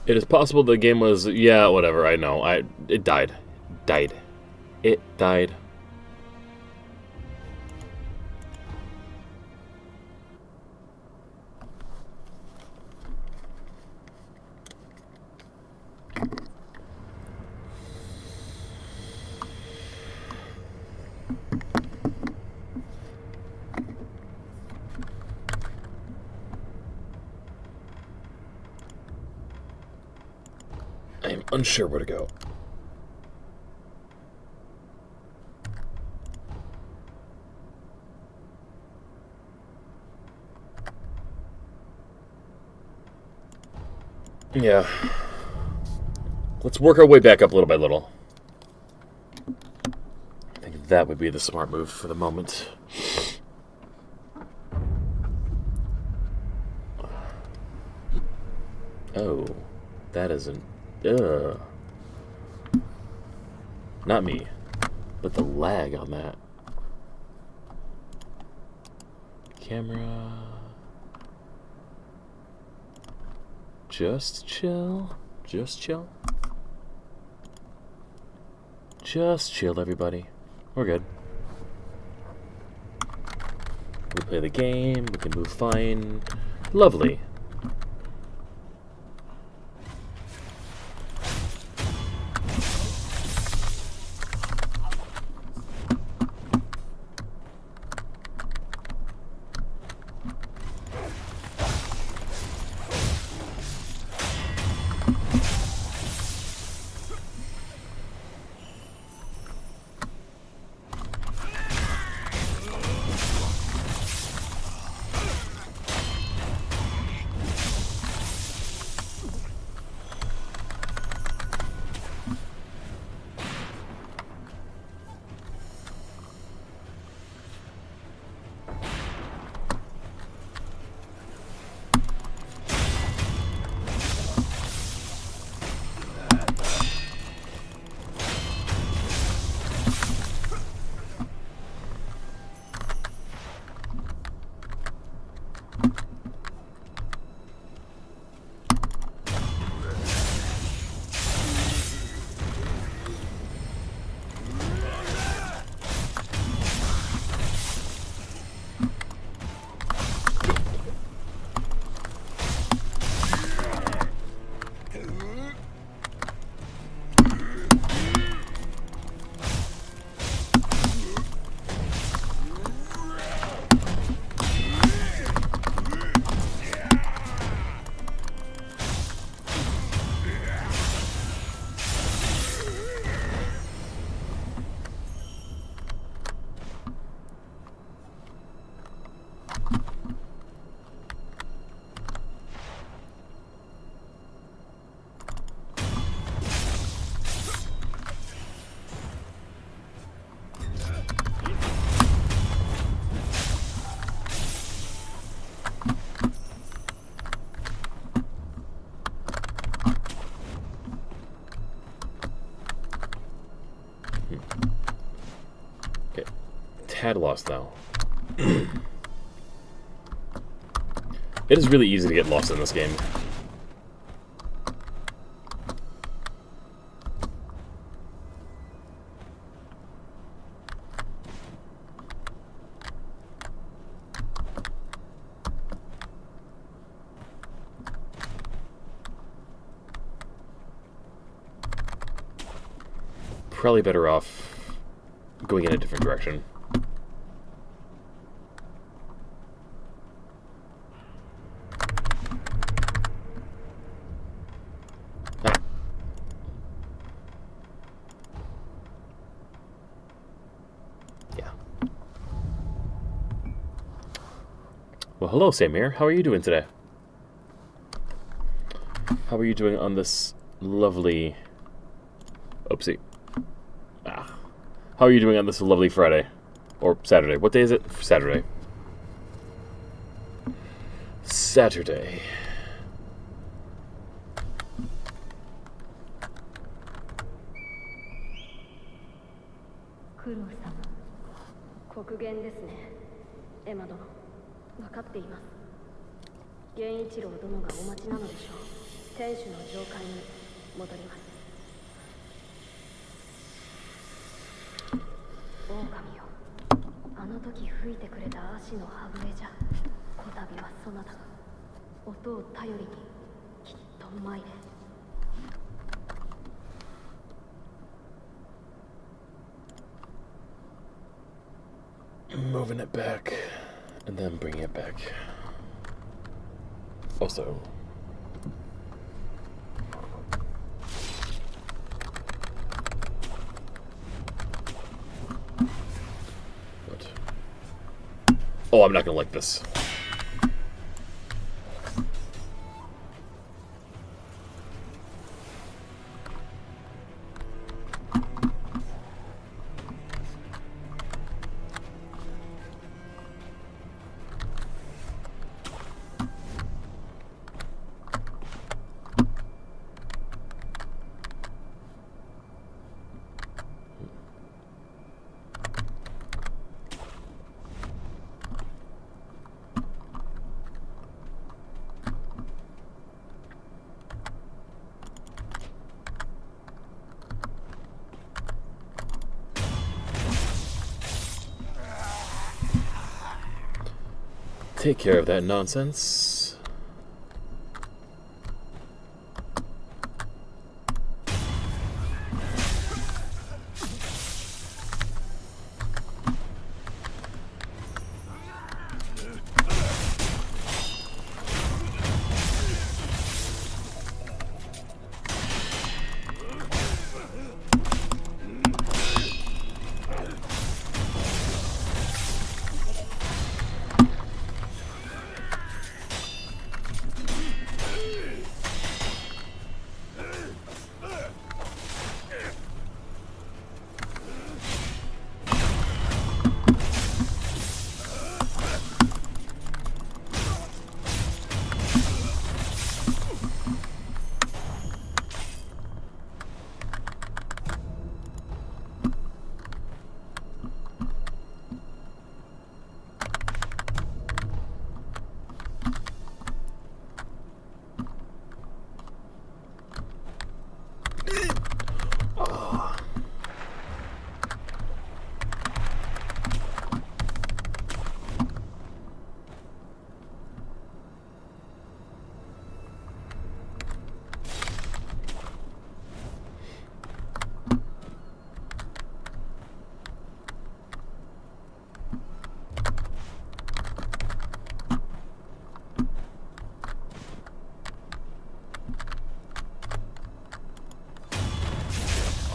It is possible the game was, yeah, whatever, I know. It died. Died. It died. I am unsure where to go. Yeah. Let's work our way back up little by little. I think that would be the smart move for the moment. Oh, that isn't... Not me, but the lag on that. Camera... Just chill. Just chill. Just chill, everybody. We're good. We play the game, we can move fine. Lovely. Okay. Tad lost though. It is really easy to get lost in this game. Probably better off going in a different direction. Ah. Yeah. Well, hello, Samir. How are you doing today? How are you doing on this lovely... Oopsie. How are you doing on this lovely Friday? Or Saturday. What day is it? Saturday. Saturday. 天守の上階に戻ります。狼よ、あの時吹いてくれた足のはぐれじゃ、こたびはそなたが音を頼りにきっと参れ。Moving it back, and then bringing it back. Also, what? Oh, I'm not gonna like this. Take care of that nonsense.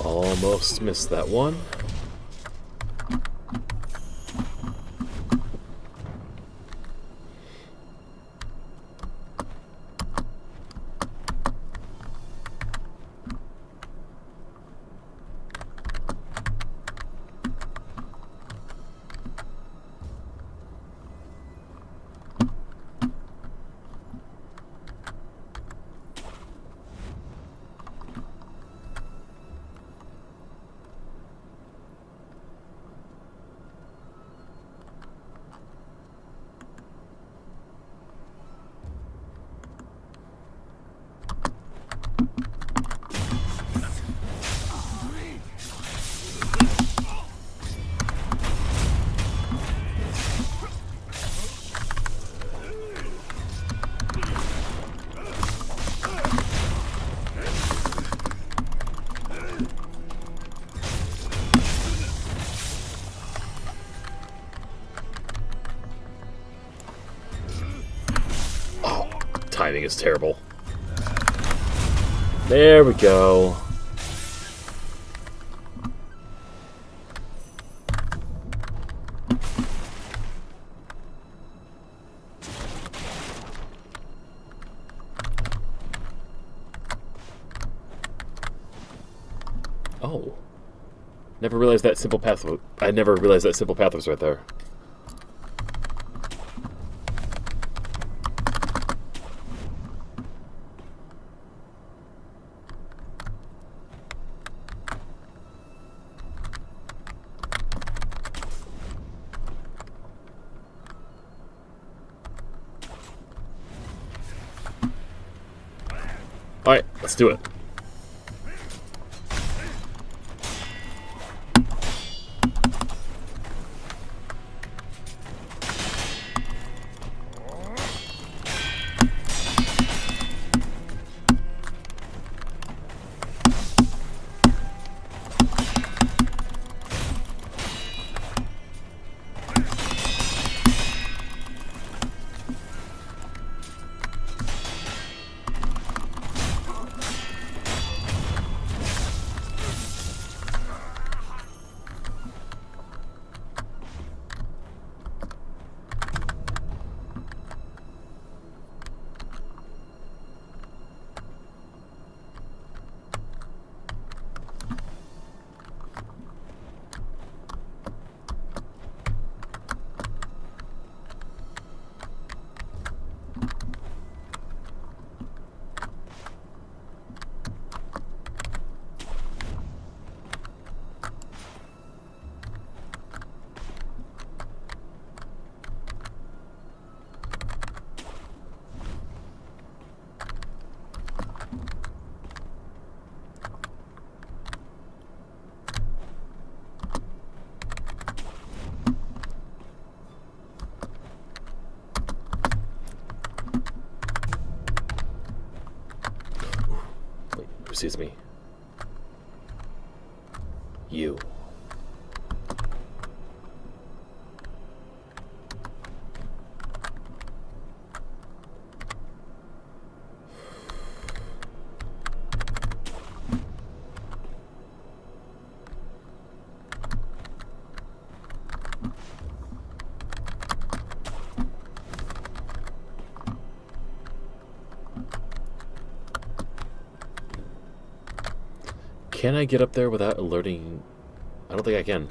Almost missed that one. Timing is terrible. There we go. Oh. Never realized that simple path. I never realized that simple path was right there. Alright, let's do it. Who sees me? You. Can I get up there without alerting? I don't think I can.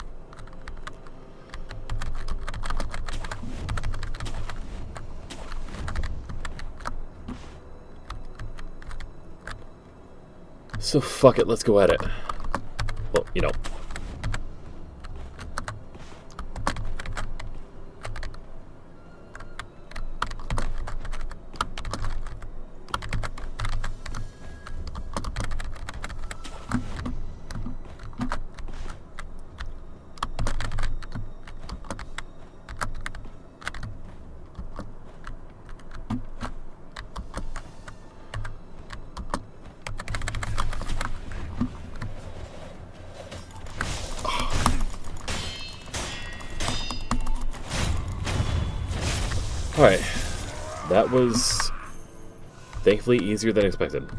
So fuck it, let's go at it. Well, you know. Alright, that was thankfully easier than expected.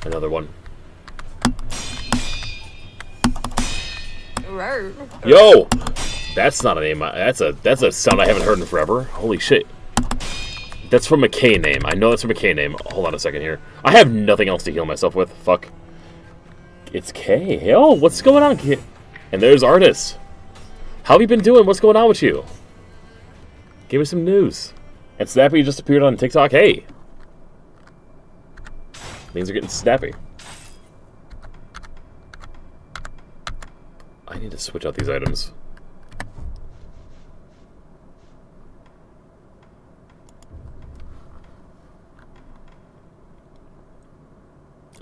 Another one. Yo! That's not a name. That's a sound I haven't heard in forever. Holy shit. That's from a K name. I know that's from a K name. Hold on a second here. I have nothing else to heal myself with. Fuck. It's K. Yo, what's going on, kid? And there's Artis. How have you been doing? What's going on with you? Give me some news. And Snappy just appeared on TikTok. Hey. Things are getting snappy. I need to switch out these items.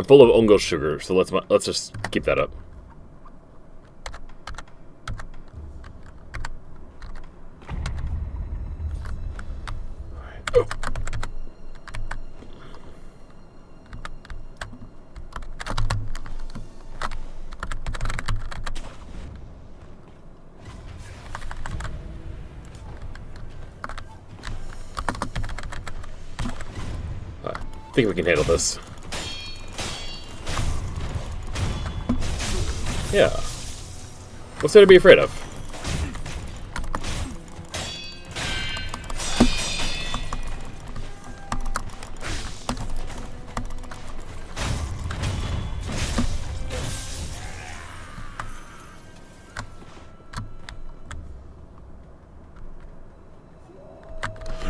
I'm full of Ongo sugar, so let's just keep that up. Oh. I think we can handle this. Yeah. What's there to be afraid of?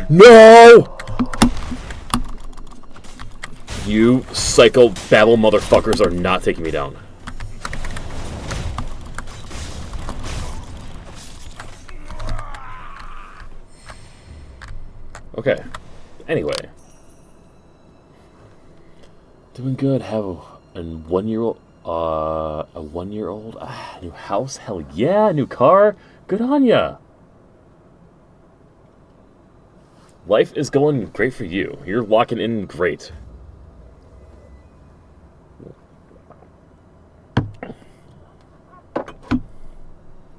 No! You psycho babble motherfuckers are not taking me down. Okay. Anyway. Doing good. Have a 1-year-old. A 1-year-old. New house. Hell yeah. New car. Good on ya. Life is going great for you. You're locking in great. I'm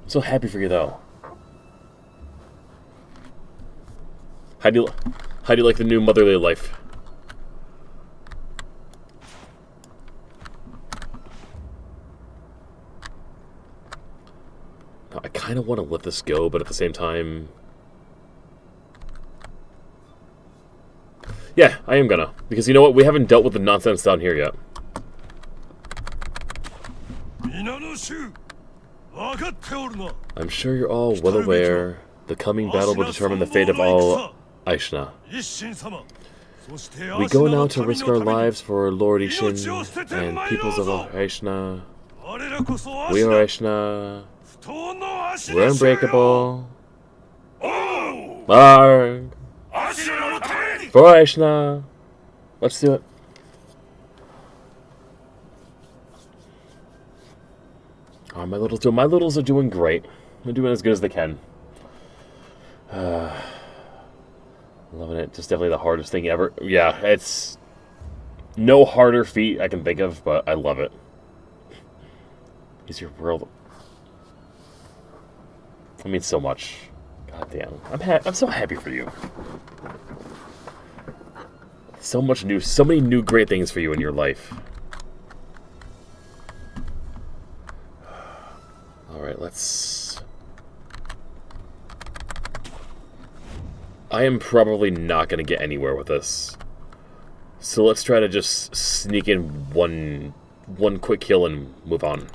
so happy for you, though. How do you like the new motherly life? I kind of want to let this go, but at the same time... Yeah, I am gonna. Because you know what? We haven't dealt with the nonsense down here yet. I'm sure you're all well aware the coming battle will determine the fate of all Aishna. We go now to risk our lives for Lord Ishin and peoples of Aishna. We are Aishna. We're unbreakable. Arg! For Aishna. Let's do it. Oh, my littles are doing great. They're doing as good as they can. Loving it. Just definitely the hardest thing ever. Yeah, it's no harder feat I can think of, but I love it. Is your world? I mean, so much. God damn. I'm so happy for you. So many new great things for you in your life. Alright, let's... I am probably not going to get anywhere with this. So let's try to just sneak in one quick kill and move on.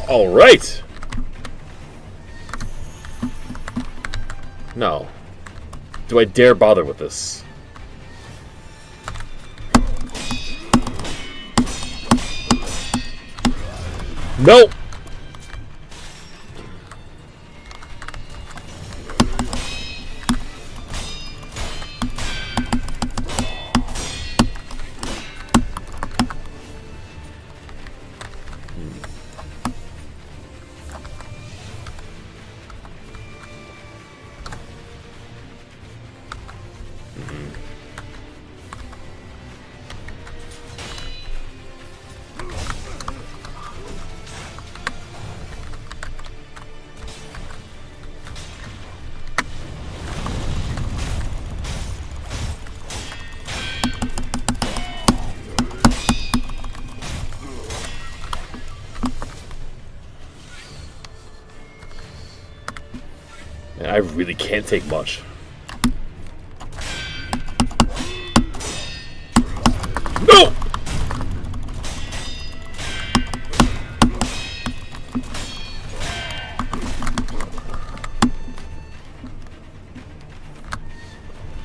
All right. No. Do I dare bother with this? Nope. I really can't take much. No!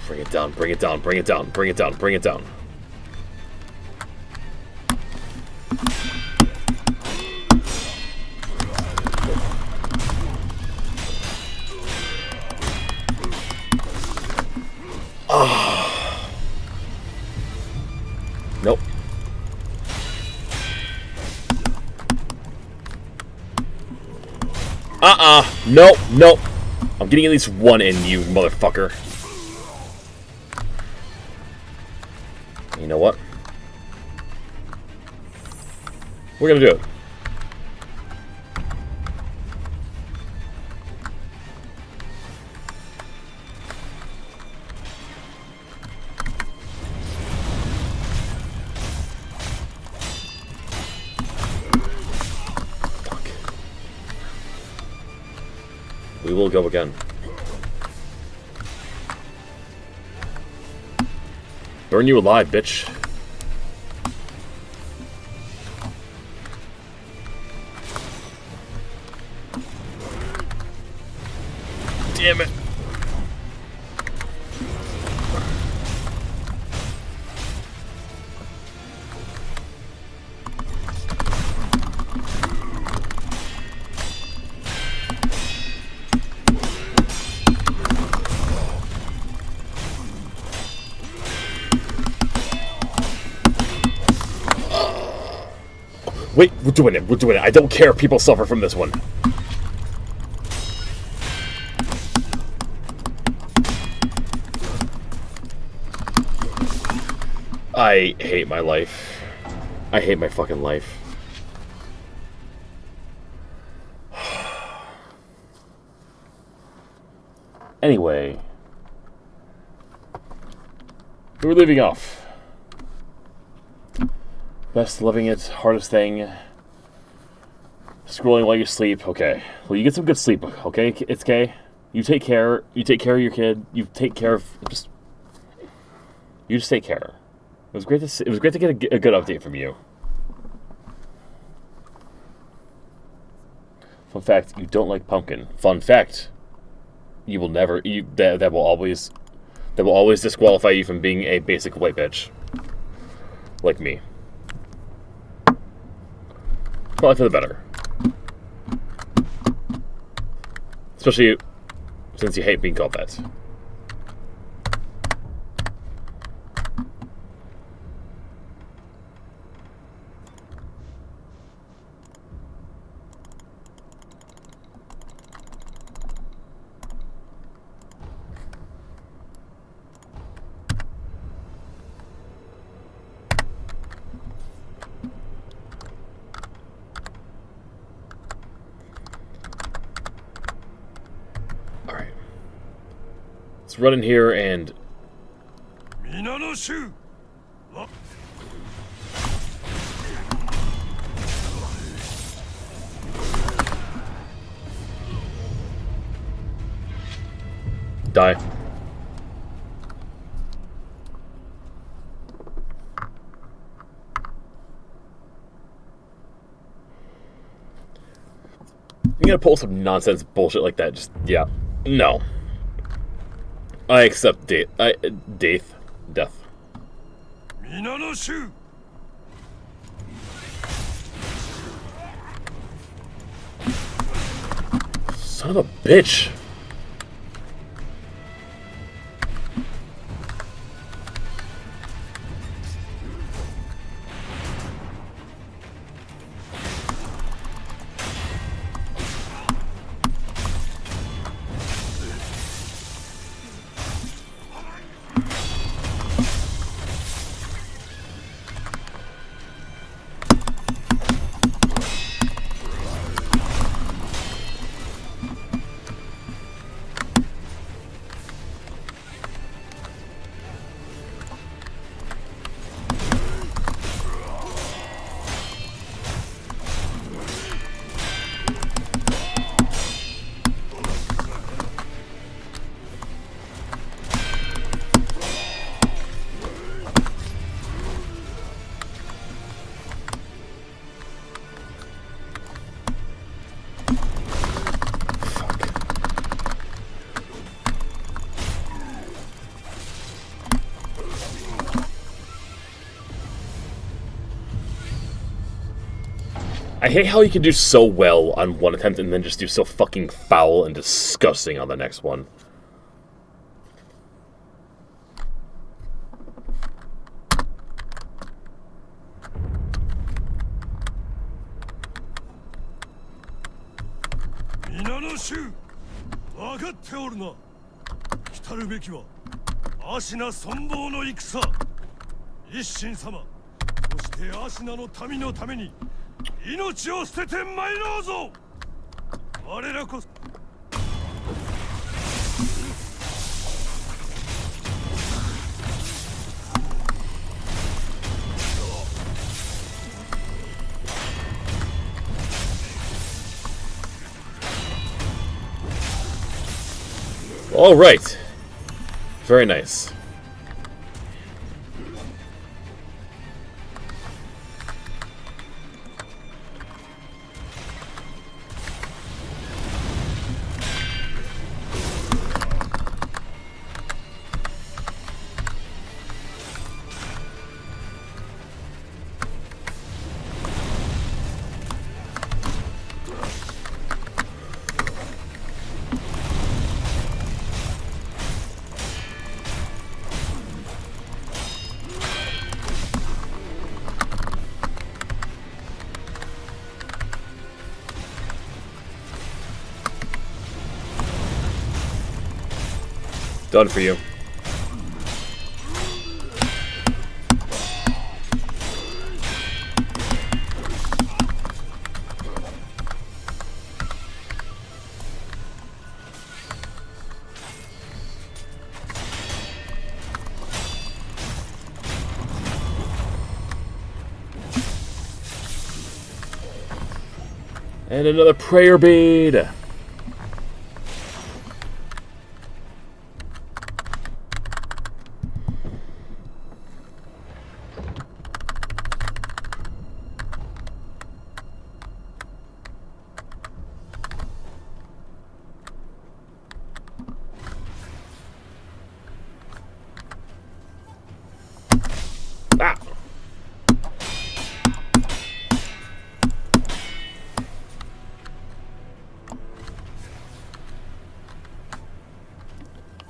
Bring it down, bring it down, bring it down, bring it down, bring it down. Nope. Nope, nope. I'm getting at least one in, you motherfucker. You know what? We're gonna do it. We will go again. Burn you alive, bitch. Damn it. Wait, we're doing it. We're doing it. I don't care if people suffer from this one. I hate my life. I hate my fucking life. Anyway. We were leaving off. Best living it, hardest thing. Scrolling while you sleep. Okay. Well, you get some good sleep, okay? It's okay. You take care. You take care of your kid. You take care of just. You just take care. It was great to. It was great to get a good update from you. Fun fact: you don't like pumpkin. Fun fact: you will never. That will always disqualify you from being a basic white bitch, like me. Probably for the better. Especially since you hate being called that. Run in here and die. You gonna pull some nonsense bullshit like that? Just yeah, no. I accept death. Death. Son of a bitch. I hate how you can do so well on one attempt and then just do so fucking foul and disgusting on the next one. All right. Very nice. Done for you. And another prayer bead. Ah.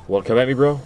Want to come at me, bro?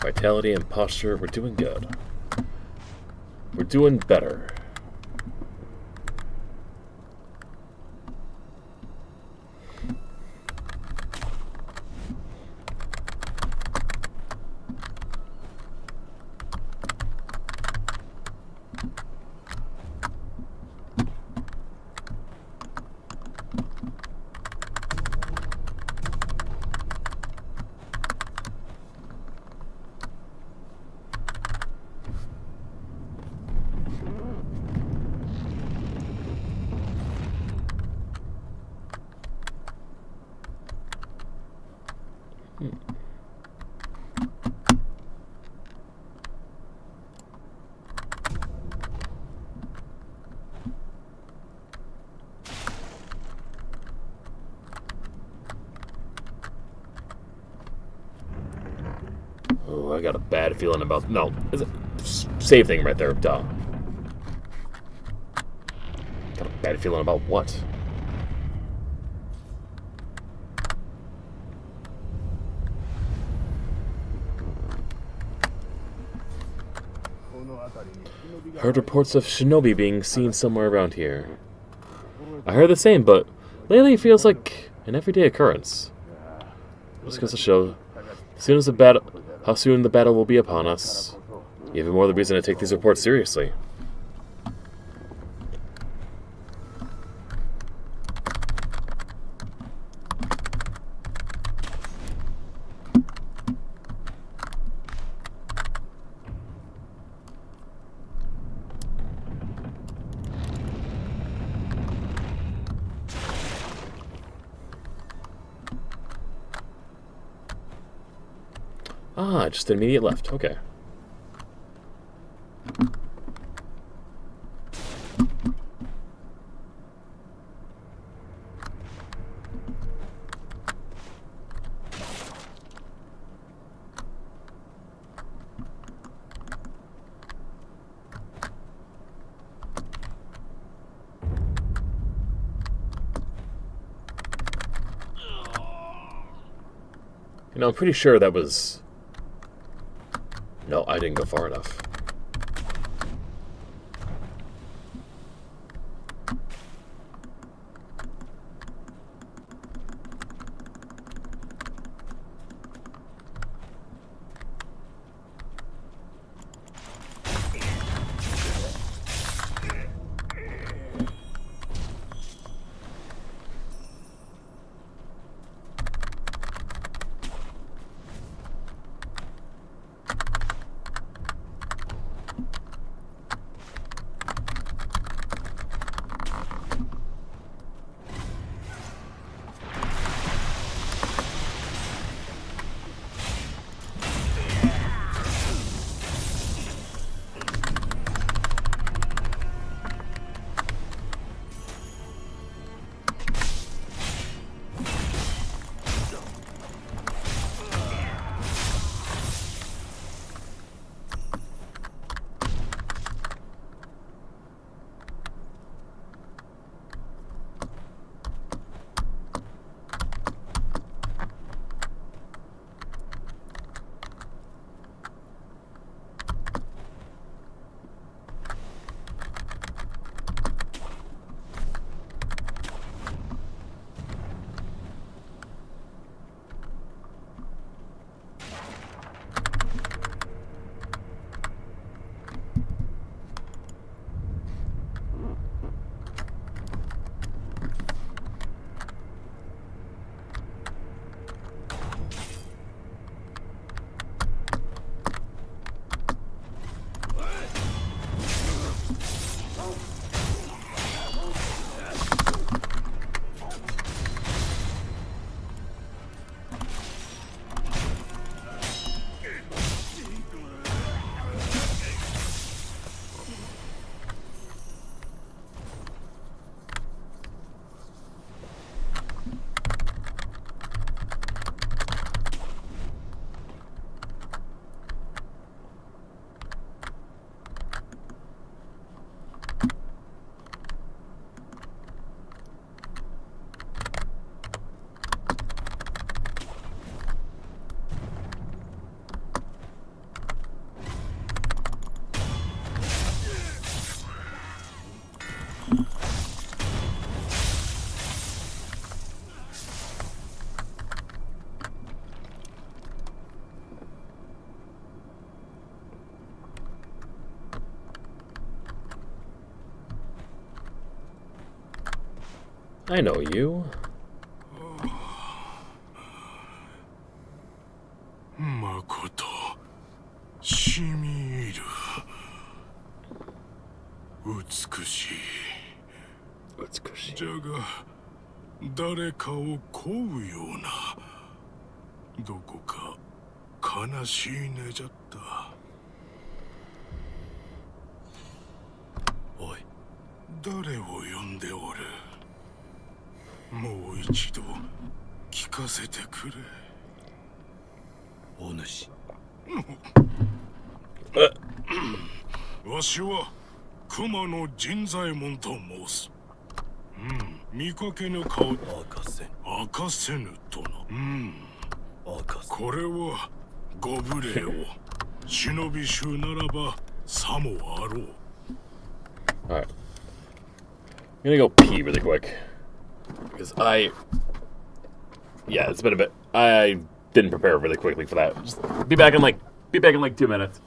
Vitality and posture, we're doing good. We're doing better. Oh, I got a bad feeling about... No, save thing right there, duh. Got a bad feeling about what? Heard reports of shinobi being seen somewhere around here. I heard the same, but lately it feels like an everyday occurrence. Just goes to show, how soon the battle will be upon us. Even more the reason to take these reports seriously. Ah, just an immediate left. Okay. You know, I'm pretty sure that was... No, I didn't go far enough. I know you. まことしみ入る美しい美しい。じゃが誰かを乞うようなどこか悲しいねじゃった。おい誰を呼んでおる。もう一度聞かせてくれ。お主わしは熊野陣左衛門と申す。見かけぬ顔明かせぬとな。これはご無礼を。忍び衆ならばさもあろう。 Alright. I'm gonna go pee really quick. Because yeah, it's been a bit. I didn't prepare really quickly for that. Just be back in like 2 minutes.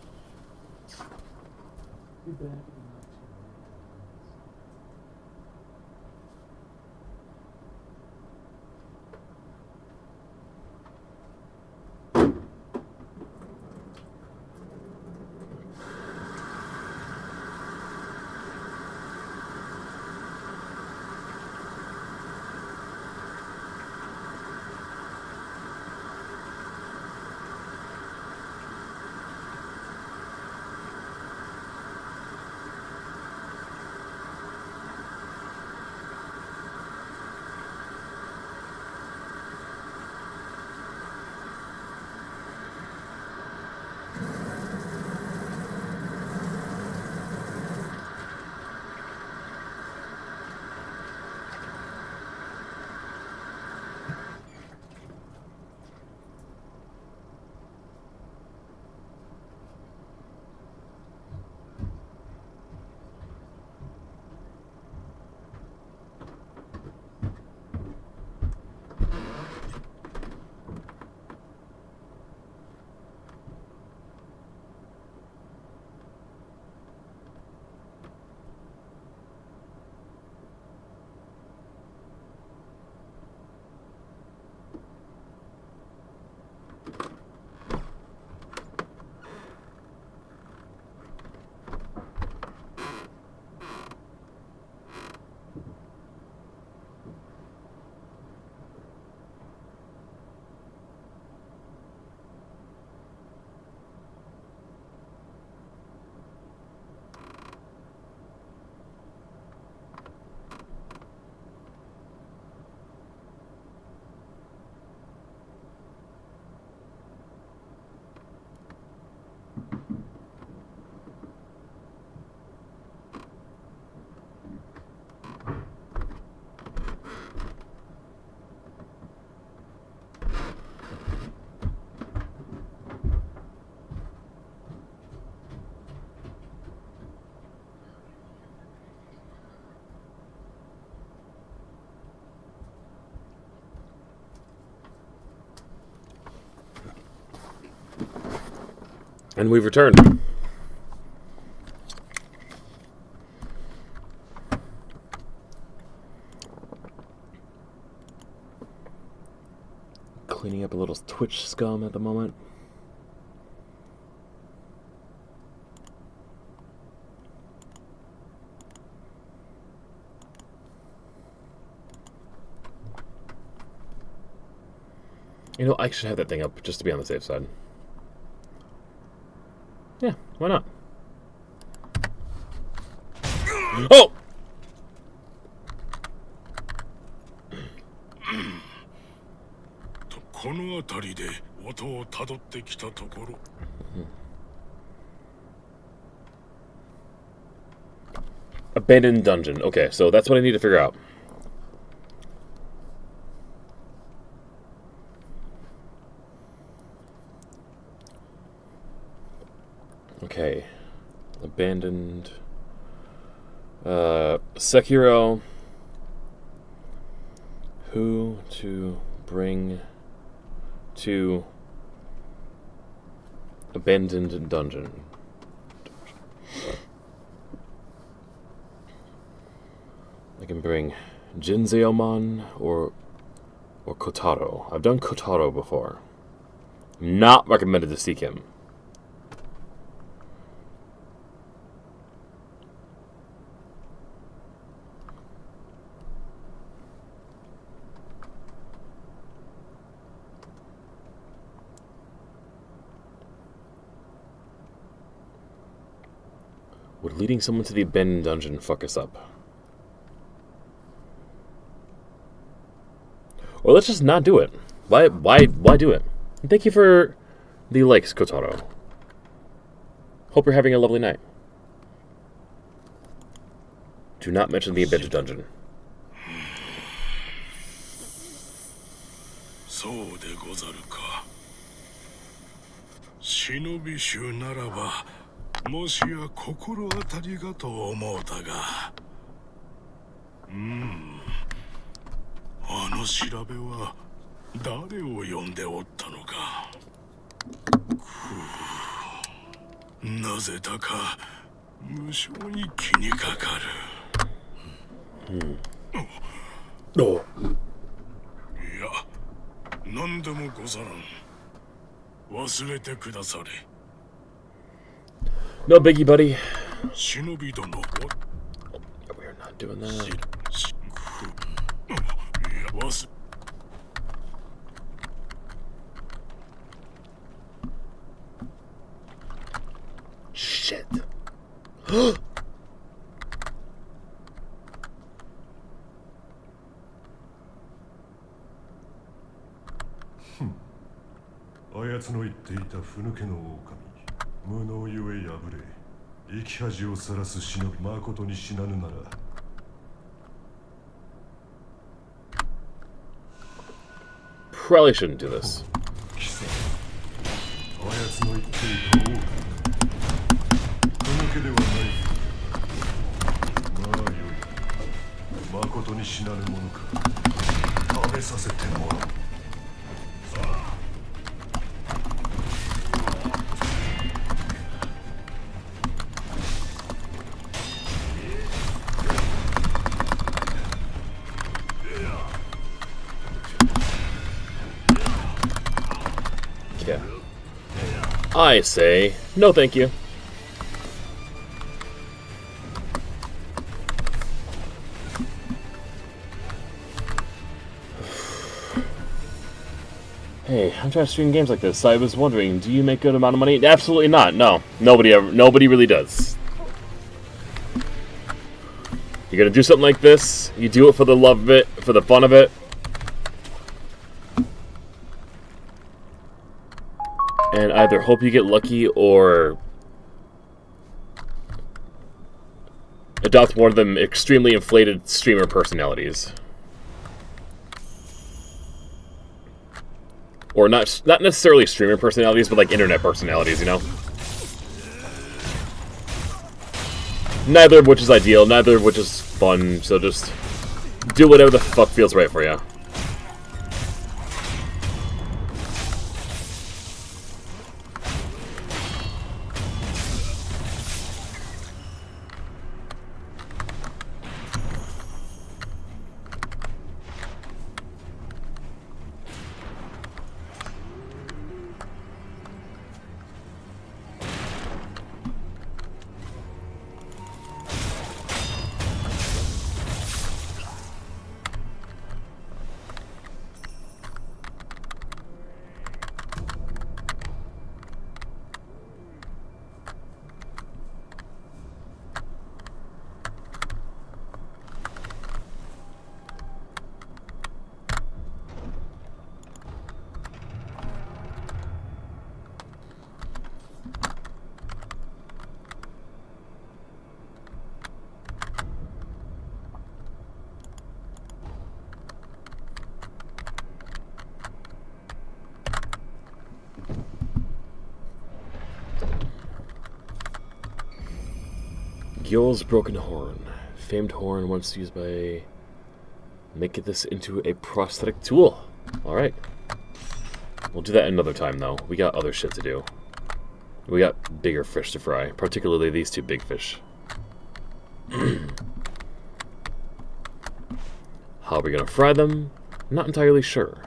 And we've returned. Cleaning up a little Twitch scum at the moment. You know, I should have that thing up just to be on the safe side. Yeah, why not? Oh! この辺りで音をたどってきたところ。Abandoned dungeon. Okay, so that's what I need to figure out. Okay. Abandoned. Sekiro. Who to bring to abandoned dungeon. I can bring Jinzeomon or Kotaro. I've done Kotaro before. Not recommended to seek him. Would leading someone to the abandoned dungeon fuck us up? Or let's just not do it. Why do it? And thank you for the likes, Kotaro. Hope you're having a lovely night. Do not mention the abandoned dungeon. そうでござるか。忍び衆ならば、もしや心当たりがと思うたが。あの調べは誰を呼んでおったのか。なぜだか無性に気にかかる。お。いや、何でもござらん。忘れてくだされ。No biggie, buddy. 忍び殿は We're not doing that. いや、Shit. あやつの言っていたふぬけの狼、無能ゆえ破れ、生き恥をさらす忍び、まことに死なぬなら。Probably shouldn't do this. あやつの言っていた狼、ふぬけではない。まあよい。まことに死なぬものか。食べさせてもらおう。Yeah. I say, no thank you. Hey, I'm trying to stream games like this. I was wondering, do you make a good amount of money? Absolutely not. No, nobody really does. You're gonna do something like this. You do it for the love of it, for the fun of it. And either hope you get lucky or adopt one of them extremely inflated streamer personalities. Or not necessarily streamer personalities, but like internet personalities, you know? Neither of which is ideal, neither of which is fun, so just do whatever the fuck feels right for you. Gyo's broken horn. Famed horn once used by... Make this into a prosthetic tool. Alright. We'll do that another time, though. We got other shit to do. We got bigger fish to fry. Particularly these two big fish. How are we gonna fry them? Not entirely sure.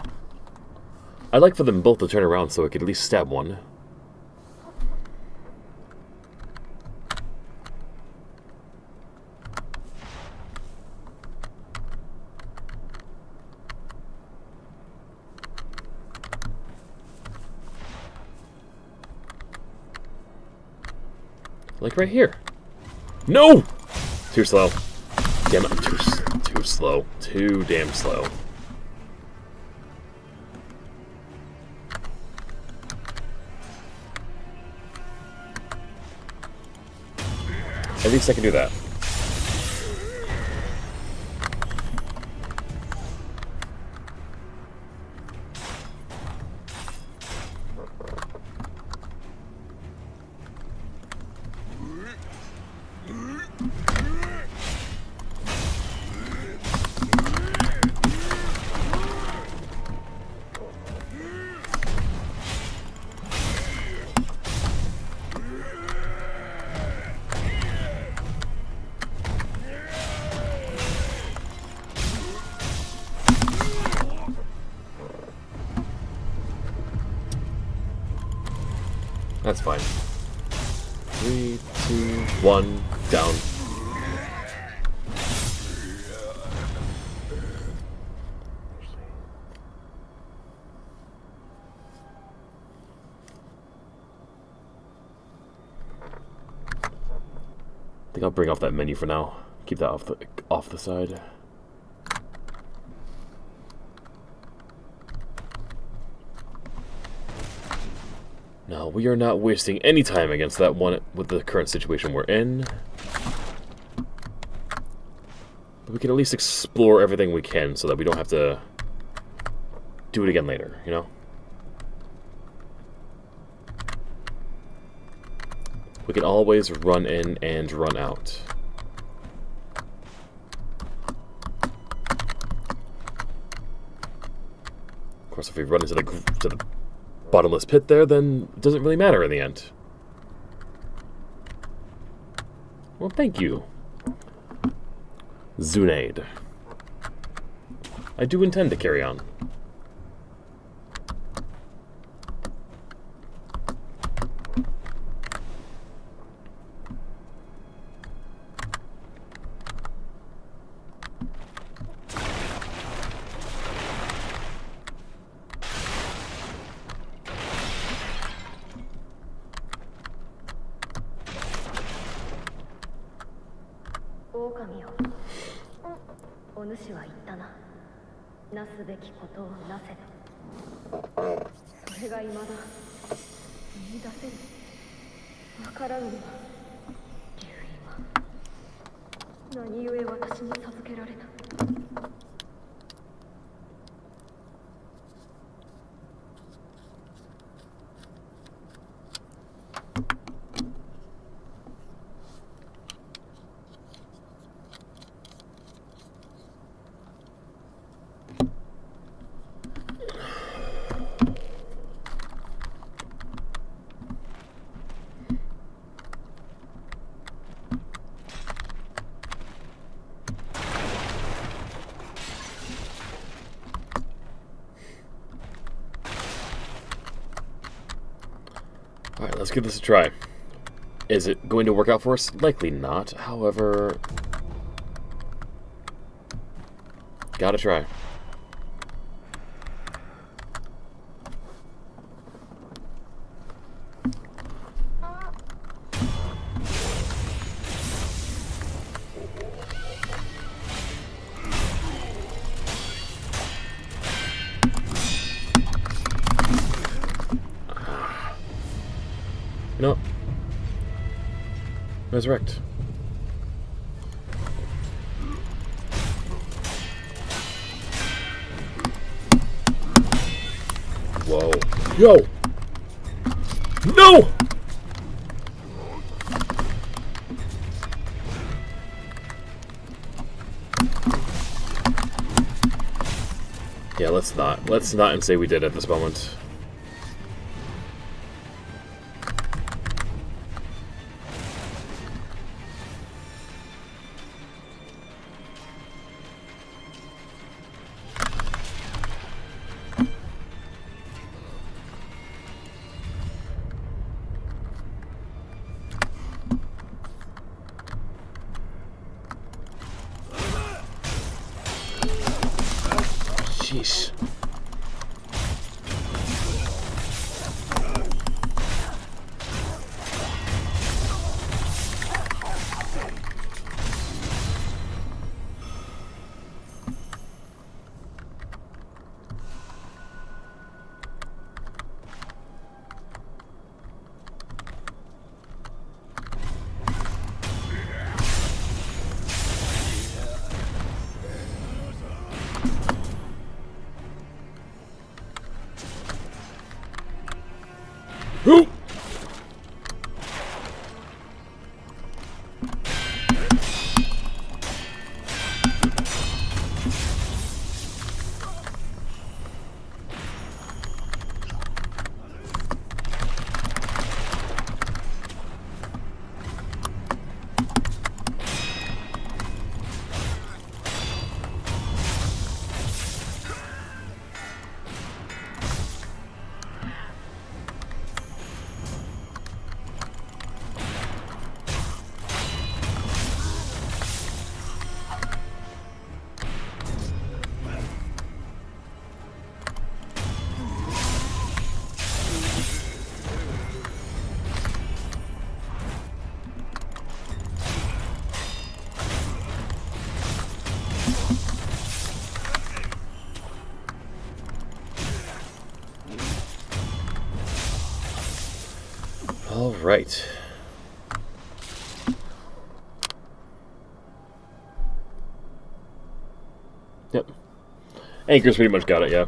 I'd like for them both to turn around so I could at least stab one. Like right here. No! Too slow. Damn it, I'm too slow. Too damn slow. At least I can do that. That's fine. 3, 2, 1, down. I think I'll bring off that menu for now. Keep that off the side. No, we are not wasting any time against that one with the current situation we're in. But we can at least explore everything we can so that we don't have to do it again later, you know? We can always run in and run out. Of course, if we run into the bottomless pit there, then it doesn't really matter in the end. Well, thank you, Zunaid. I do intend to carry on. Alright, let's give this a try. Is it going to work out for us? Likely not. However, gotta try. No. Resurrect. Whoa. Yo! No! Yeah, let's not. Let's not and say we did at this moment. Sheesh. Who? All right. Yep. Anchor's pretty much got it, yeah.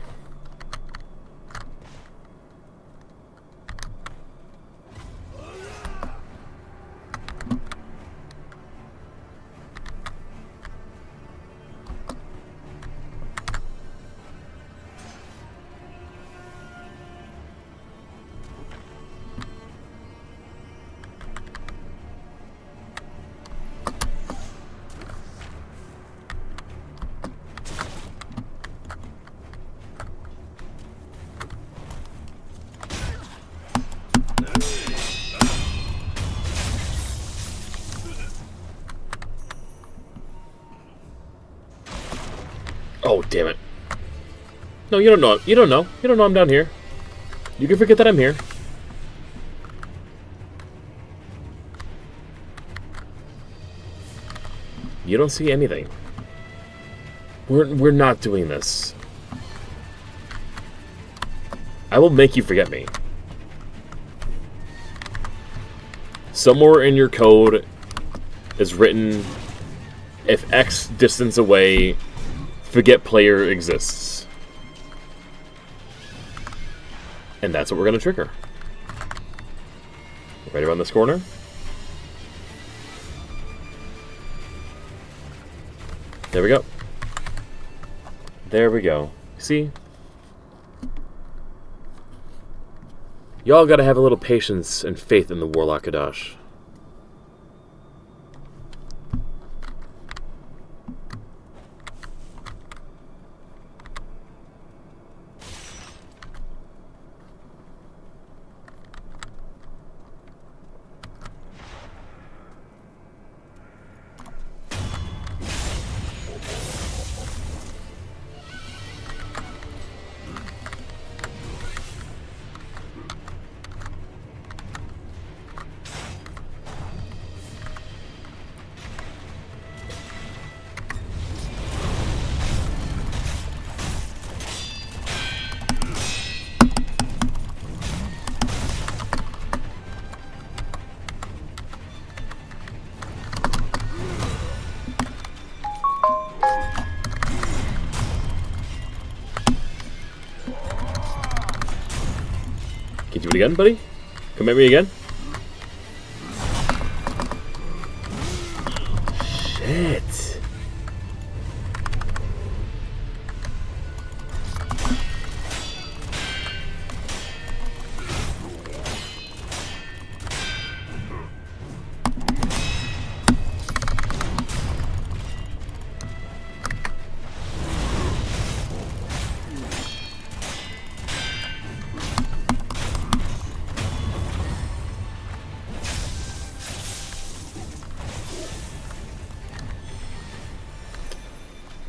Oh, damn it. No, you don't know. You don't know. You don't know I'm down here. You can forget that I'm here. You don't see anything. We're not doing this. I will make you forget me. Somewhere in your code is written, if X distance away, forget player exists. And that's what we're going to trigger. Right around this corner. There we go. There we go. See? Y'all gotta have a little patience and faith in the Warlock Kadash. Can you do it again, buddy? Come at me again? Shit.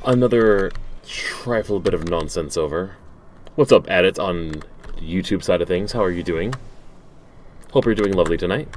Another trifle bit of nonsense over. What's up, Adit, on YouTube side of things? How are you doing? Hope you're doing lovely tonight.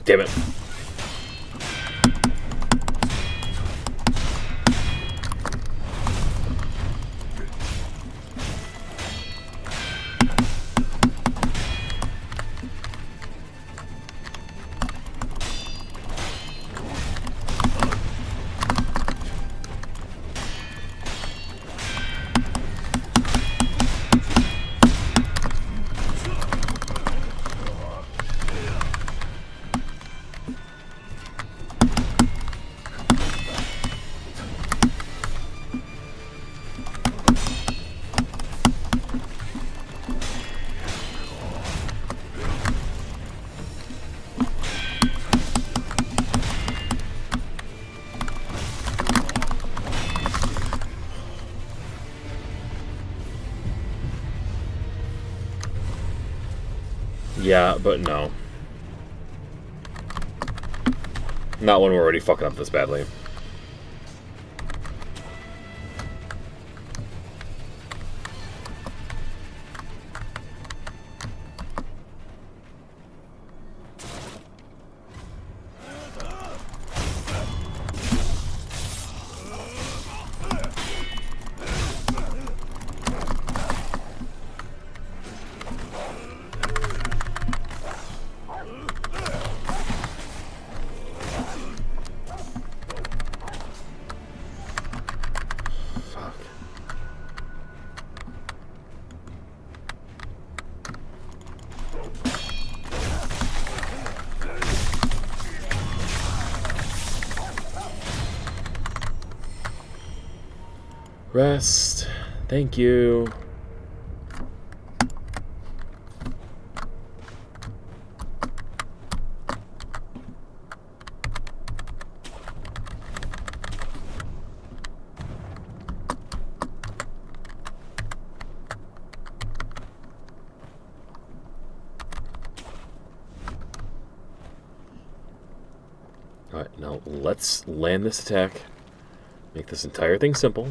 Damn it. Yeah, but no. Not when we're already fucking up this badly. Rest. Thank you. Alright, now let's land this attack. Make this entire thing simple.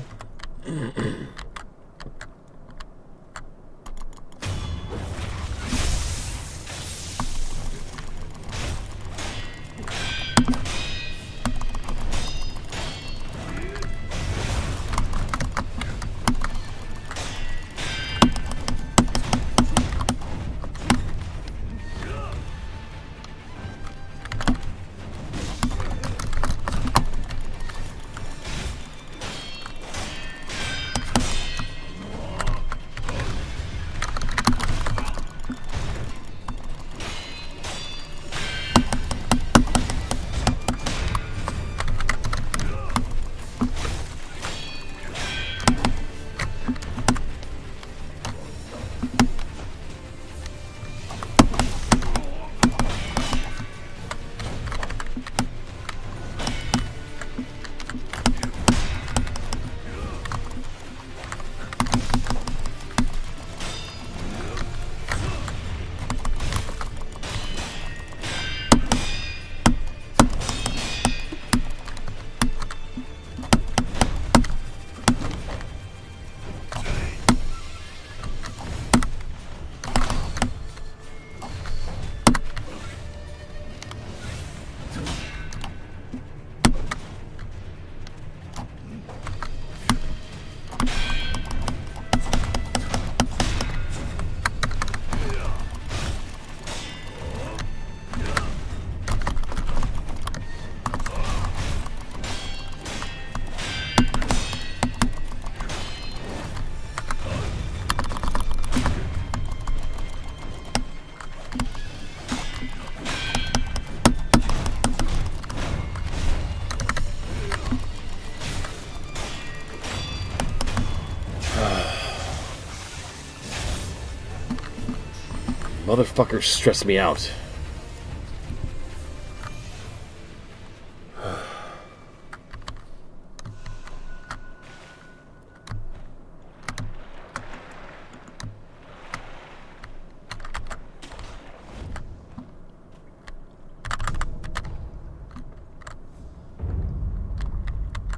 Motherfuckers stress me out.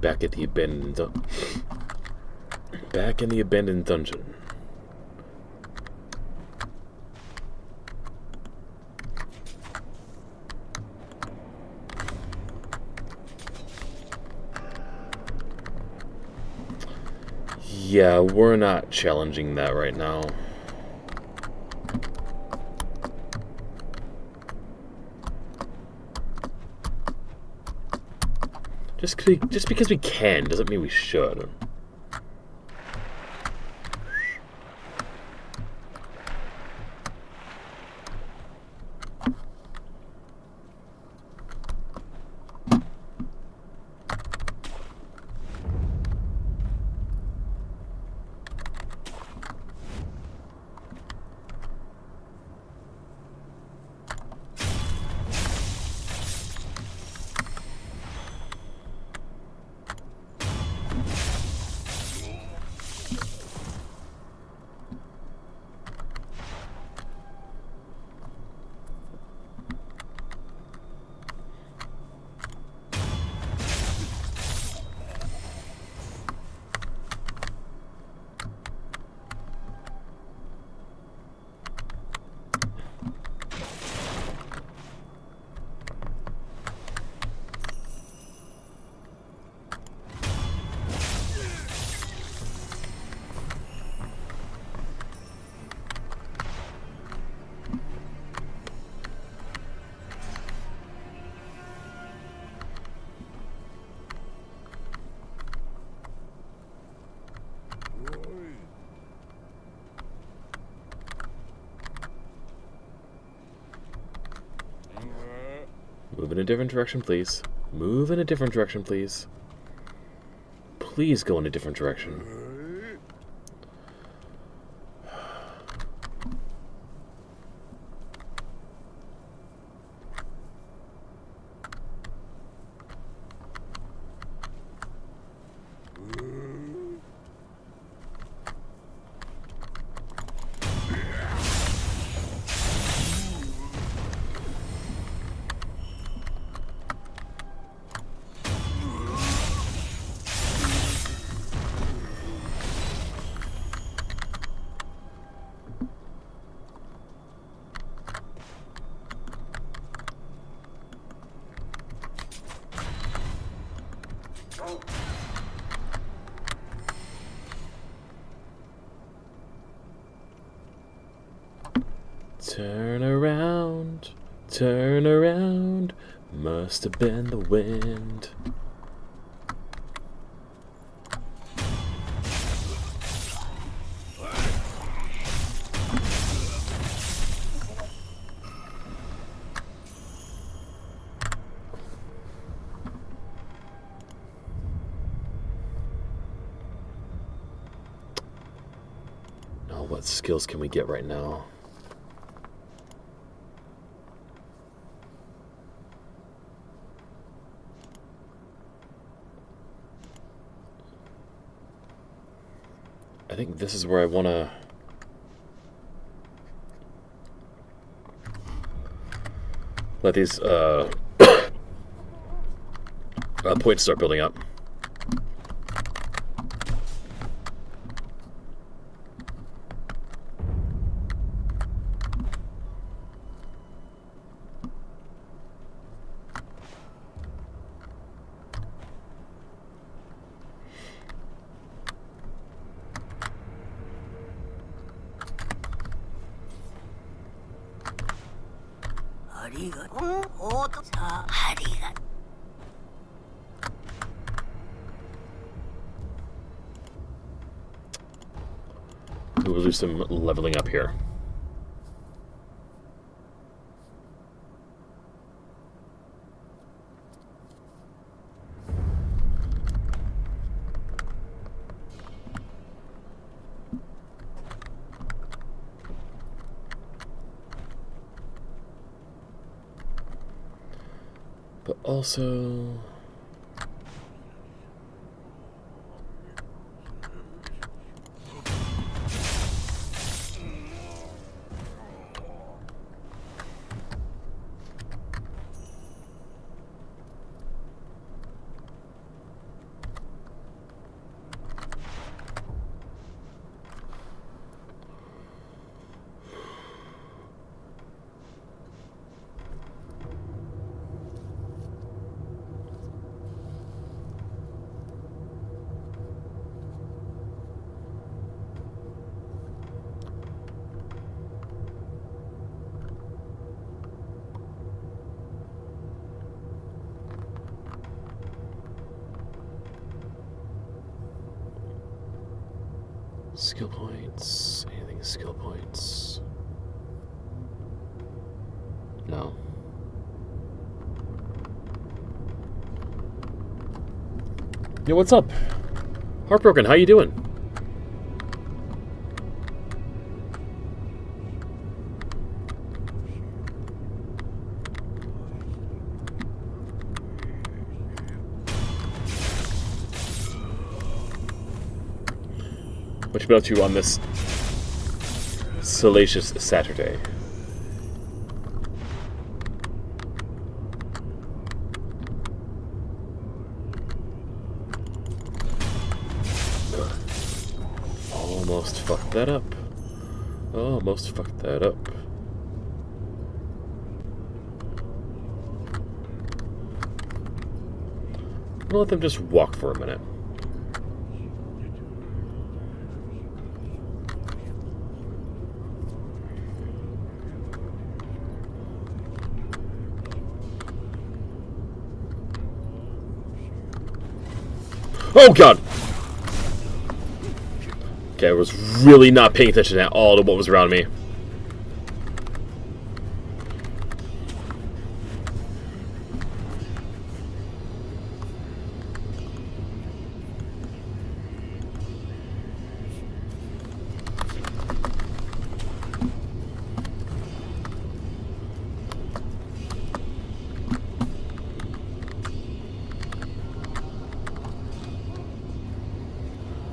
Back at the abandoned back in the abandoned dungeon. Yeah, we're not challenging that right now. Just because we can doesn't mean we should. Move in a different direction, please. Move in a different direction, please. Please go in a different direction. Turn around, must have been the wind. Now, what skills can we get right now? I think this is where I want to let these points start building up. We will do some leveling up here. Also... Skill points. Anything skill points? No. Yo, what's up? Heartbroken, how you doing? What you been up to on this salacious Saturday? Almost fucked that up. Almost fucked that up. I'll let them just walk for a minute. Oh god! Okay, I was really not paying attention at all to what was around me.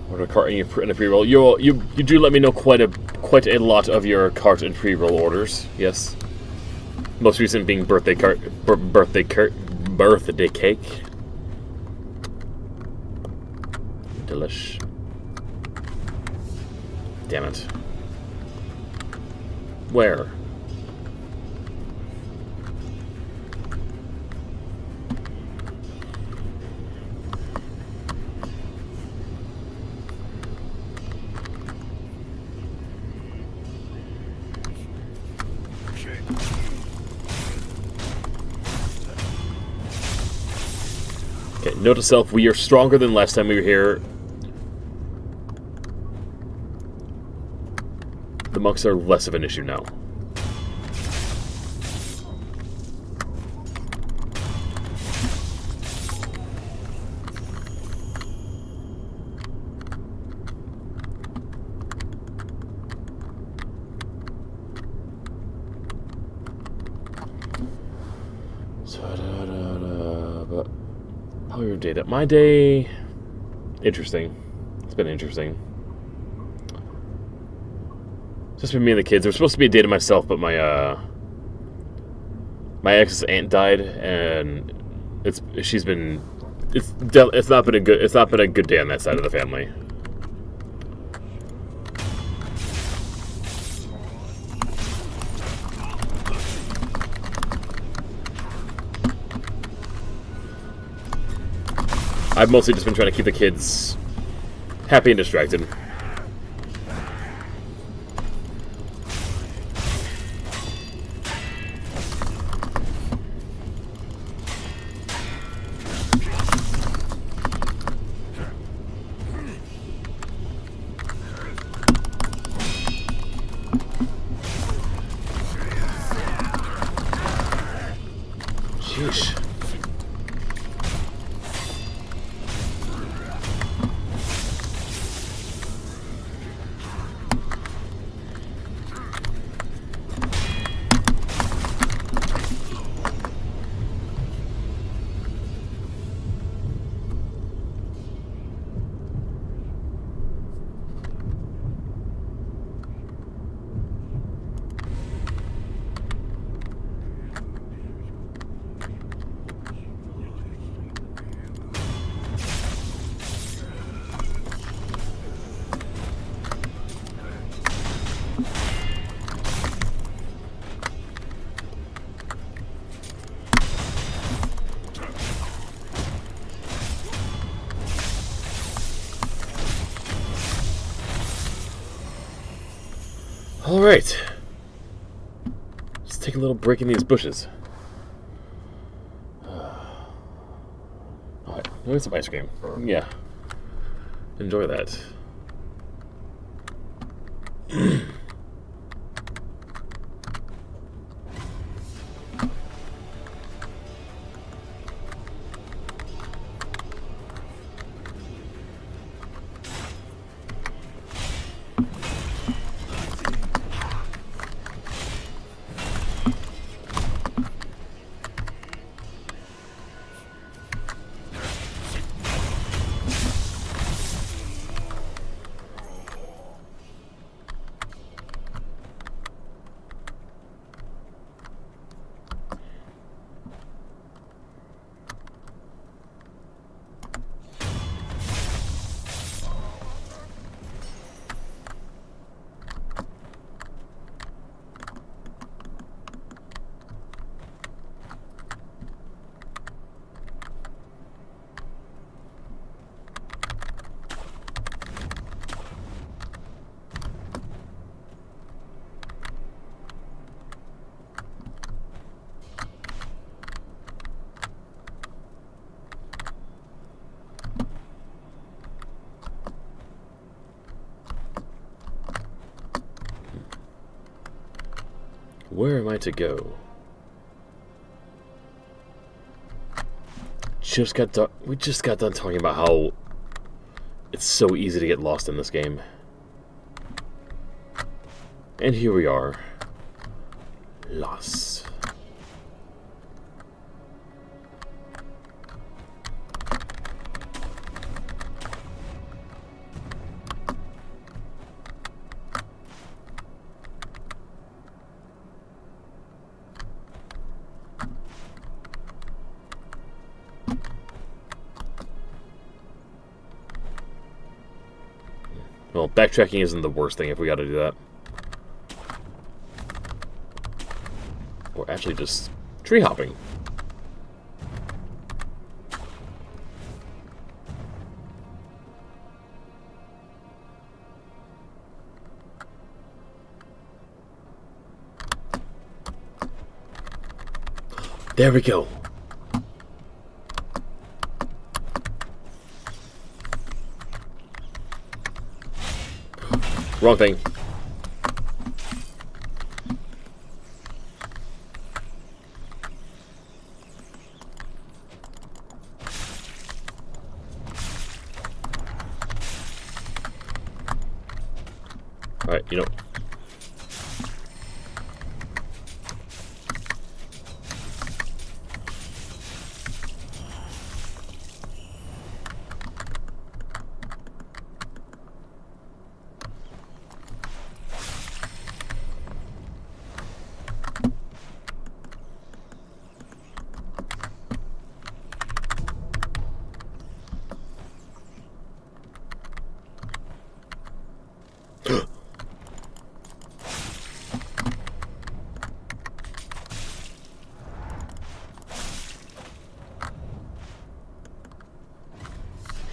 Order a cart and a pre-roll. You do let me know quite a lot of your cart and pre-roll orders. Yes. Most recent being birthday cake. Delish. Damn it. Where? Okay, note to self, we are stronger than last time we were here. The monks are less of an issue now. How your day? My day, interesting. It's been interesting. It's just been me and the kids. There was supposed to be a day to myself, but my ex's aunt died, and it's not been a good day on that side of the family. I've mostly just been trying to keep the kids happy and distracted. Sheesh. Alright. Let's take a little break in these bushes. Alright, let me get some ice cream. Yeah. Enjoy that. Where am I to go? We just got done talking about how it's so easy to get lost in this game. And here we are. Lost. Well, backtracking isn't the worst thing if we gotta do that. Or actually just tree hopping. There we go. Wrong thing. Alright, you know.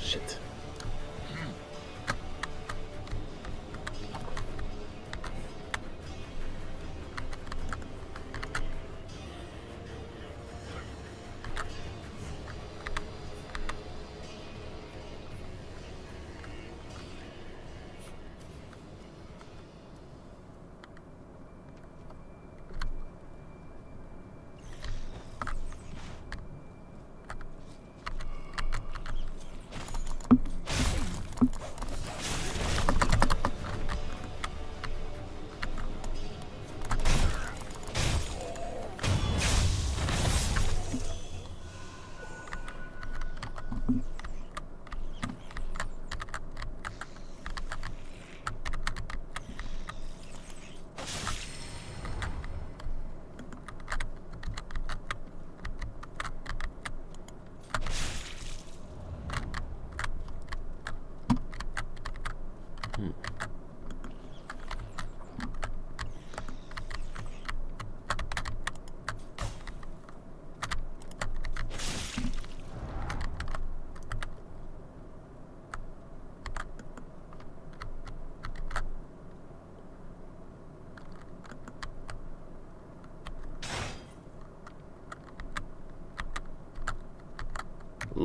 Shit.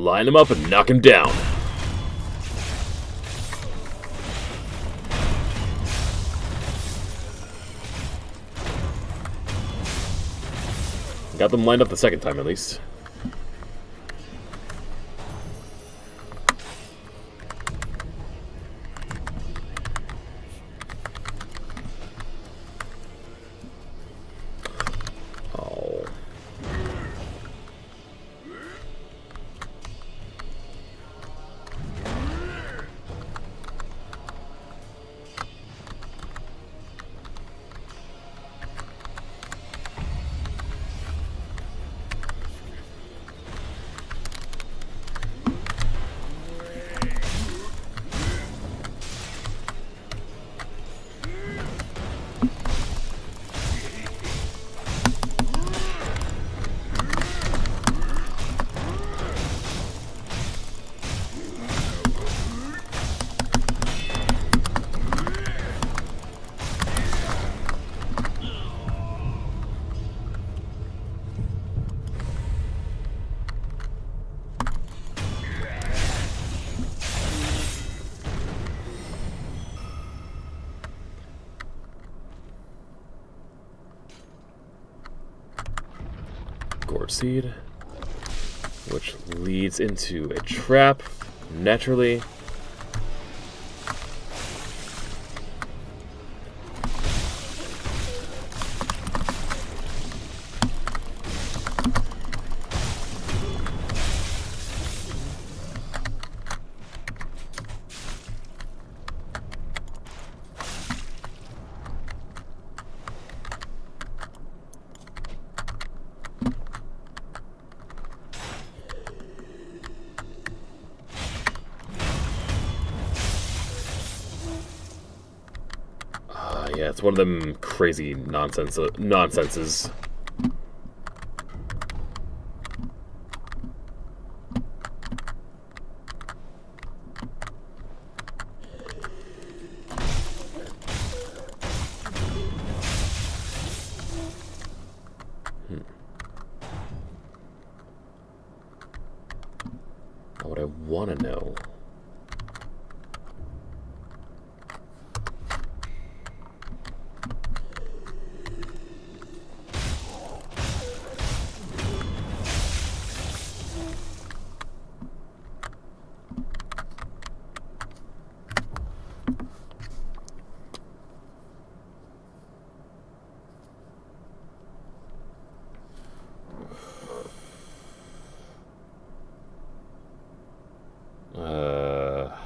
Line him up and knock him down. Got them lined up the second time, at least. Oh. Gourd seed, which leads into a trap, naturally. Yeah, it's one of them crazy nonsenses. What I want to know.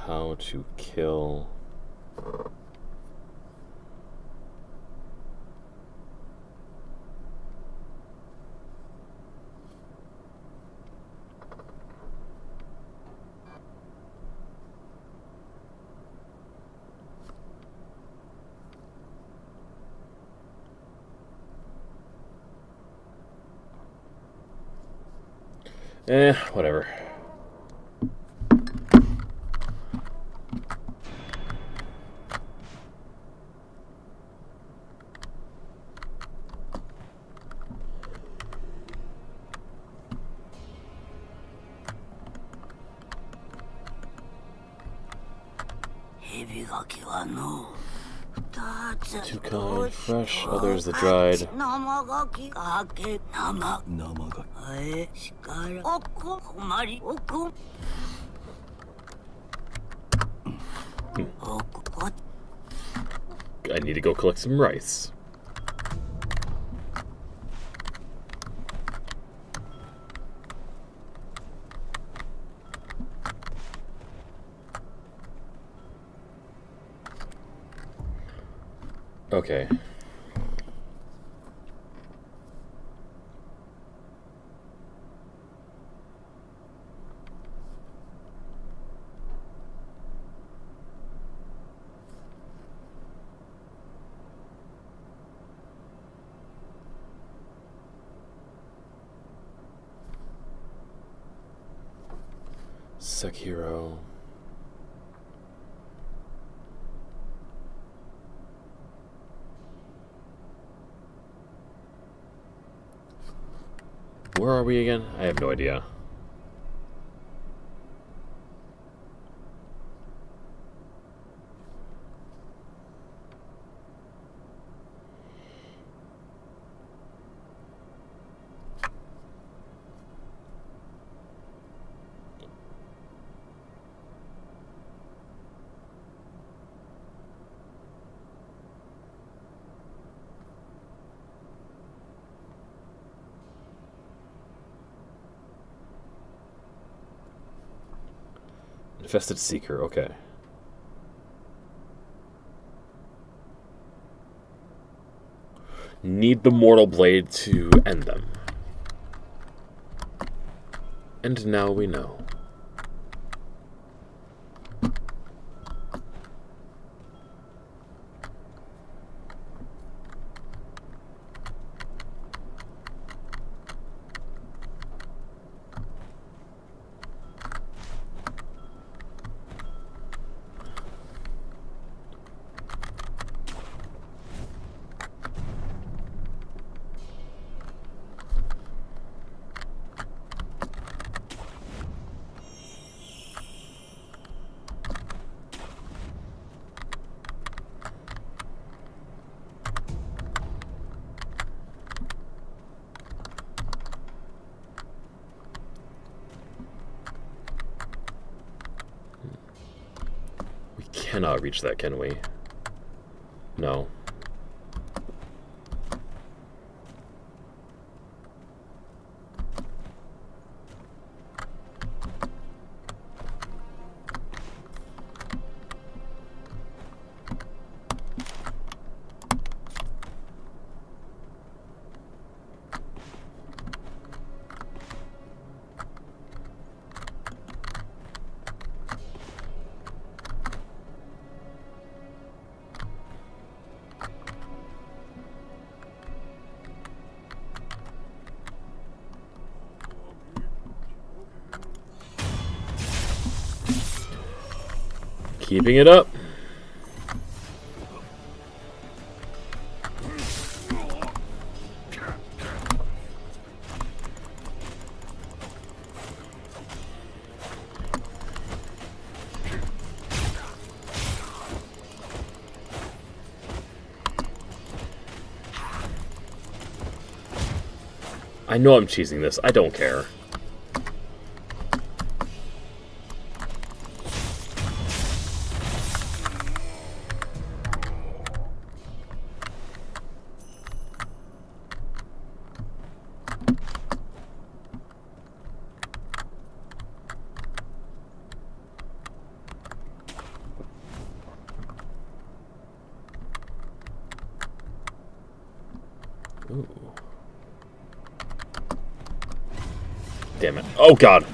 How to kill... whatever. Too kind, fresh, others the dried. I need to go collect some rice. Okay. Sekiro. Where are we again? I have no idea. Infested Seeker, okay. Need the Mortal Blade to end them. And now we know. Cannot reach that, can we? No. Keeping it up. I know I'm cheesing this. I don't care. Ooh. Damn it. Oh, God.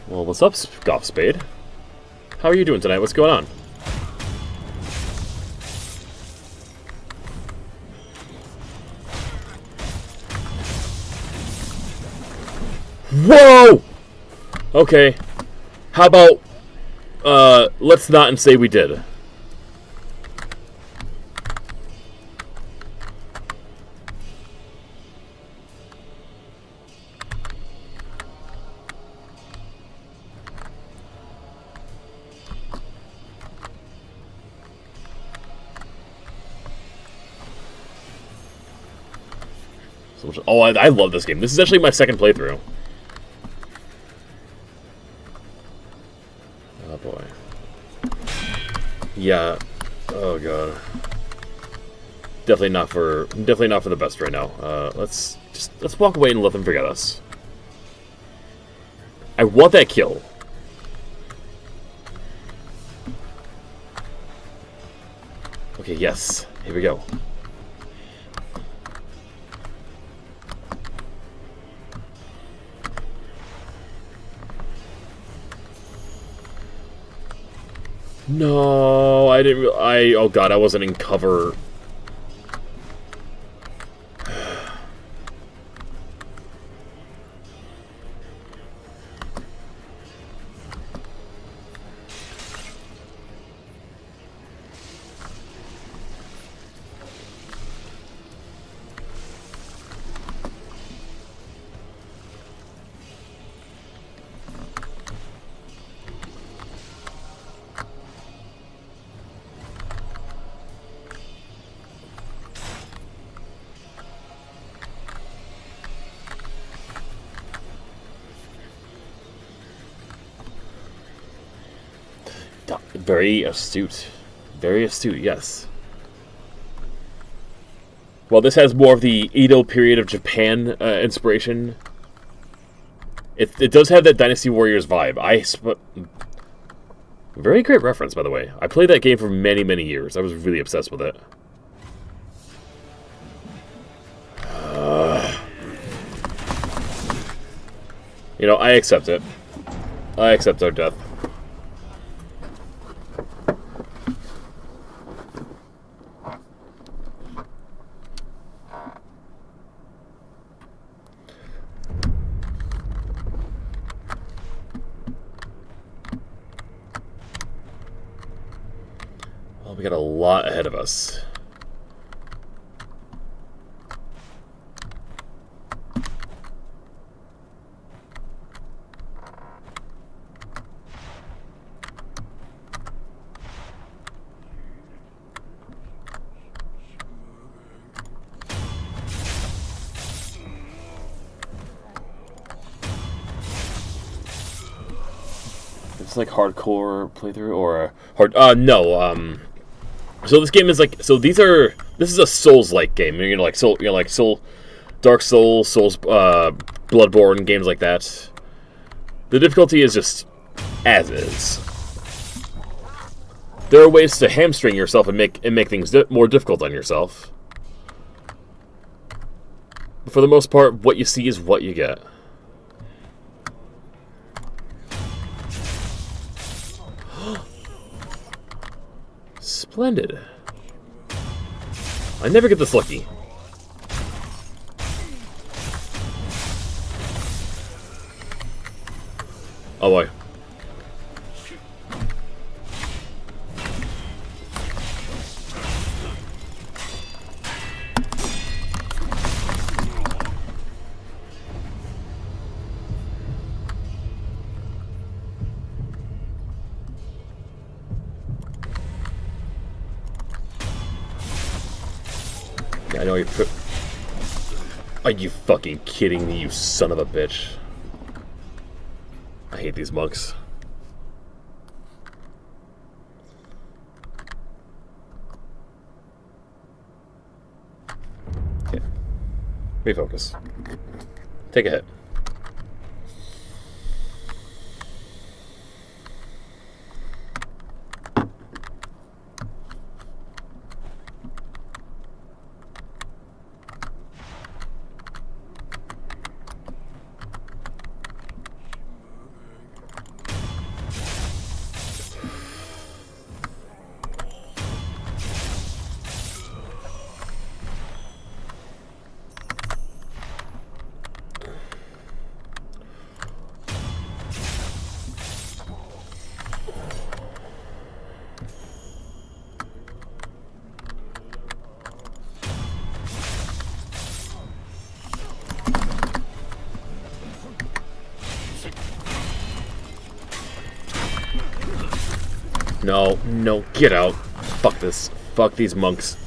Well, what's up, Golf Spade? How are you doing tonight? What's going on? Whoa! Okay. How about, let's not and say we did. Oh, I love this game. This is actually my second playthrough. Oh boy. Yeah. Oh god. Definitely not for the best right now. Let's walk away and let them forget us. I want that kill. Okay, yes. Here we go. No, I didn't. Oh god, I wasn't in cover. Very astute. Very astute, yes. Well, this has more of the Edo period of Japan inspiration. It does have that Dynasty Warriors vibe. Very great reference, by the way. I played that game for many, many years. I was really obsessed with it. You know, I accept it. I accept our death. Well, we got a lot ahead of us. It's like hardcore playthrough or hard. No. So this game is like. So this is a Souls-like game. You're like Soul, Dark Souls, Bloodborne games like that. The difficulty is just as is. There are ways to hamstring yourself and make things more difficult on yourself. But for the most part, what you see is what you get. Splendid. I never get this lucky. Oh boy. I know you're. Are you fucking kidding me, you son of a bitch? I hate these monks. Okay. Refocus. Take a hit. No, no, get out. Fuck this. Fuck these monks.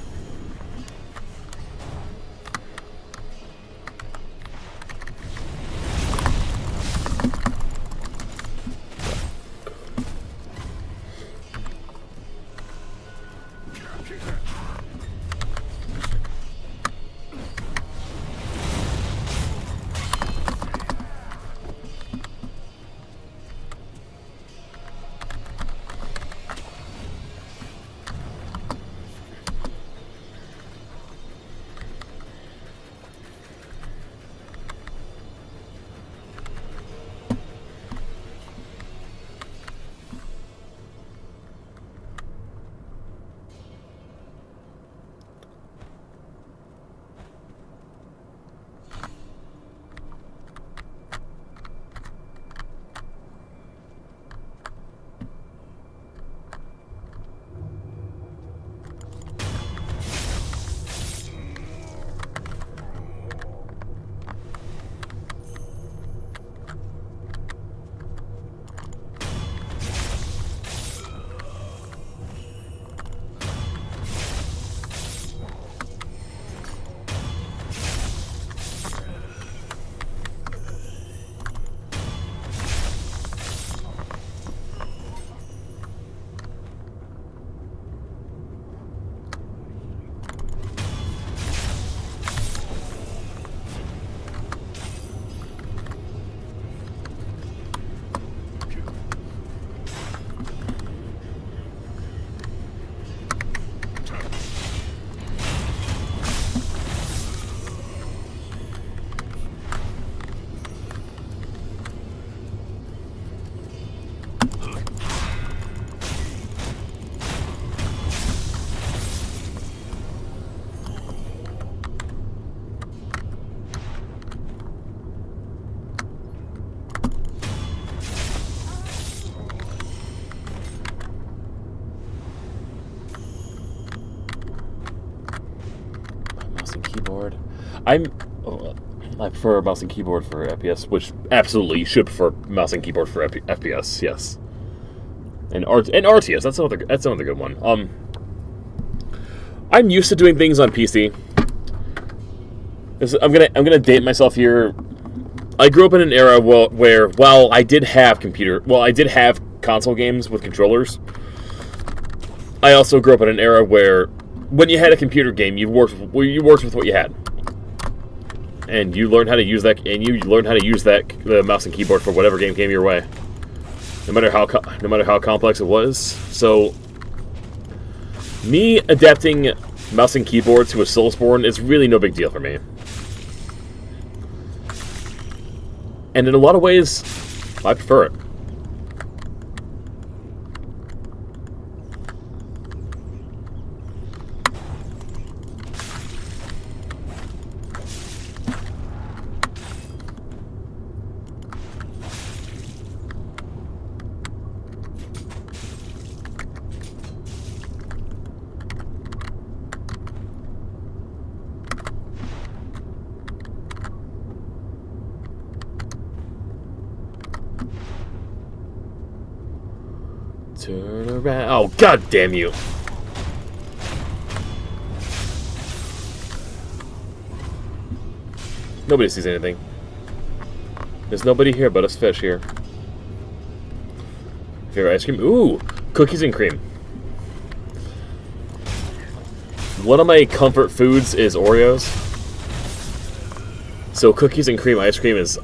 I prefer mouse and keyboard for FPS, which absolutely you should prefer mouse and keyboard for FPS. Yes, and RTS. That's another good one. I'm used to doing things on PC. I'm gonna date myself here. I grew up in an era where while I did have console games with controllers, I also grew up in an era where when you had a computer game, you worked with what you had. And you learned how to use that, the mouse and keyboard for whatever game came your way, no matter how complex it was. So, me adapting mouse and keyboard to a Soulsborne is really no big deal for me. And in a lot of ways, I prefer it. Turn around. Oh, god damn you. Nobody sees anything. There's nobody here but us fish here. Favorite ice cream? Ooh, cookies and cream. One of my comfort foods is Oreos. So cookies and cream ice cream is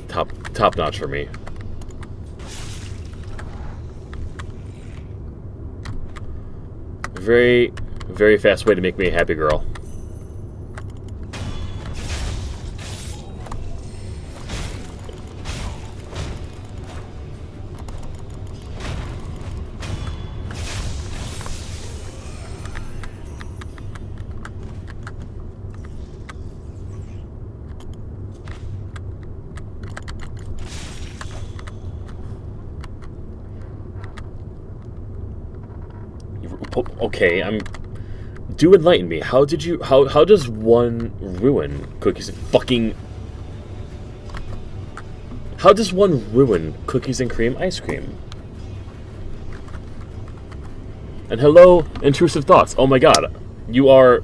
top notch for me. Very, very fast way to make me a happy girl. Okay, do enlighten me. How does one ruin cookies and fucking... How does one ruin cookies and cream ice cream? And hello, intrusive thoughts. Oh my god, you are...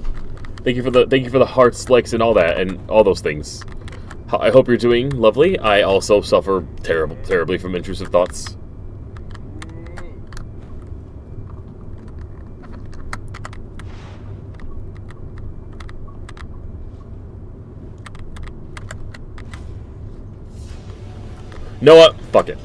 Thank you for the hearts, likes, and all that, and all those things. I hope you're doing lovely. I also suffer terribly from intrusive thoughts. Know what? Fuck it.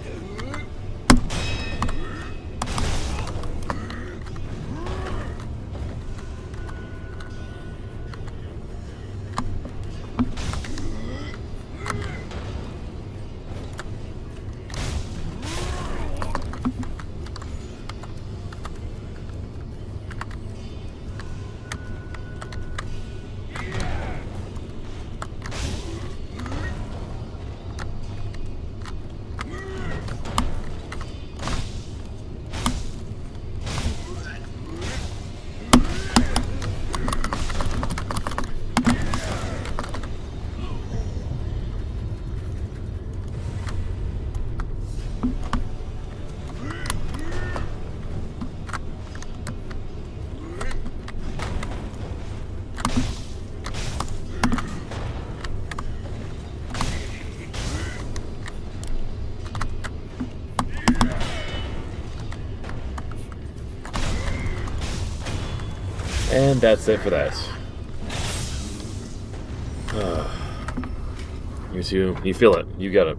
And that's it for that. You too. You feel it. You got it.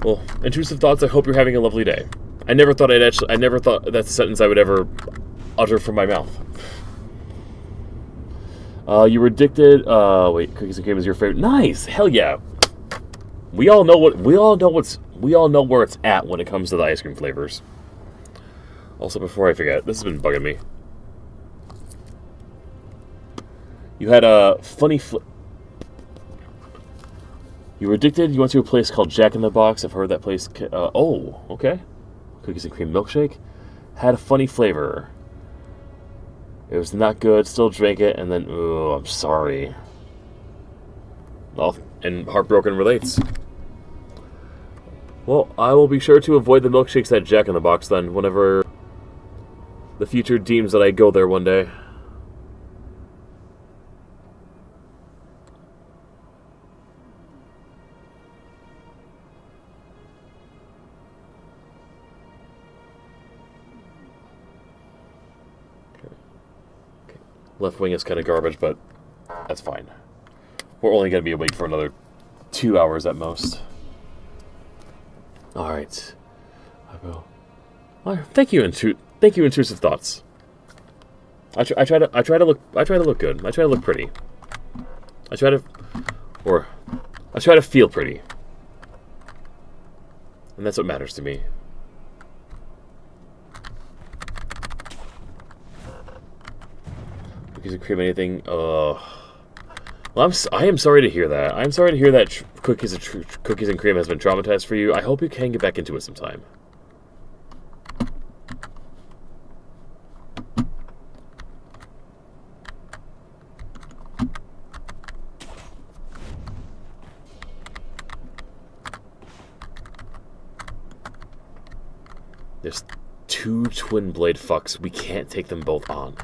Well, intrusive thoughts. I hope you're having a lovely day. I never thought that's a sentence I would ever utter from my mouth. You were addicted. Wait, cookies and cream is your favorite. Nice. Hell yeah. We all know where it's at when it comes to the ice cream flavors. Also, before I forget, this has been bugging me. You had a funny You were addicted. You went to a place called Jack in the Box. I've heard that place. Oh, okay. Cookies and cream milkshake had a funny flavor. It was not good, still drank it, and then, oh, I'm sorry. Well, and heartbroken relates. Well, I will be sure to avoid the milkshakes at Jack in the Box then, whenever the future deems that I go there one day. Left wing is kind of garbage, but that's fine. We're only going to be awake for another 2 hours at most. All right, I will. Well, thank you, intrusive thoughts. I try to look good. I try to look pretty. I try to feel pretty, and that's what matters to me. Cookies and cream, anything? Well, I am sorry to hear that. I'm sorry to hear that cookies and cream has been traumatized for you. I hope you can get back into it sometime. There's 2 twin blade fucks. We can't take them both on.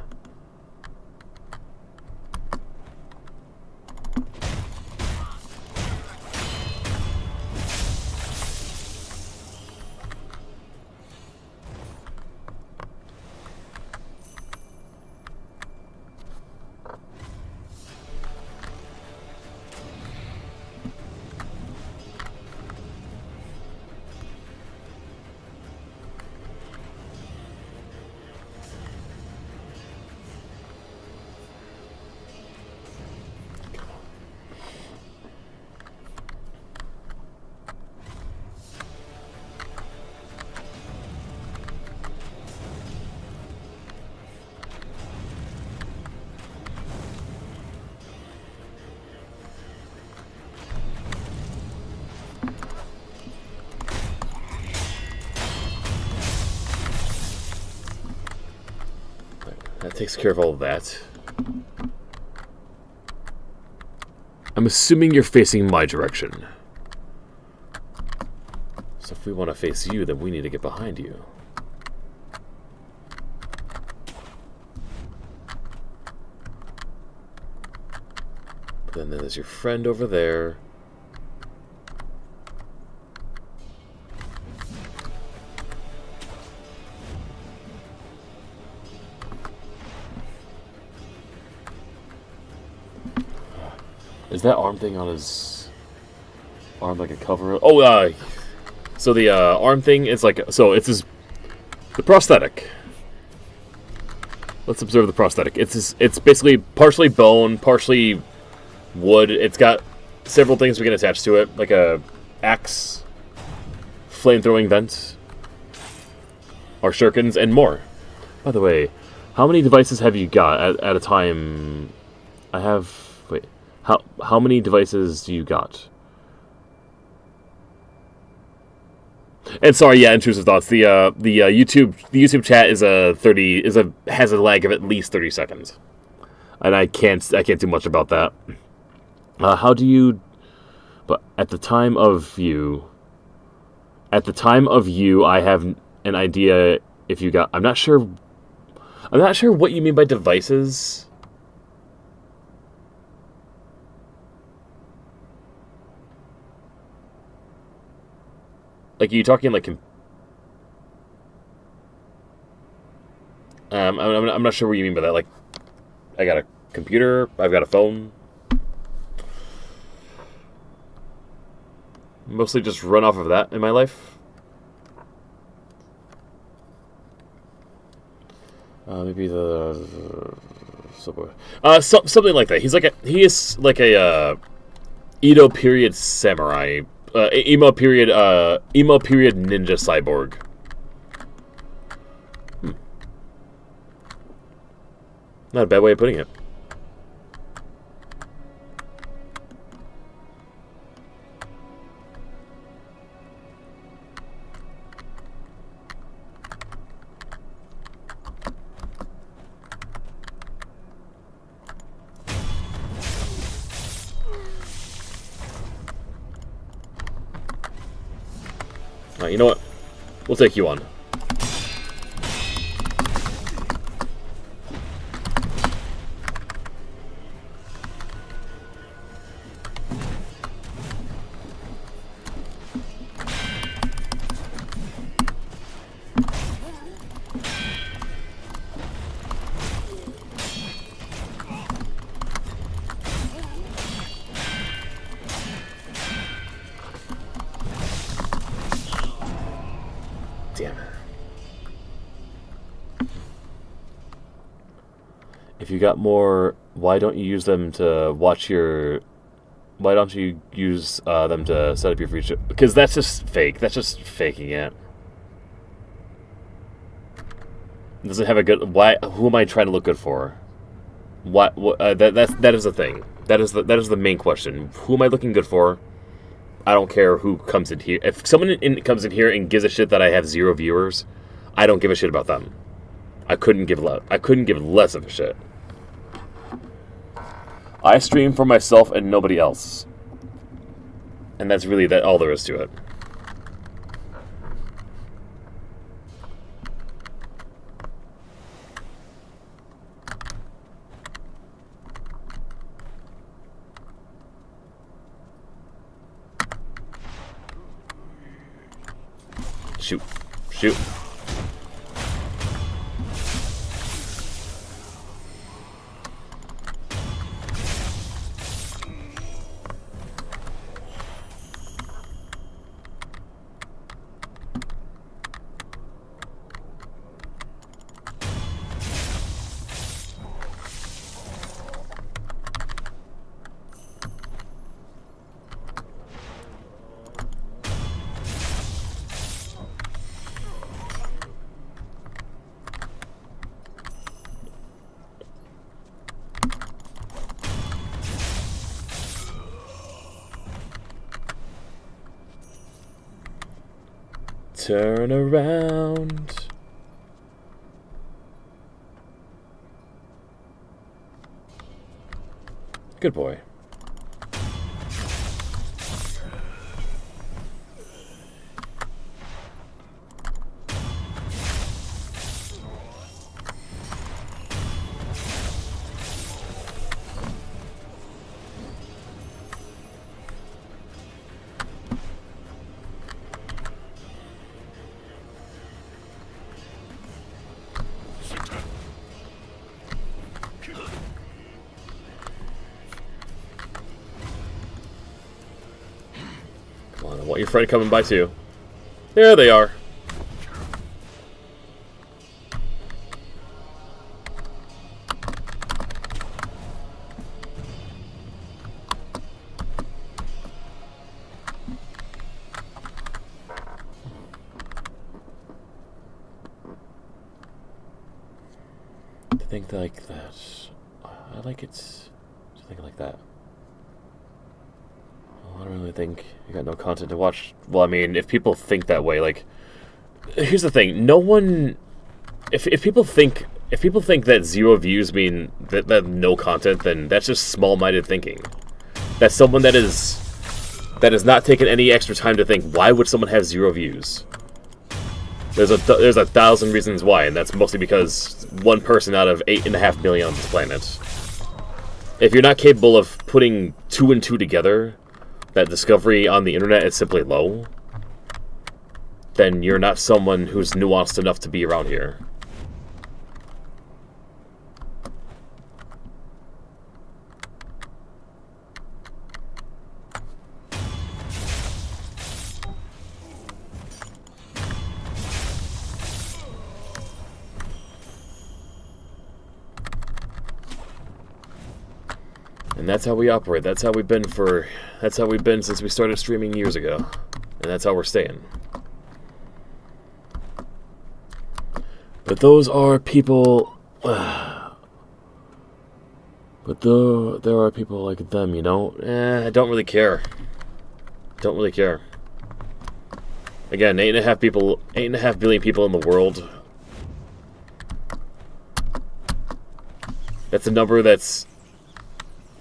That takes care of all of that. I'm assuming you're facing my direction. So if we want to face you, then we need to get behind you. But then there's your friend over there. Is that arm thing on his arm like a cover? Oh, so the arm thing is like, so it's the prosthetic. Let's observe the prosthetic. It's basically partially bone, partially wood. It's got several things we can attach to it, like a axe, flamethrowing vent, or shurikens, and more. By the way, how many devices have you got at a time? I have. Wait. How many devices do you got? And sorry, yeah, intrusive thoughts. The YouTube chat has a lag of at least 30 seconds, and I can't do much about that. How do you? But at the time of you, I have an idea if you got. I'm not sure what you mean by devices. Like, are you talking like? I'm not sure what you mean by that. Like, I got a computer. I've got a phone. Mostly just run off of that in my life. Maybe the subway. Something like that. He is like a Edo period samurai. Emo period ninja cyborg. Not a bad way of putting it. Alright, you know what? We'll take you on. Damn it. If you got more, why don't you use them to watch your... Why don't you use them to set up your future? Because that's just fake. That's just faking it. It doesn't have a good... Why? Who am I trying to look good for? What that is the thing. That is the main question. Who am I looking good for? I don't care who comes in here. If someone comes in here and gives a shit that I have 0 viewers, I don't give a shit about them. I couldn't give less of a shit. I stream for myself and nobody else, and that's really all there is to it. Shoot. Shoot. Turn around. Good boy. Come on, I want your friend coming by too. There they are. To think like that. I like it to think like that. I don't really think you got no content to watch. Well, I mean, if people think that way, like, here's the thing: no one, if people think that 0 views mean that no content, then that's just small-minded thinking. That's someone that has not taken any extra time to think. Why would someone have 0 views? There's 1,000 reasons why, and that's mostly because one person out of 8.5 million on this planet. If you're not capable of putting 2 and 2 together, that discovery on the internet is simply low, then you're not someone who's nuanced enough to be around here. And that's how we operate. That's how we've been since we started streaming years ago. And that's how we're staying. But those are people... But there are people like them, you know? I don't really care. Don't really care. Again, 8.5 billion people in the world. That's a number that's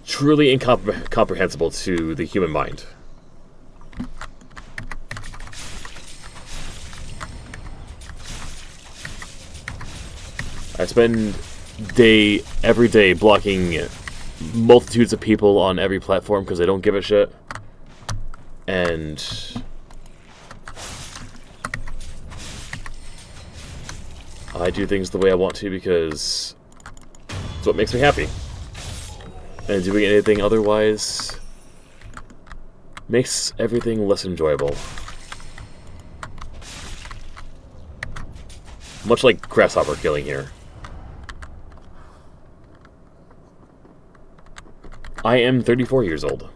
truly incomprehensible to the human mind. I spend every day blocking multitudes of people on every platform because they don't give a shit. And I do things the way I want to because it's what makes me happy. And doing anything otherwise makes everything less enjoyable. Much like grasshopper killing here. I am 34 years old.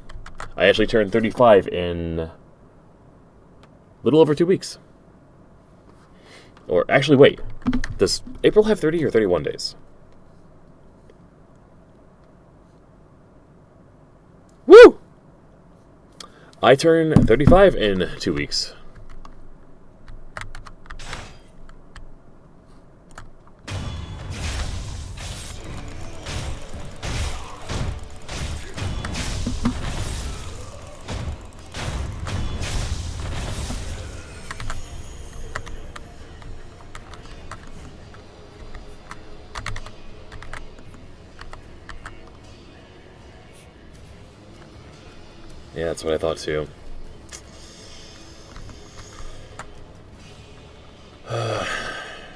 I actually turned 35 in a little over 2 weeks. Or actually, wait. Does April have 30 or 31 days? Woo! I turn 35 in 2 weeks. Yeah, that's what I thought too.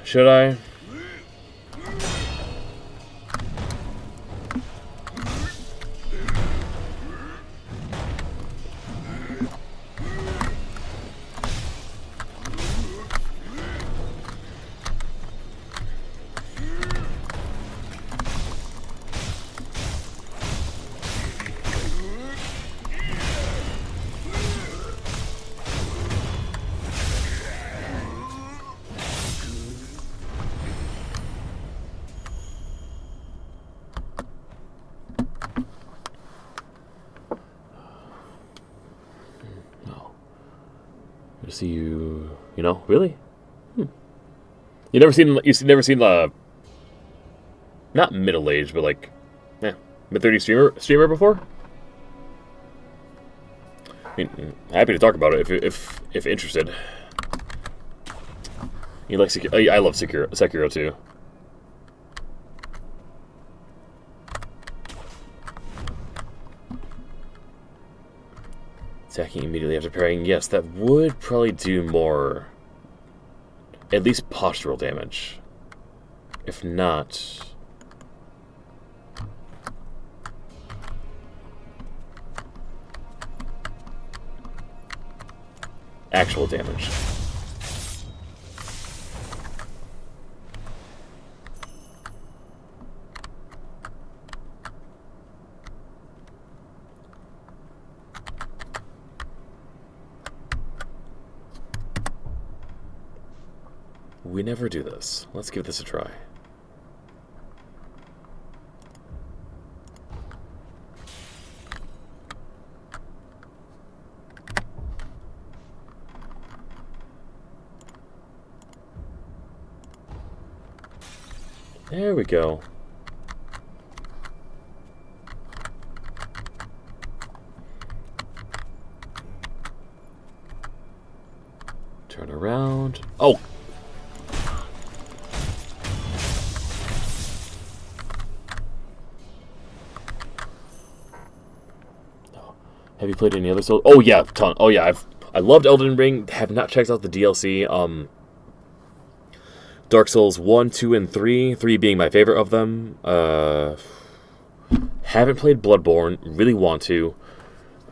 Should I? To see you, really? You've never seen the not middle age, but like, mid-30s streamer before? I mean, happy to talk about it if interested. You like Sekiro? I love Sekiro too. Attacking immediately after parrying, yes, that would probably do more, at least postural damage. If not, actual damage. We never do this. Let's give this a try. There we go. Turn around. Oh! Have you played any other Souls? Oh yeah, ton. Oh yeah, I loved Elden Ring. Have not checked out the DLC. Dark Souls 1, 2, and 3. 3 being my favorite of them. Haven't played Bloodborne. Really want to.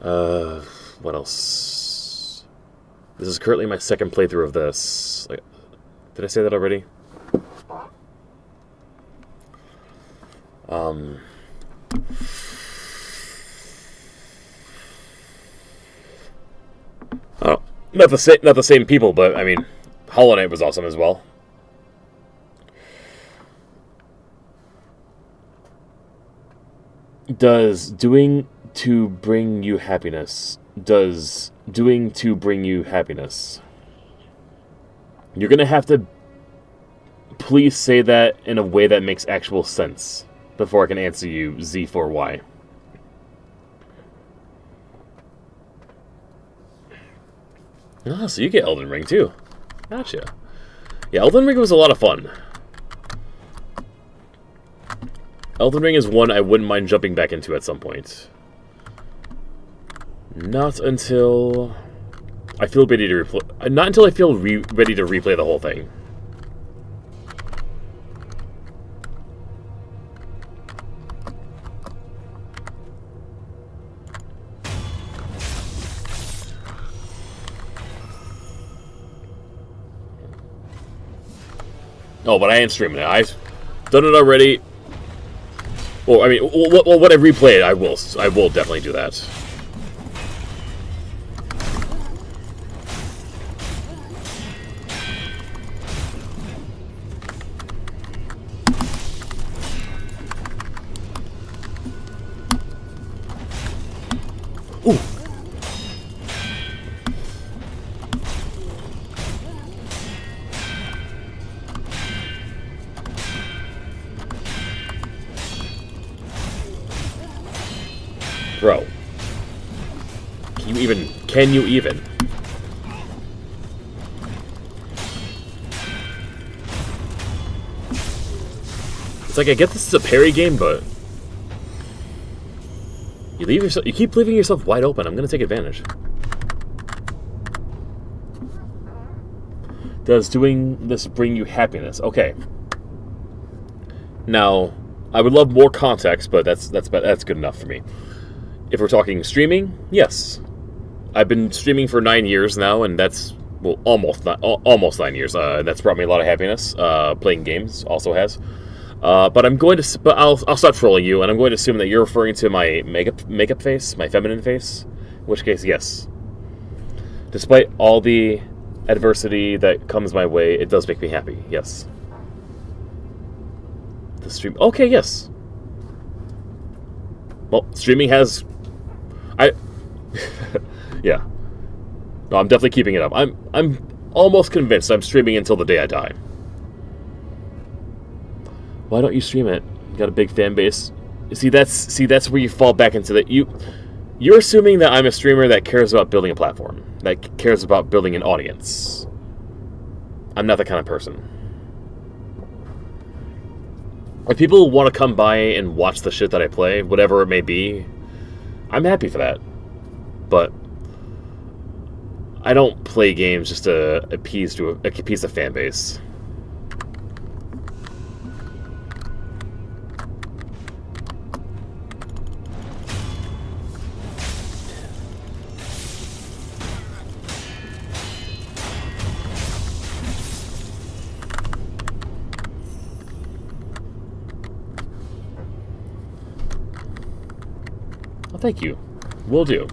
What else? This is currently my second playthrough of this. Did I say that already? Oh, not the same people, but I mean, Hollow Knight was awesome as well. Does doing to bring you happiness? Does doing to bring you happiness? You're gonna have to please say that in a way that makes actual sense before I can answer you Z4Y. Ah, so you get Elden Ring too. Gotcha. Yeah, Elden Ring was a lot of fun. Elden Ring is one I wouldn't mind jumping back into at some point. Not until I feel ready to replay. Not until I feel ready to replay the whole thing. Oh, but I ain't streaming it. I've done it already. Well, I mean, what I replayed, I will definitely do that. Ooh. Bro. Can you even? It's like, I get this is a parry game, but you keep leaving yourself wide open. I'm gonna take advantage. Does doing this bring you happiness? Okay. Now, I would love more context, but that's good enough for me. If we're talking streaming, yes. I've been streaming for 9 years now, and that's, well, almost 9 years. That's brought me a lot of happiness. Playing games also has. But I'll stop trolling you, and I'm going to assume that you're referring to my makeup face, my feminine face. In which case, yes. Despite all the adversity that comes my way, it does make me happy. Yes. The stream. Okay, yes. Well, streaming has. Yeah. No, I'm definitely keeping it up. I'm almost convinced I'm streaming until the day I die. Why don't you stream it? You got a big fan base. See, that's where you fall back into that. You're assuming that I'm a streamer that cares about building a platform, that cares about building an audience. I'm not that kind of person. If people want to come by and watch the shit that I play, whatever it may be, I'm happy for that. But I don't play games just to appease a fan base. Well, thank you. Will do.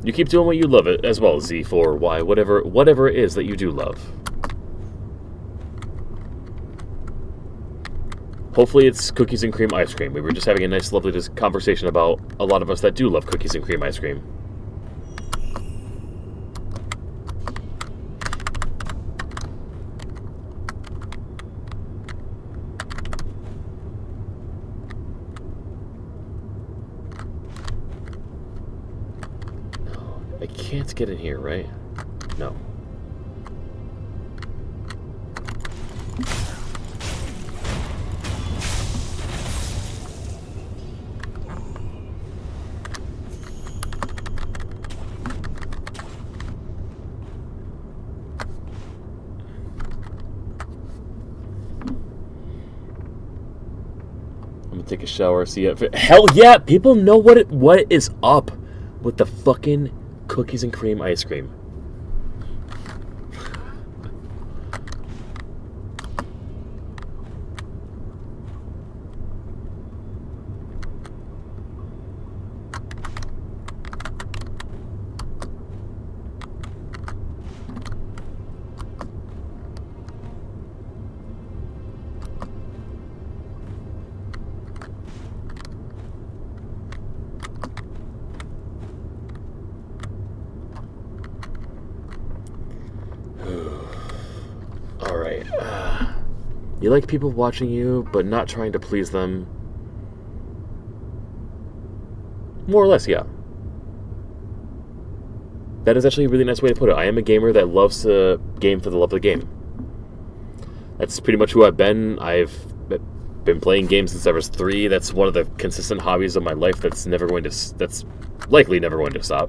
You keep doing what you love it as well, Z4Y, whatever it is that you do love. Hopefully it's cookies and cream ice cream. We were just having a nice, lovely conversation about a lot of us that do love cookies and cream ice cream. I can't get in here, right? No. I'm gonna take a shower, see if hell yeah! People know what is up with the fucking cookies and cream ice cream. Alright. You like people watching you, but not trying to please them? More or less, yeah. That is actually a really nice way to put it. I am a gamer that loves to game for the love of the game. That's pretty much who I've been. been playing games since I was 3. That's one of the consistent hobbies of my life. That's likely never going to stop.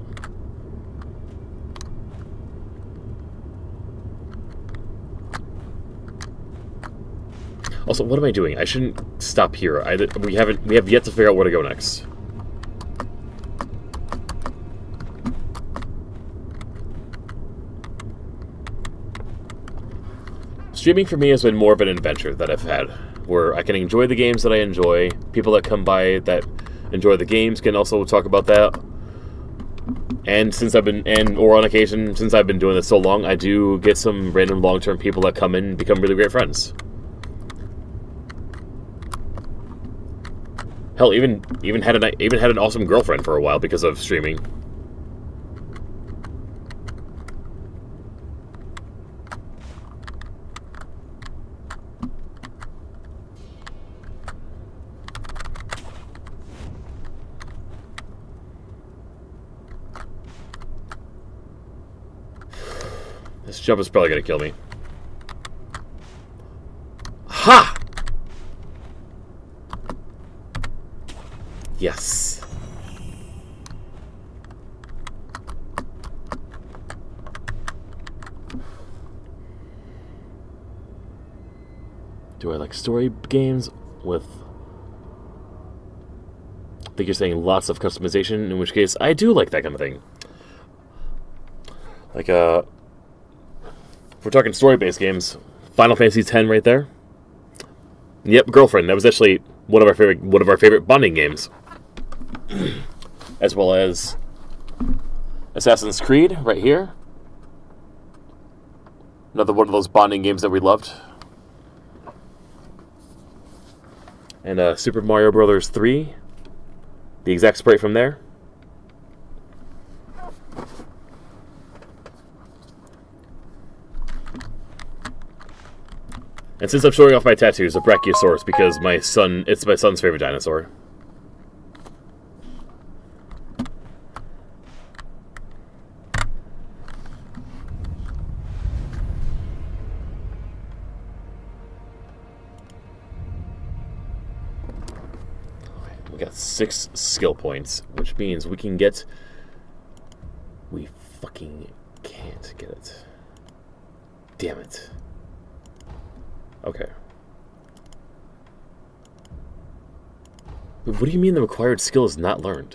Also, what am I doing? I shouldn't stop here. We have yet to figure out where to go next. Streaming for me has been more of an adventure that I've had, where I can enjoy the games that I enjoy. People that come by that enjoy the games can also talk about that. And or on occasion, since I've been doing this so long, I do get some random long-term people that come in and become really great friends. Hell, even had an awesome girlfriend for a while because of streaming. This jump is probably gonna kill me. Ha! Yes. Do I like story games with... I think you're saying lots of customization, in which case I do like that kind of thing. Like, if we're talking story-based games, Final Fantasy X right there. Yep, Girlfriend. That was actually one of our favorite bonding games. As well as Assassin's Creed right here. Another one of those bonding games that we loved. And Super Mario Brothers 3. The exact sprite from there. And since I'm showing off my tattoos, a Brachiosaurus, because it's my son's favorite dinosaur. We got 6 skill points, which means we can get... We fucking can't get it. Damn it. Okay. What do you mean the required skill is not learned?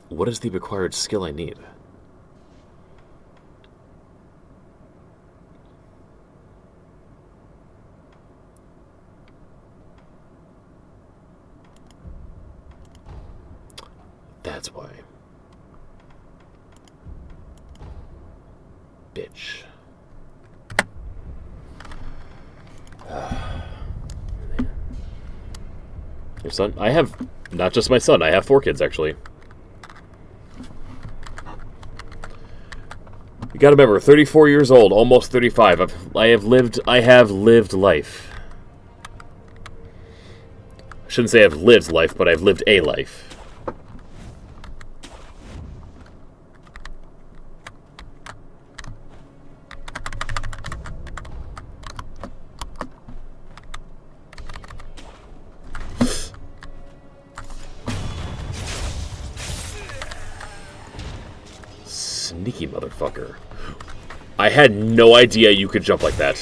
What is the required skill I need? That's why. Bitch. Your son? I have not just my son, I have 4 kids actually. You gotta remember, 34 years old, almost 35. I have lived life. I shouldn't say I've lived life, but I've lived a life. Sneaky motherfucker. I had no idea you could jump like that.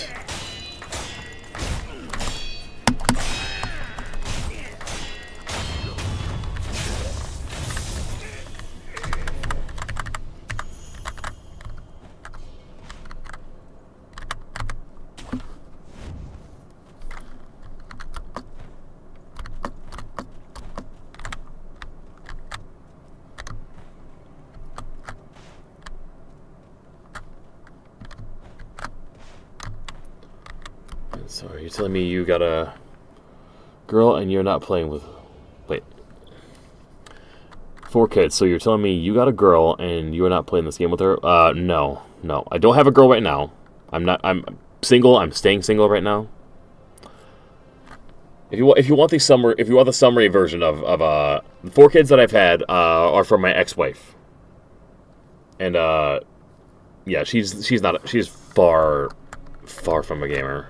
So are you telling me you got a girl and you're not playing with... Wait. 4 kids, so you're telling me you got a girl and you're not playing this game with her? No. I don't have a girl right now. I'm single. I'm staying single right now. If you want the summary version of the 4 kids that I've had are from my ex-wife, and yeah, she's far from a gamer.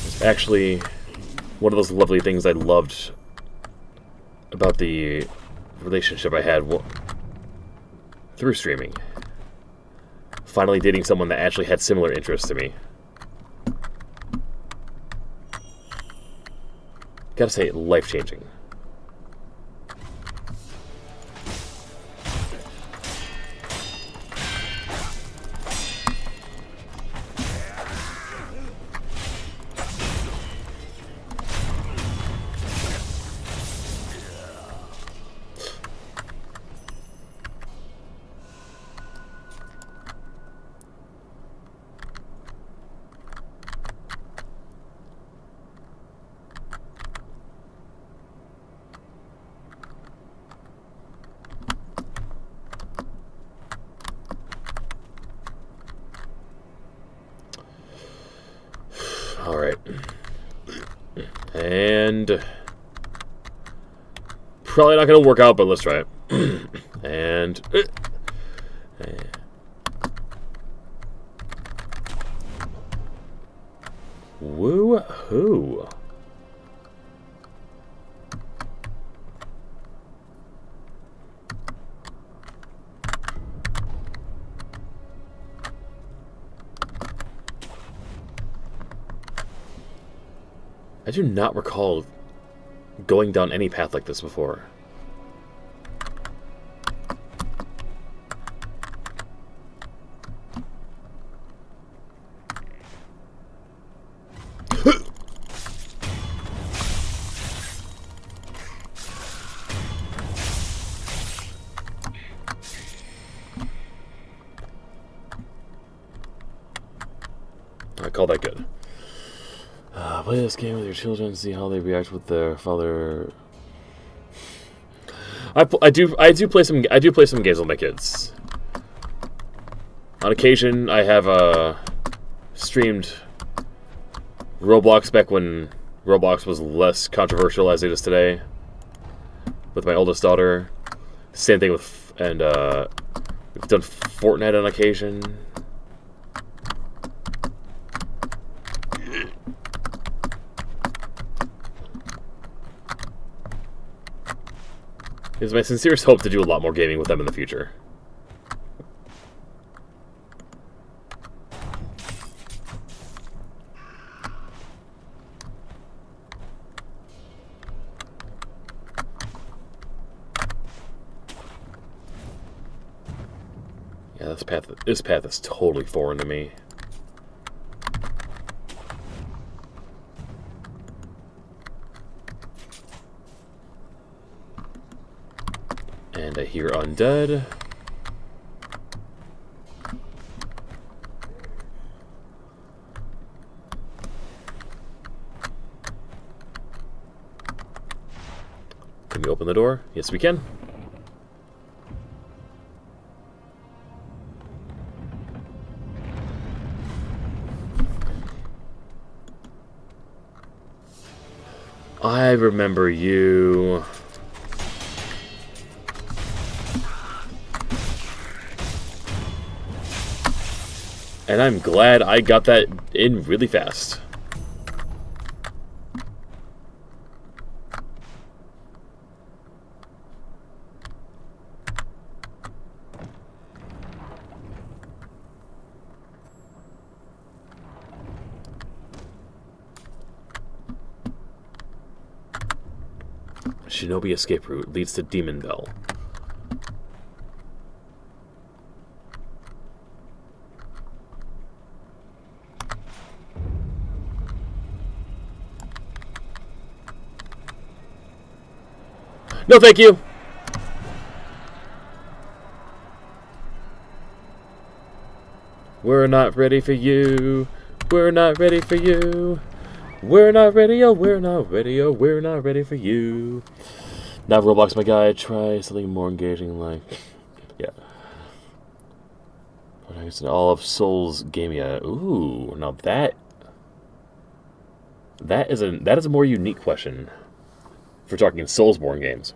It's actually one of those lovely things I loved about the relationship I had through streaming. Finally dating someone that actually had similar interests to me. Gotta say, life-changing. Alright. And probably not going to work out, but let's try it. And woo-hoo. I do not recall going down any path like this before. I call that good. Play this game with your children, see how they react with their father. I do play some games with my kids. On occasion, I have streamed Roblox back when Roblox was less controversial as it is today. With my oldest daughter, same thing with, and we've done Fortnite on occasion. It is my sincerest hope to do a lot more gaming with them in the future. Yeah, this path is totally foreign to me. And I hear undead. Can we open the door? Yes, we can. I remember you. And I'm glad I got that in really fast. Shinobi escape route leads to Demon Bell. No, thank you. We're not ready for you. We're not ready for you. We're not ready, oh, we're not ready, oh, we're not ready for you. Now Roblox, my guy, try something more engaging like It's an all of Souls game yet. Ooh, now that is a more unique question for talking Soulsborne games.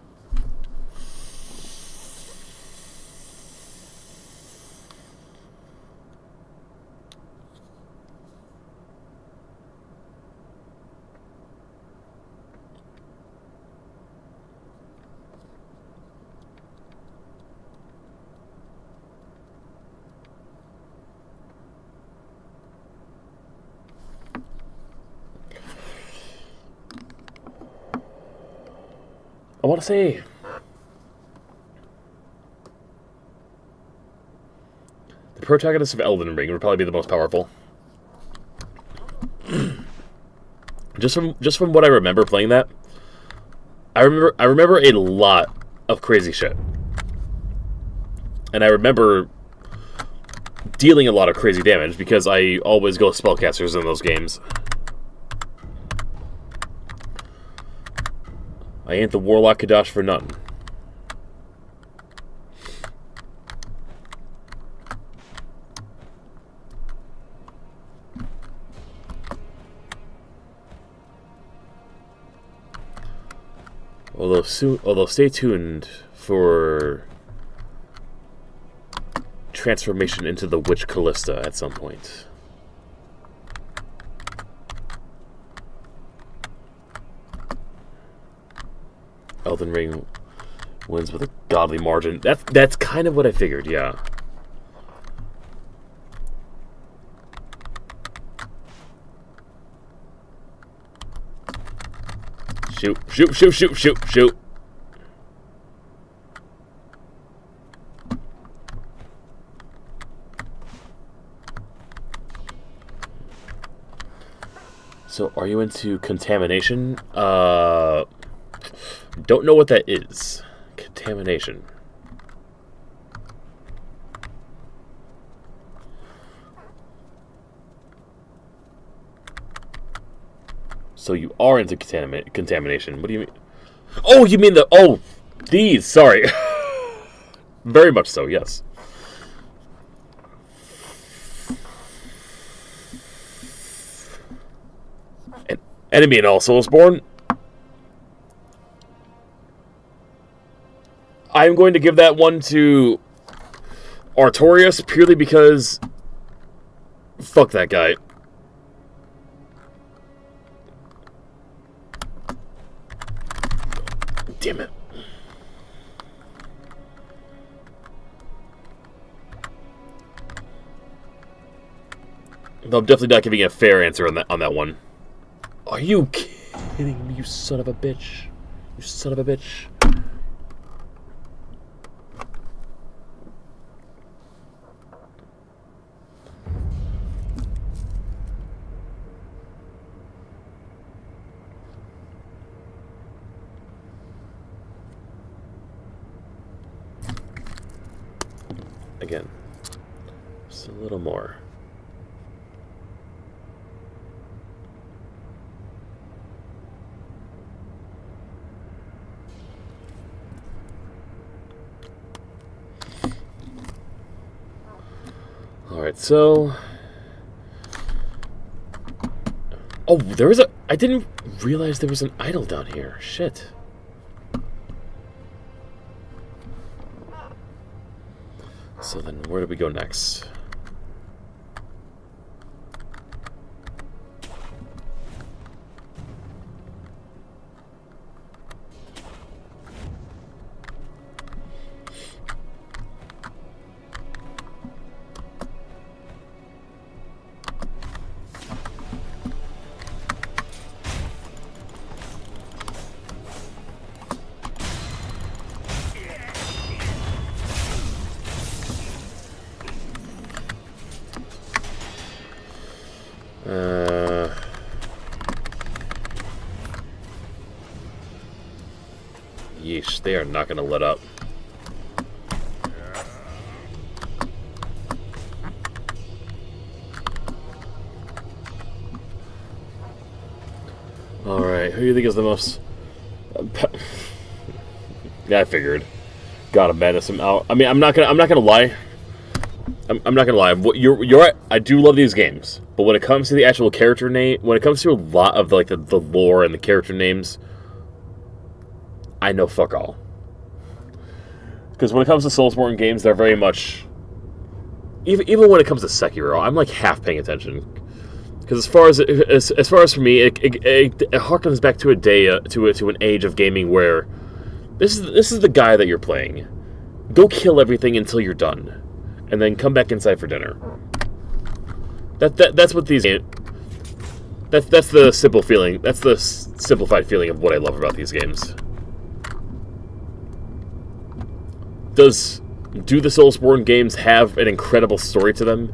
I want to say the protagonist of Elden Ring would probably be the most powerful. just from what I remember playing that, I remember a lot of crazy shit, and I remember dealing a lot of crazy damage because I always go spellcasters in those games. I ain't the Warlock Kadash for nothing. Although stay tuned for transformation into the Witch Callista at some point. Elden Ring wins with a godly margin. That's kind of what I figured, yeah. Shoot, shoot, shoot, shoot, shoot, shoot. So, are you into contamination? Don't know what that is. Contamination. So you are into contamination. What do you mean? Oh, you mean the... Oh, these. Sorry. Very much so, yes. An enemy in all Soulsborne. I'm going to give that one to Artorias purely because fuck that guy. Damn it. Though I'm definitely not giving a fair answer on that one. Are you kidding me, you son of a bitch? You son of a bitch. Again, just a little more. Alright, so... Oh, there was a... I didn't realize there was an idol down here. Shit. So then, where do we go next? Yeesh, they are not going to let up. Alright, who do you think is the most... Yeah, I figured. Gotta menace him out. I mean, I'm not gonna lie. I'm not gonna lie. You're right. I do love these games, but when it comes to the actual character name, when it comes to a lot of like the lore and the character names, I know fuck all. Because when it comes to Soulsborne games, they're very much even when it comes to Sekiro, I'm like half paying attention. Because as far as for me, it harkens back to a day to an age of gaming where this is the guy that you're playing. Go kill everything until you're done, and then come back inside for dinner. That's what these. That's the simple feeling. That's the simplified feeling of what I love about these games. Do the Soulsborne games have an incredible story to them?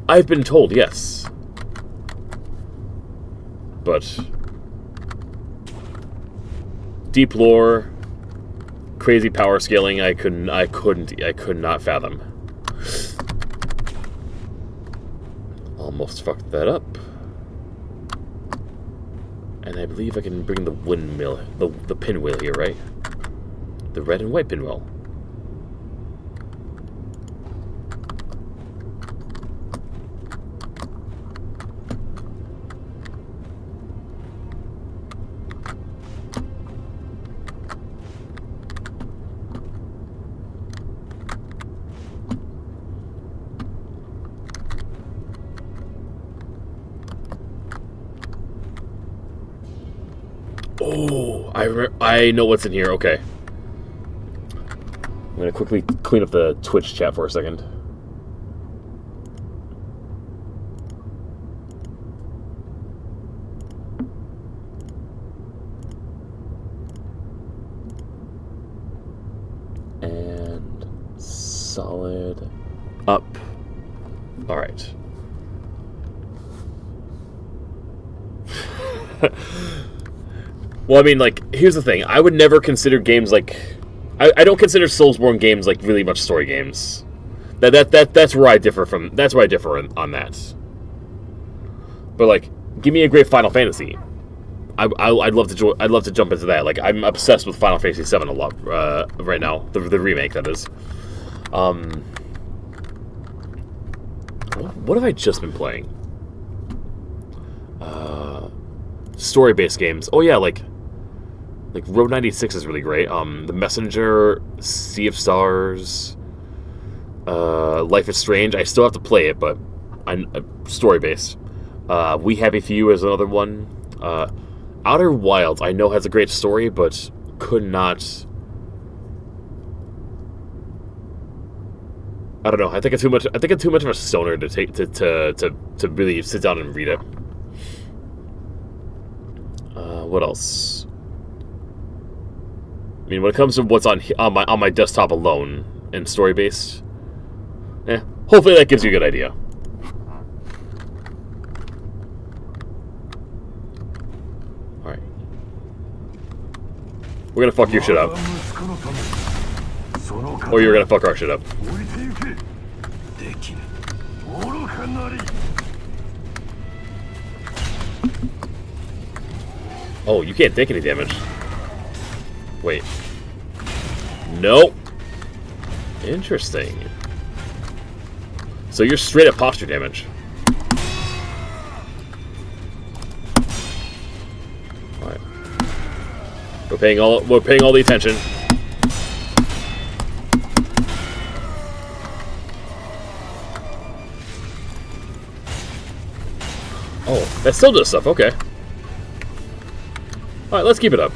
I've been told yes. But deep lore, crazy power scaling, I could not fathom. Almost fucked that up. And I believe I can bring the windmill, the pinwheel here, right? The red and white pinwheel. Oh, I know what's in here. Okay. I'm going to quickly clean up the Twitch chat for a second. And solid up. All right. Well, I mean, like, here's the thing. I would never consider games like... I don't consider Soulsborne games, like, really much story games. That's where I differ from... That's where I differ on that. But, like, give me a great Final Fantasy. I'd love to jump into that. Like, I'm obsessed with Final Fantasy VII a lot right now. The remake, that is. What have I just been playing? Story-based games. Oh, yeah, like Road 96 is really great. The Messenger, Sea of Stars, Life is Strange. I still have to play it, but I'm story-based. We Happy Few is another one. Outer Wilds, I know has a great story, but could not. I don't know. I think it's too much. I think it's too much of a stoner to take to really sit down and read it. What else? I mean, when it comes to what's on my desktop alone and story based, hopefully that gives you a good idea. All right, we're gonna fuck your shit up, or you're gonna fuck our shit up. Oh, you can't take any damage. Wait. Nope. Interesting. So you're straight up posture damage. Alright. We're paying all the attention. Oh, that still does stuff, okay. Alright, let's keep it up.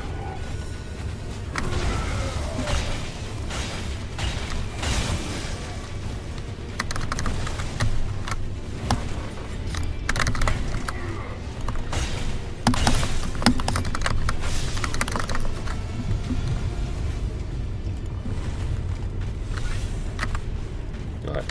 Alright.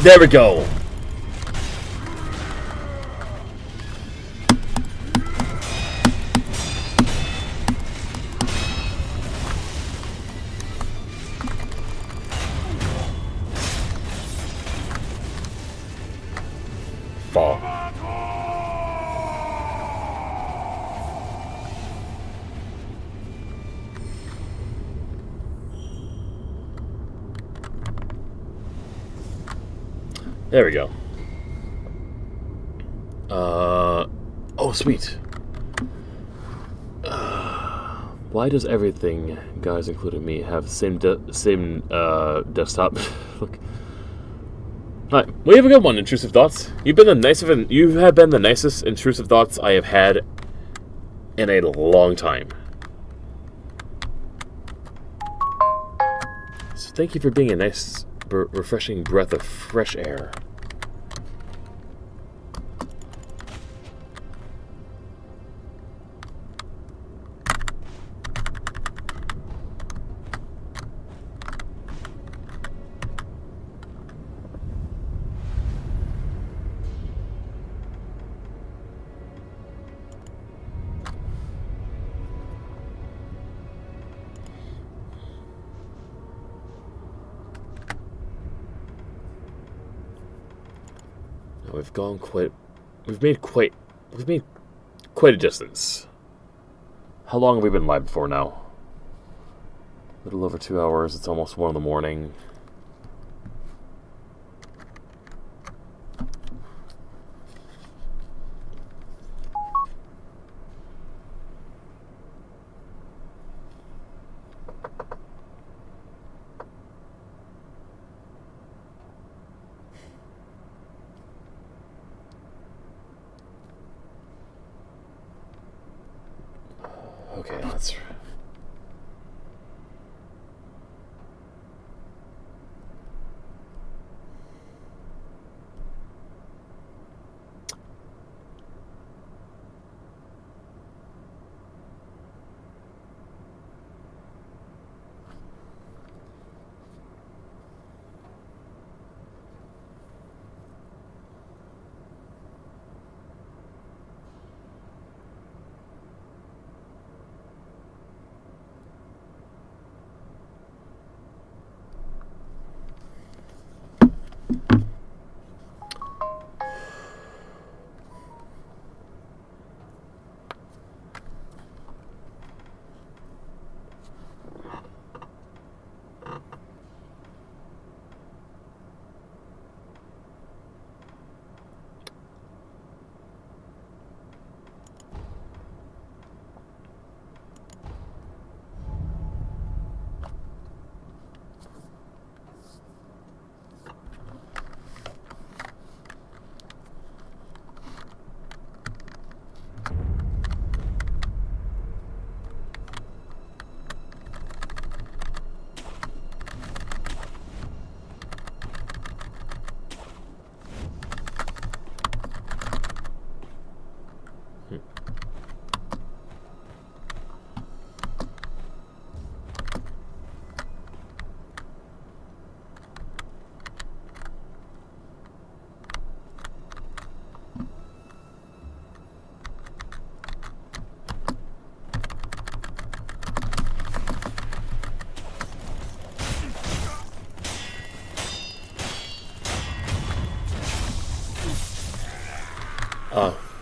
There we go. fall. There we go. Oh, sweet. Why does everything, guys, including me, have the same desktop? Look. Hi. We have a good one, Intrusive Thoughts. You have been the nicest Intrusive Thoughts I have had in a long time. So thank you for being a nice, refreshing breath of fresh air. We've made quite a distance. How long have we been live for now? A little over 2 hours. It's almost 1 in the morning. Okay, let's...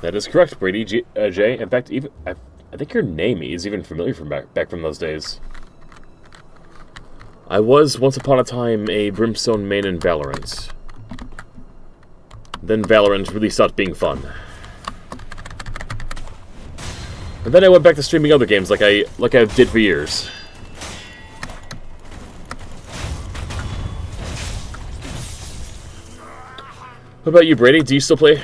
That is correct, Brady J. In fact, even I think your name is even familiar from back from those days. I was once upon a time a Brimstone main in Valorant. Then Valorant really stopped being fun. And then I went back to streaming other games like I did for years. What about you, Brady? Do you still play?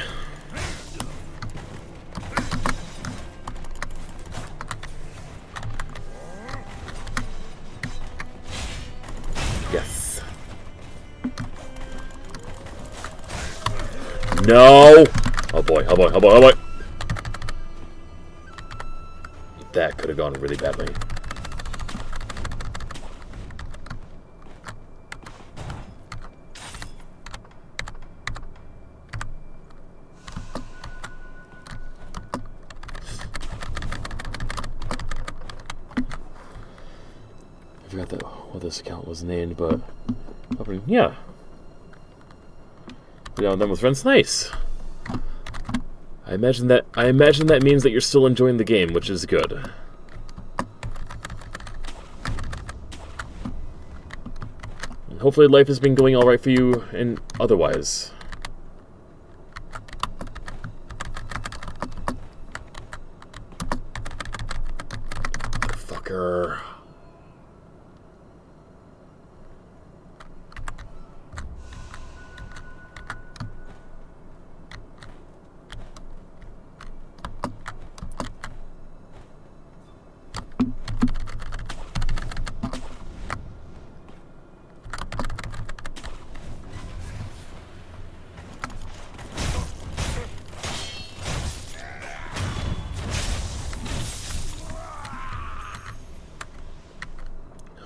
Yes. No! Oh boy, oh boy, oh boy, oh boy! That could have gone really badly. I forgot what this account was named, but yeah. Yeah, I'm done with friends. Nice. I imagine that means that you're still enjoying the game, which is good. And hopefully life has been going alright for you and otherwise. Fucker.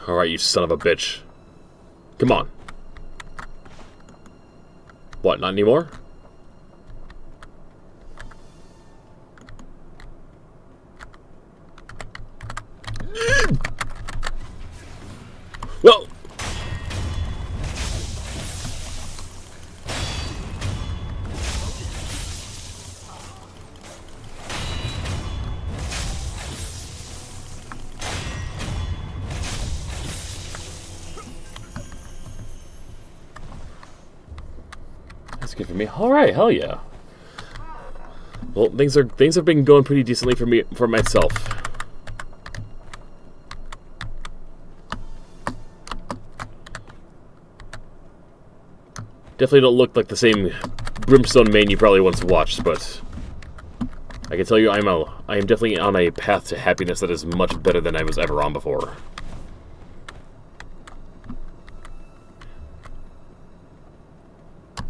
Alright, you son of a bitch. Come on. What, not anymore? Well... That's good for me. Alright, hell yeah. Well, things have been going pretty decently for myself. Definitely don't look like the same Brimstone main you probably once watched, but I can tell you I am definitely on a path to happiness that is much better than I was ever on before.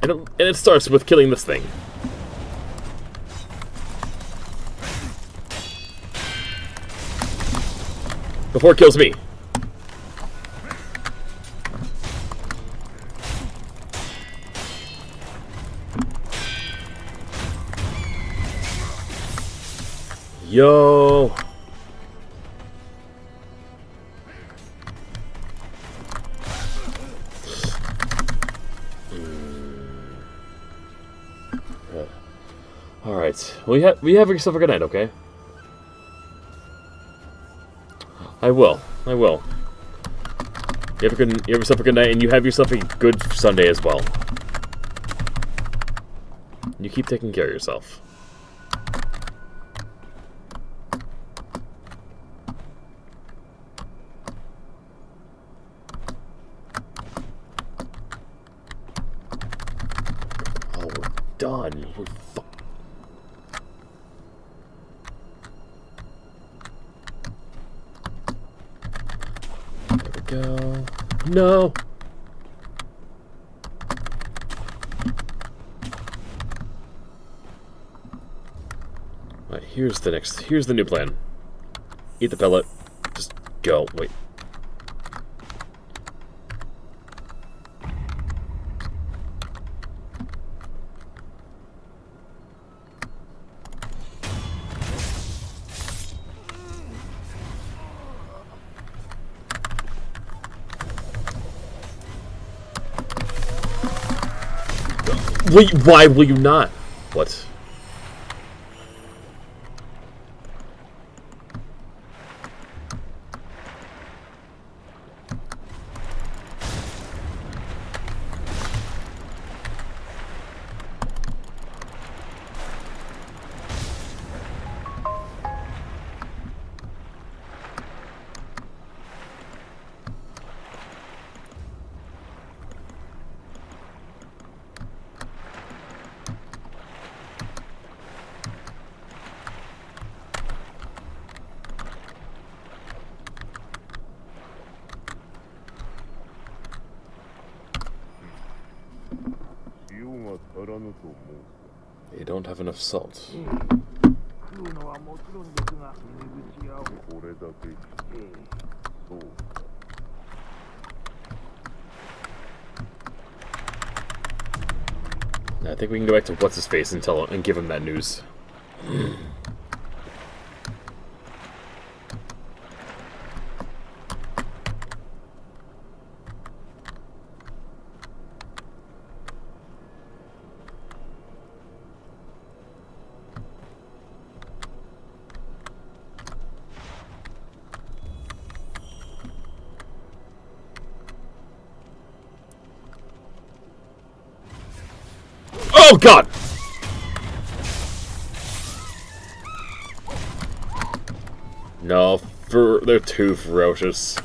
And it starts with killing this thing. Before it kills me. Yo. Alright. Well, you have yourself a good night, okay? I will. You have yourself a good night, and you have yourself a good Sunday as well. You keep taking care of yourself. Oh, we're done. Go. No. Alright, here's the new plan. Eat the pellet. Just go. Wait. Why will you not? What? They don't have enough salt. I think we can go back to what's-his-face and give him that news. Oh god! No, they're too ferocious.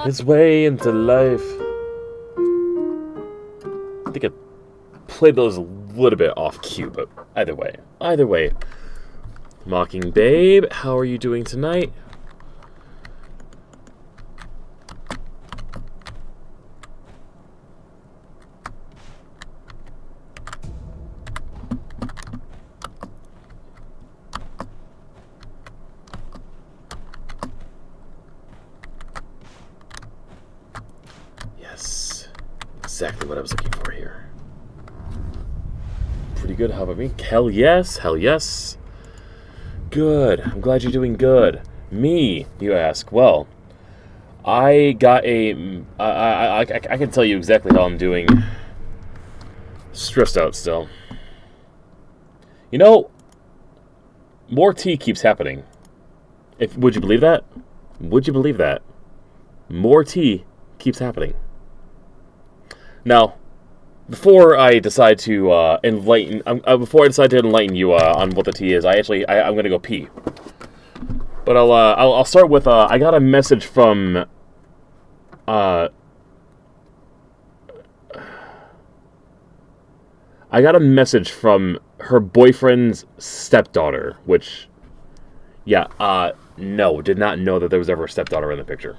His way into life. I think I played those a little bit off cue, but either way. Either way. Mocking Babe, how are you doing tonight? Yes. Exactly what I was looking for here. Pretty good. How about me? Hell yes. Hell yes. Good. I'm glad you're doing good. Me, you ask. Well, I got a... I can tell you exactly how I'm doing. Stressed out still. You know, more tea keeps happening. Would you believe that? Would you believe that? More tea keeps happening. Now, before I decide to enlighten you on what the tea is, I'm gonna go pee. But I'll start with I got a message from her boyfriend's stepdaughter, which, yeah, no, did not know that there was ever a stepdaughter in the picture.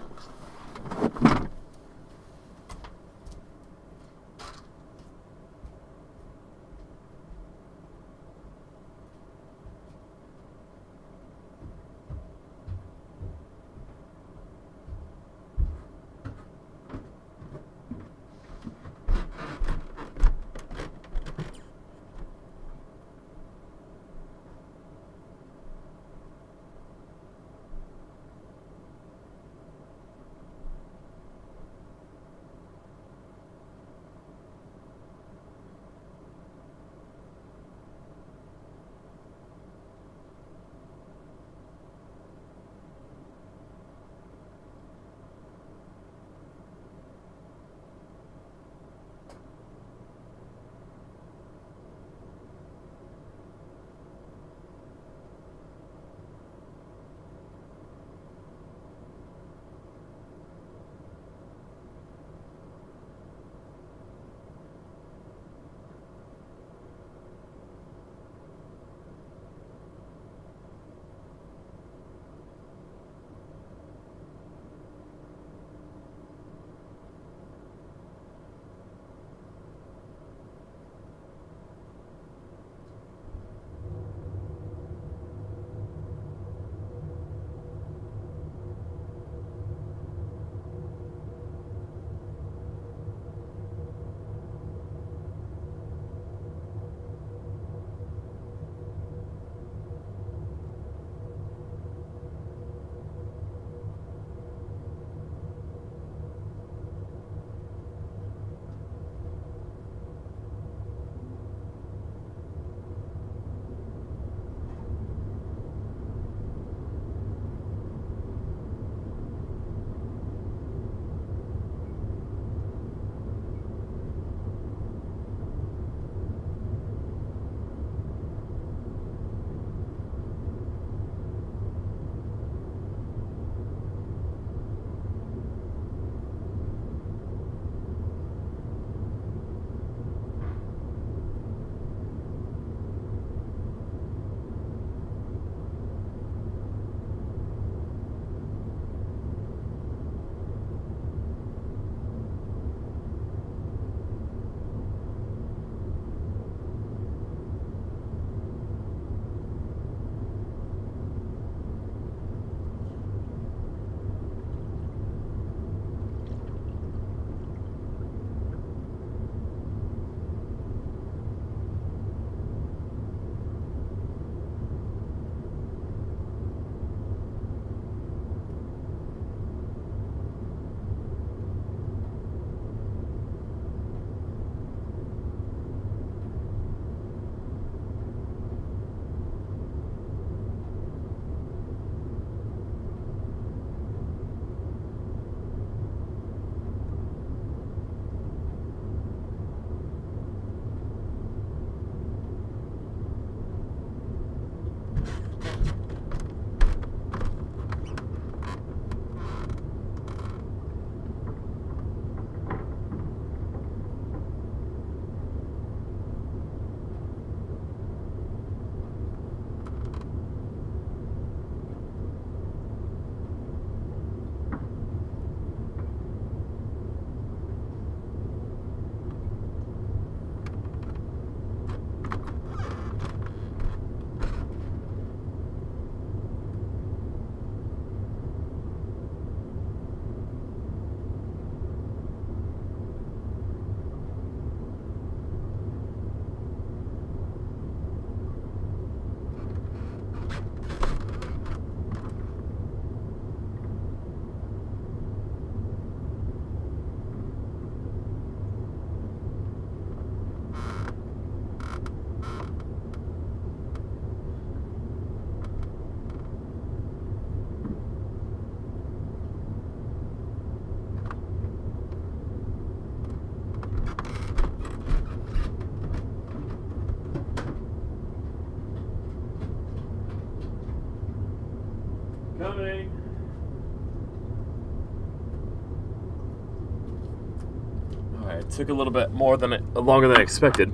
It took a little bit longer than I expected.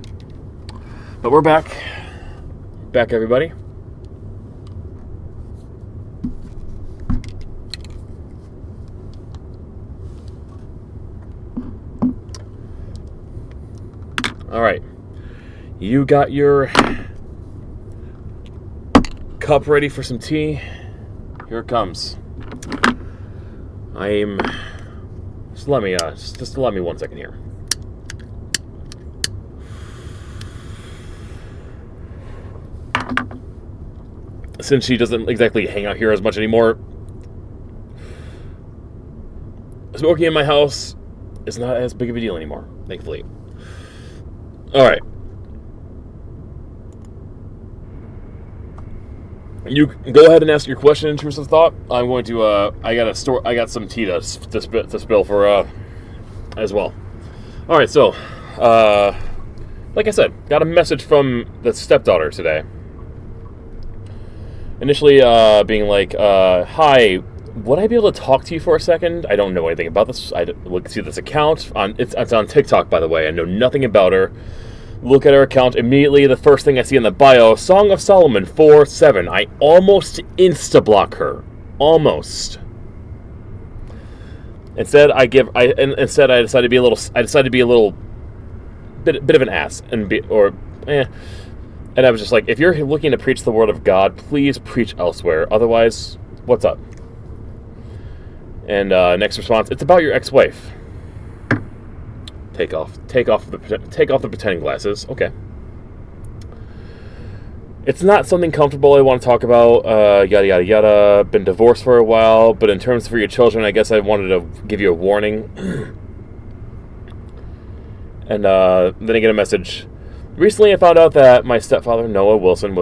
But we're back. Back, everybody. All right. You got your cup ready for some tea? Here it comes. Just let me 1 second here. Since she doesn't exactly hang out here as much anymore, smoking in my house is not as big of a deal anymore, thankfully. Alright. You go ahead and ask your question, intrusive thought. I'm going to, I got some tea to spill for, as well. Alright, so, like I said, got a message from the stepdaughter today. Initially, being like, hi, would I be able to talk to you for a second? I don't know anything about this. I look see this account. It's on TikTok, by the way. I know nothing about her. Look at her account. Immediately, the first thing I see in the bio, Song of Solomon 4:7. I almost insta-block her. Almost. Instead, I decided to be a little bit of an ass and And I was just like, if you're looking to preach the word of God, please preach elsewhere. Otherwise, what's up? And next response, it's about your ex-wife. Take off the pretending glasses. Okay. It's not something comfortable I want to talk about. Yada yada yada. Been divorced for a while, but in terms for your children, I guess I wanted to give you a warning. And then I get a message. Recently, I found out that my stepfather, Noah Wilson,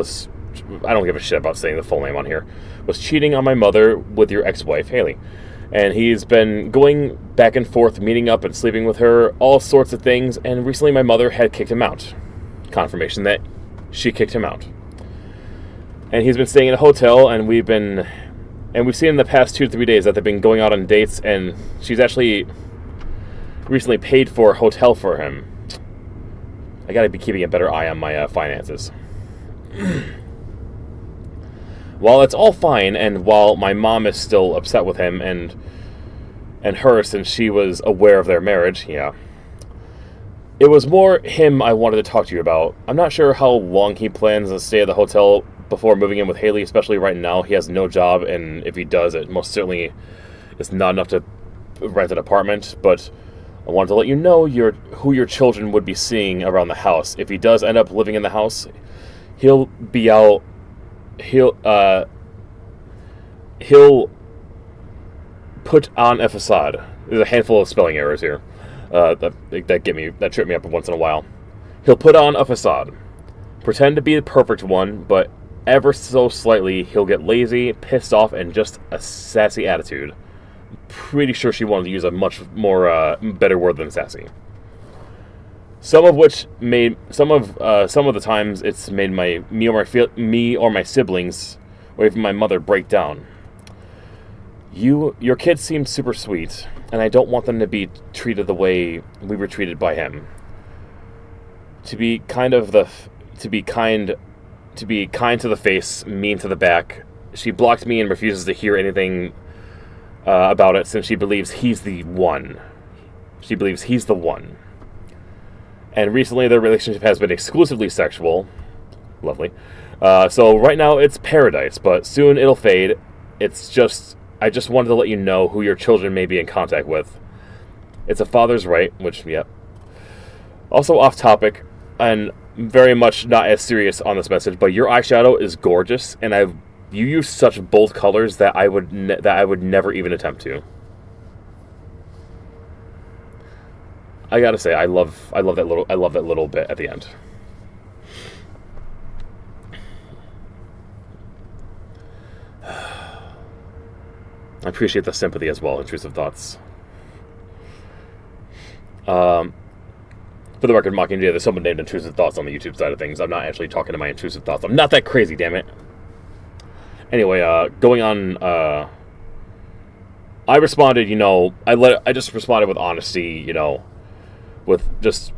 I don't give a shit about saying the full name on here, was cheating on my mother with your ex-wife, Haley. And he's been going back and forth, meeting up and sleeping with her, all sorts of things, and recently my mother had kicked him out. Confirmation that she kicked him out. And he's been staying in a hotel, and we've seen in the past 2 to 3 days that they've been going out on dates, and she's actually recently paid for a hotel for him. I gotta be keeping a better eye on my finances. While it's all fine, and while my mom is still upset with him and her since she was aware of their marriage, yeah. It was more him I wanted to talk to you about. I'm not sure how long he plans to stay at the hotel before moving in with Haley, especially right now. He has no job, and if he does, it most certainly is not enough to rent an apartment, but I wanted to let you know who your children would be seeing around the house. If he does end up living in the house, he'll be out. He'll put on a facade. There's a handful of spelling errors here that trip me up once in a while. He'll put on a facade, pretend to be the perfect one, but ever so slightly he'll get lazy, pissed off, and just a sassy attitude. Pretty sure she wanted to use a much more better word than sassy. Some of the times it's made me or my siblings or even my mother break down. Your kids seem super sweet, and I don't want them to be treated the way we were treated by him. To be kind to the face, mean to the back. She blocked me and refuses to hear anything about it since she believes he's the one. She believes he's the one. And recently their relationship has been exclusively sexual. Lovely. So right now it's paradise, but soon it'll fade. I just wanted to let you know who your children may be in contact with. It's a father's right, which, yep. Also off topic, and very much not as serious on this message, but your eyeshadow is gorgeous, and you use such bold colors that I would never even attempt to. I gotta say, I love that little bit at the end. I appreciate the sympathy as well, intrusive thoughts. For the record, Mockingjay, there's someone named Intrusive Thoughts on the YouTube side of things. I'm not actually talking to my intrusive thoughts. I'm not that crazy, damn it. Anyway, going on, I responded, I just responded with honesty, with just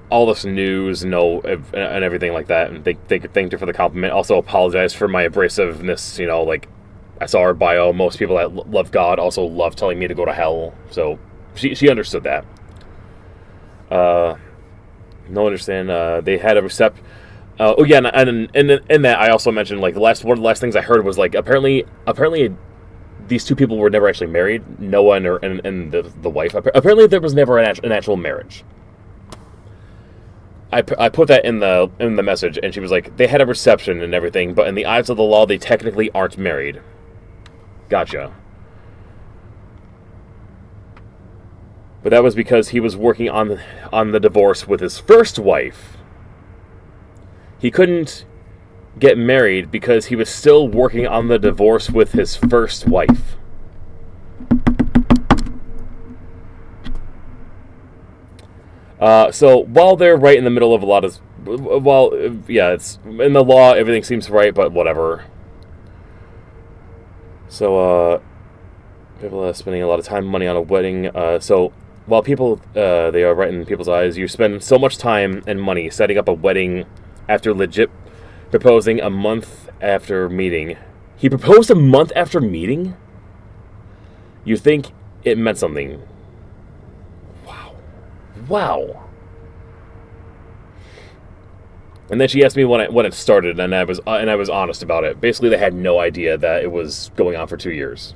all this news and everything like that. And thank her for the compliment. Also apologize for my abrasiveness. You know, like, I saw her bio. Most people that love God also love telling me to go to hell. So she understood that. No understand. They had a oh yeah, and in that I also mentioned, like, one of the last things I heard was, like, apparently these two people were never actually married. Noah and the wife. Apparently there was never an actual marriage. I put that in the message, and she was like, they had a reception and everything, but in the eyes of the law, they technically aren't married. Gotcha. But that was because he was working on the divorce with his first wife. He couldn't get married because he was still working on the divorce with his first wife. So while they're right in the middle of a lot of, it's in the law, everything seems right, but whatever. So people are spending a lot of time and money on a wedding. So while people they are right in people's eyes, you spend so much time and money setting up a wedding after legit proposing a month after meeting. He proposed a month after meeting? You think it meant something. Wow. And then she asked me when it started, and I was honest about it. Basically, they had no idea that it was going on for 2 years.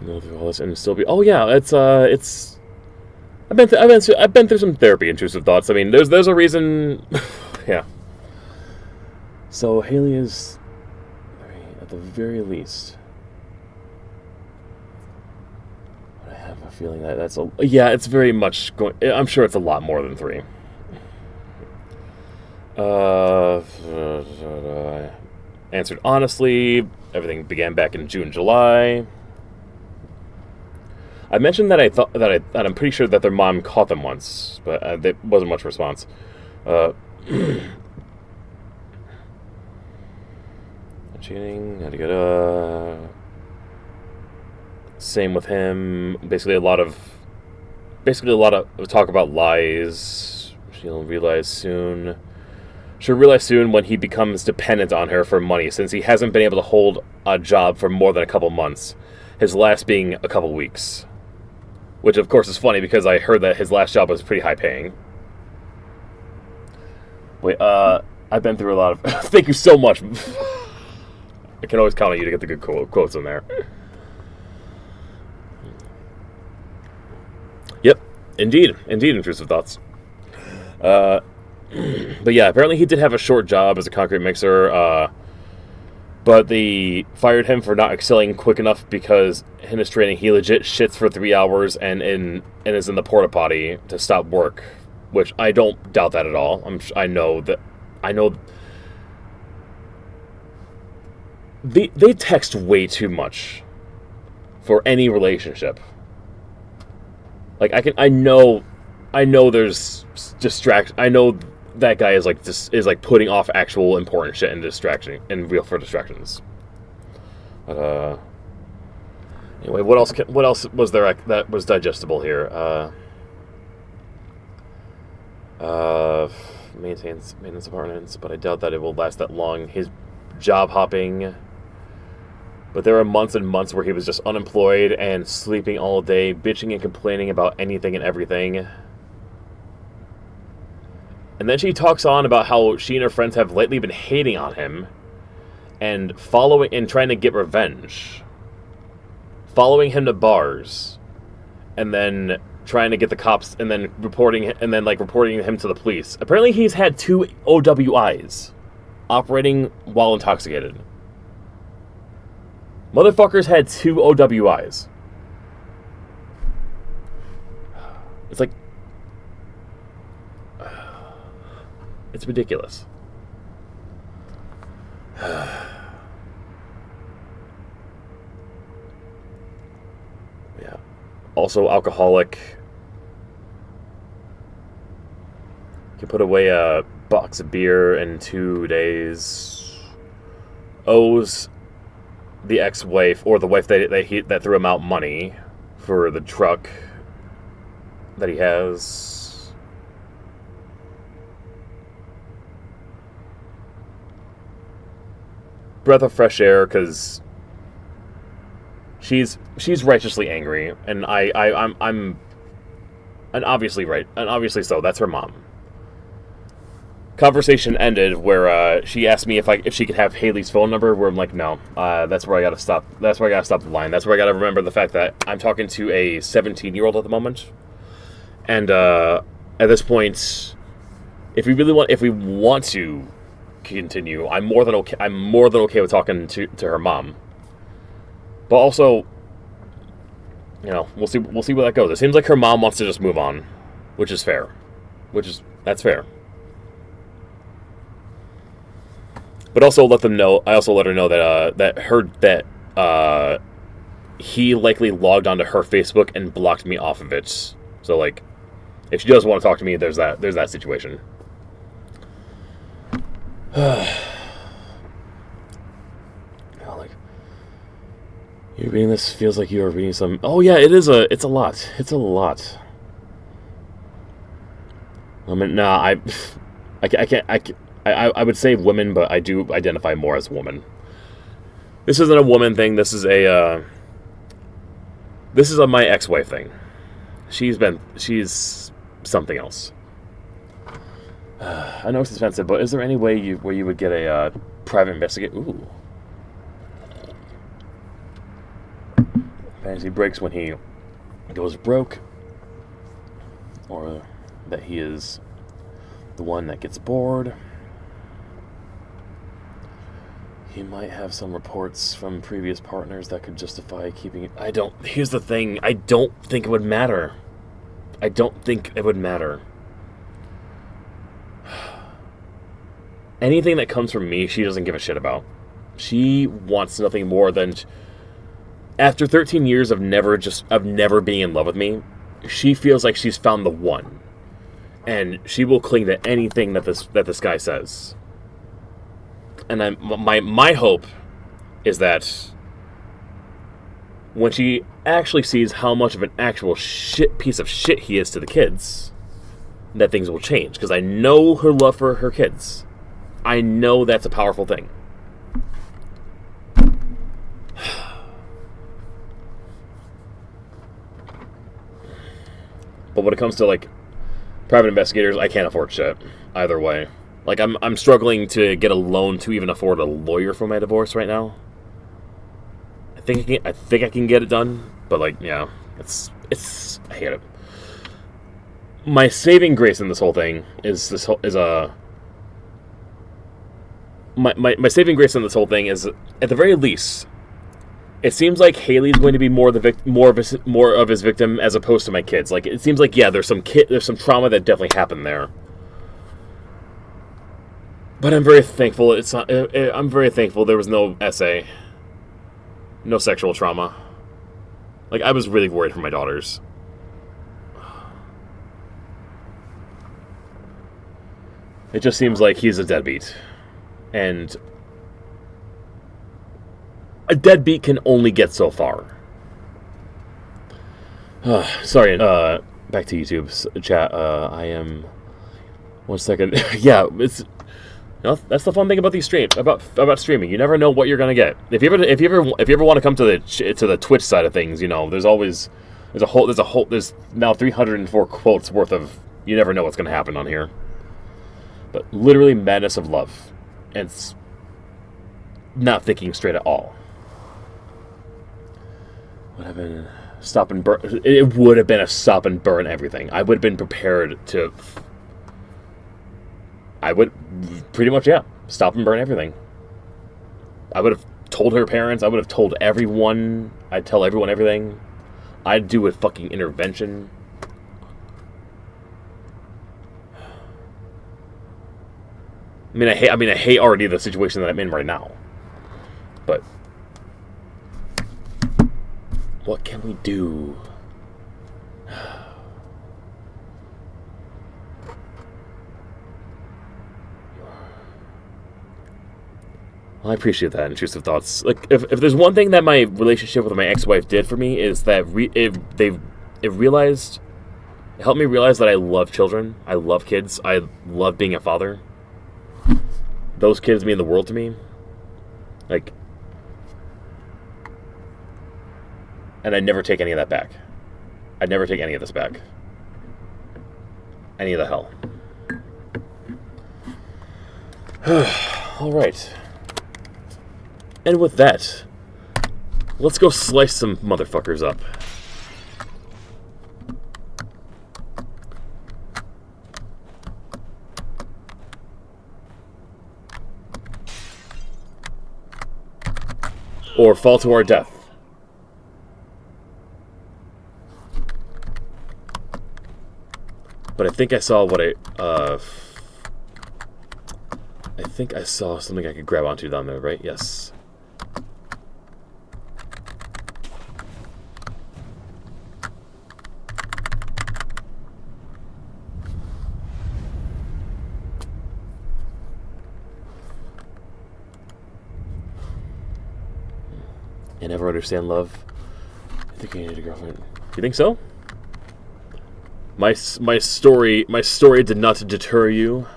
Go through all this and still be. Oh yeah, it's. I've been through some therapy, intrusive thoughts. I mean, there's a reason. Yeah. So Haley is, at the very least. I have a feeling that's a. Yeah, it's very much going. I'm sure it's a lot more than 3. Answered honestly. Everything began back in June, July. I mentioned that that I'm pretty sure that their mom caught them once, but there wasn't much response. Cheating. Had to get Same with him. Basically a lot of talk about lies. She'll realize soon when he becomes dependent on her for money, since he hasn't been able to hold a job for more than a couple months. His last being a couple weeks. Which, of course, is funny because I heard that his last job was pretty high paying. Wait, I've been through a lot of... Thank you so much. I can always count on you to get the good quotes in there. Yep, indeed, intrusive thoughts. But yeah, apparently he did have a short job as a concrete mixer, but they fired him for not excelling quick enough because in his training he legit shits for 3 hours and is in the porta potty to stop work, which I don't doubt that at all. I know they text way too much for any relationship. Like I know there's distraction. I know that guy is like putting off actual important shit and distractions. But anyway, what else was there that was digestible here? Maintenance apartments, but I doubt that it will last that long. His job hopping. But there were months and months where he was just unemployed and sleeping all day, bitching and complaining about anything and everything. And then she talks on about how she and her friends have lately been hating on him and trying to get revenge. Following him to bars and then trying to get the cops and then reporting him to the police. Apparently he's had 2 OWIs operating while intoxicated. Motherfuckers had 2 OWIs. It's like... It's ridiculous. Yeah. Also alcoholic. Can put away a box of beer in 2 days. Owes the ex-wife or the wife that threw him out money for the truck that he has. Breath of fresh air, because she's righteously angry, and I'm and obviously right, and obviously so. That's her mom. Conversation ended where she asked me if she could have Haley's phone number. Where I'm like, no, that's where I gotta stop. That's where I gotta stop the line. That's where I gotta remember the fact that I'm talking to a 17-year-old at the moment, and at this point, if we want to continue, I'm more than okay with talking to her mom. But also, you know, we'll see where that goes. It seems like her mom wants to just move on, which is fair. That's fair. But also let them know. I also let her know that he likely logged onto her Facebook and blocked me off of it. So like, if she does want to talk to me, there's that situation. Like, you're reading this feels like you are reading some. Oh yeah, it's a lot. It's a lot. I mean, nah, I can't. I would say women, but I do identify more as woman. This isn't a woman thing. This is a my ex-wife thing. She's something else. I know it's expensive, but is there any way where you would get a private investigator? Ooh. Fantasy breaks when he goes broke, or that he is the one that gets bored. He might have some reports from previous partners that could justify keeping it. Here's the thing. I don't think it would matter. Anything that comes from me, she doesn't give a shit about. She wants nothing more than, after 13 years of never being in love with me, she feels like she's found the one. And she will cling to anything that this guy says. And my hope is that when she actually sees how much of an actual piece of shit he is to the kids, that things will change. Because I know her love for her kids. I know that's a powerful thing. But when it comes to like private investigators, I can't afford shit either way. Like, I'm struggling to get a loan to even afford a lawyer for my divorce right now. I think I can get it done, but like, yeah, it's I hate it. My saving grace in this whole thing is my saving grace in this whole thing is, at the very least, it seems like Haley's going to be more of his victim as opposed to my kids. Like, it seems like, yeah, there's some trauma that definitely happened there. But I'm very thankful I'm very thankful there was no SA. No sexual trauma. Like, I was really worried for my daughters. It just seems like he's a deadbeat. And a deadbeat can only get so far. Sorry, back to YouTube chat. I am... 1 second. Yeah, it's... You know, that's the fun thing about these streams, about streaming. You never know what you're gonna get. If you ever want to come to the Twitch side of things, you know, there's now 304 quotes worth of, you never know what's gonna happen on here. But literally madness of love, and it's not thinking straight at all. Would have been stop and burn. It would have been a stop and burn everything. I would have been prepared to. I would pretty much, yeah, stop and burn everything. I would have told her parents. I would have told everyone. I'd tell everyone everything. I'd do a fucking intervention. I mean, I hate already the situation that I'm in right now. But what can we do? I appreciate that, intrusive thoughts. Like, if there's one thing that my relationship with my ex-wife did for me, is that it helped me realize that I love children. I love kids. I love being a father. Those kids mean the world to me. Like, and I never take any of that back. I'd never take any of this back. Any of the hell. All right. And with that, let's go slice some motherfuckers up. Or fall to our death. But I think I saw what I think I saw something I could grab onto down there, right? Yes. I never understand love. I think I need a girlfriend. You think so? My story did not deter you.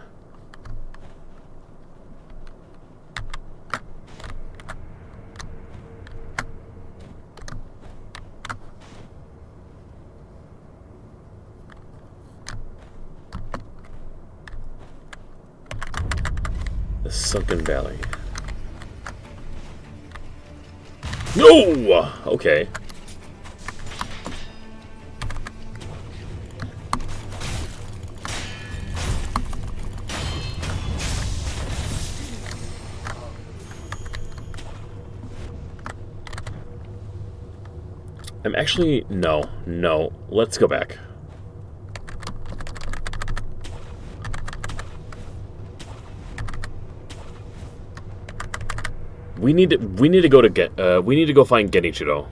The Sunken Valley. No! Okay. I'm actually... No. Let's go back. We need to go find Genichiro.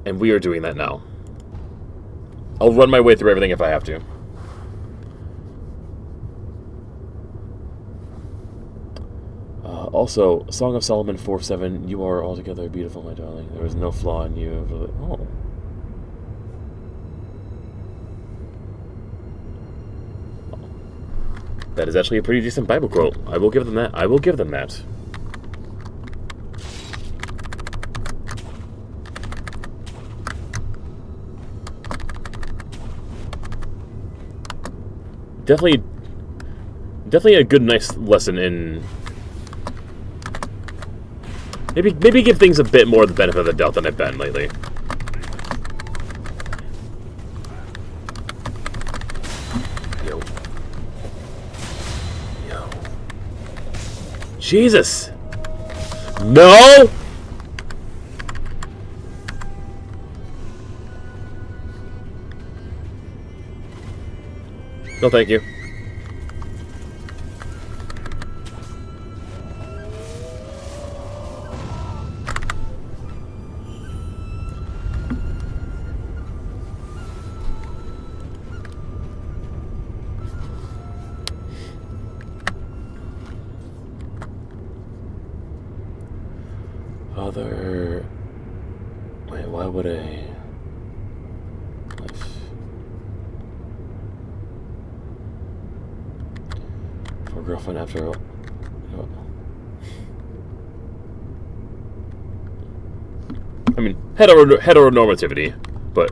And we are doing that now. I'll run my way through everything if I have to. Also, Song of Solomon 4:7, you are altogether beautiful, my darling. There is no flaw in you. Oh. That is actually a pretty decent Bible quote. I will give them that. Definitely a good, nice lesson in... Maybe give things a bit more the benefit of the doubt than I've been lately. Yo. Jesus! No! No, thank you. Wait, why would I... For girlfriend after... I mean, heteronormativity, but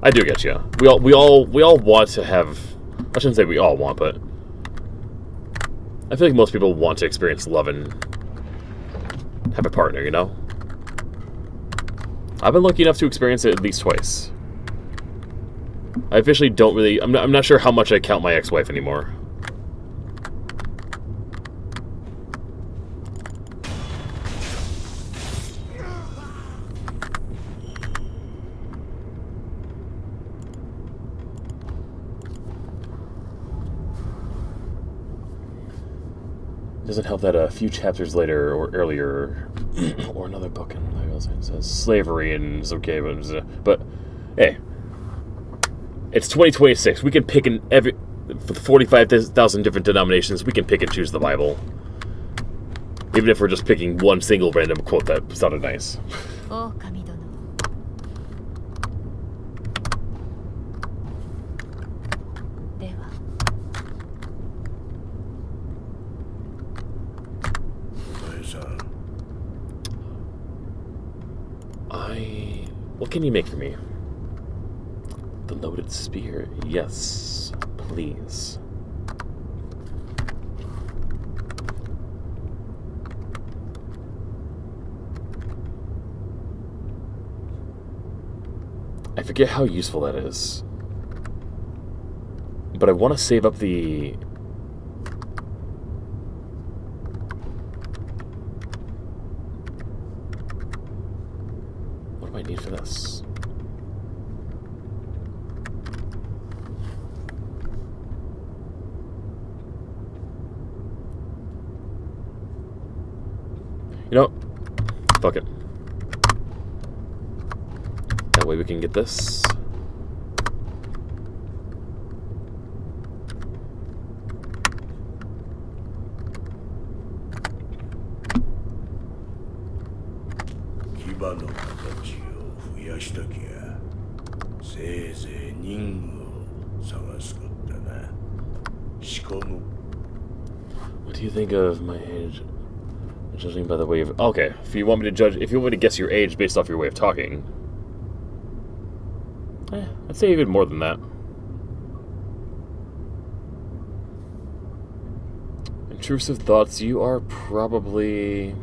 I do get you. We all want to have... I shouldn't say we all want, but I feel like most people want to experience love and have a partner, you know? I've been lucky enough to experience it at least twice. I officially don't really... I'm not sure how much I count my ex-wife anymore. Doesn't help that a few chapters later or earlier, or another book in the Bible says slavery and it's okay, but hey, it's 2026. We can pick with 45,000 different denominations, we can pick and choose the Bible. Even if we're just picking one single random quote that sounded nice. 狼殿では What can you make for me? The loaded spear. Yes, please. I forget how useful that is. But I want to save up the... What do I need for this? You know, fuck it. That way we can get this. What do you think of my age? Judging by the way of... Okay, if you want me to judge... If you want me to guess your age based off your way of talking... I'd say even more than that. Intrusive thoughts, you are probably...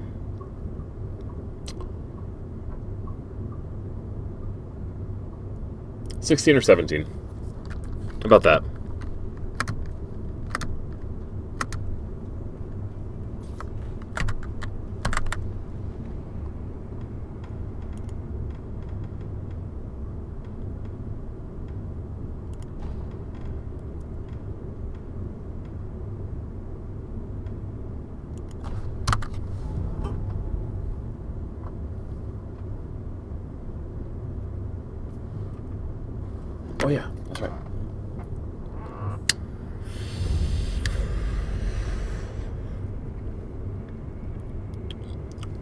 $16 or $17. About that. Oh yeah, that's right.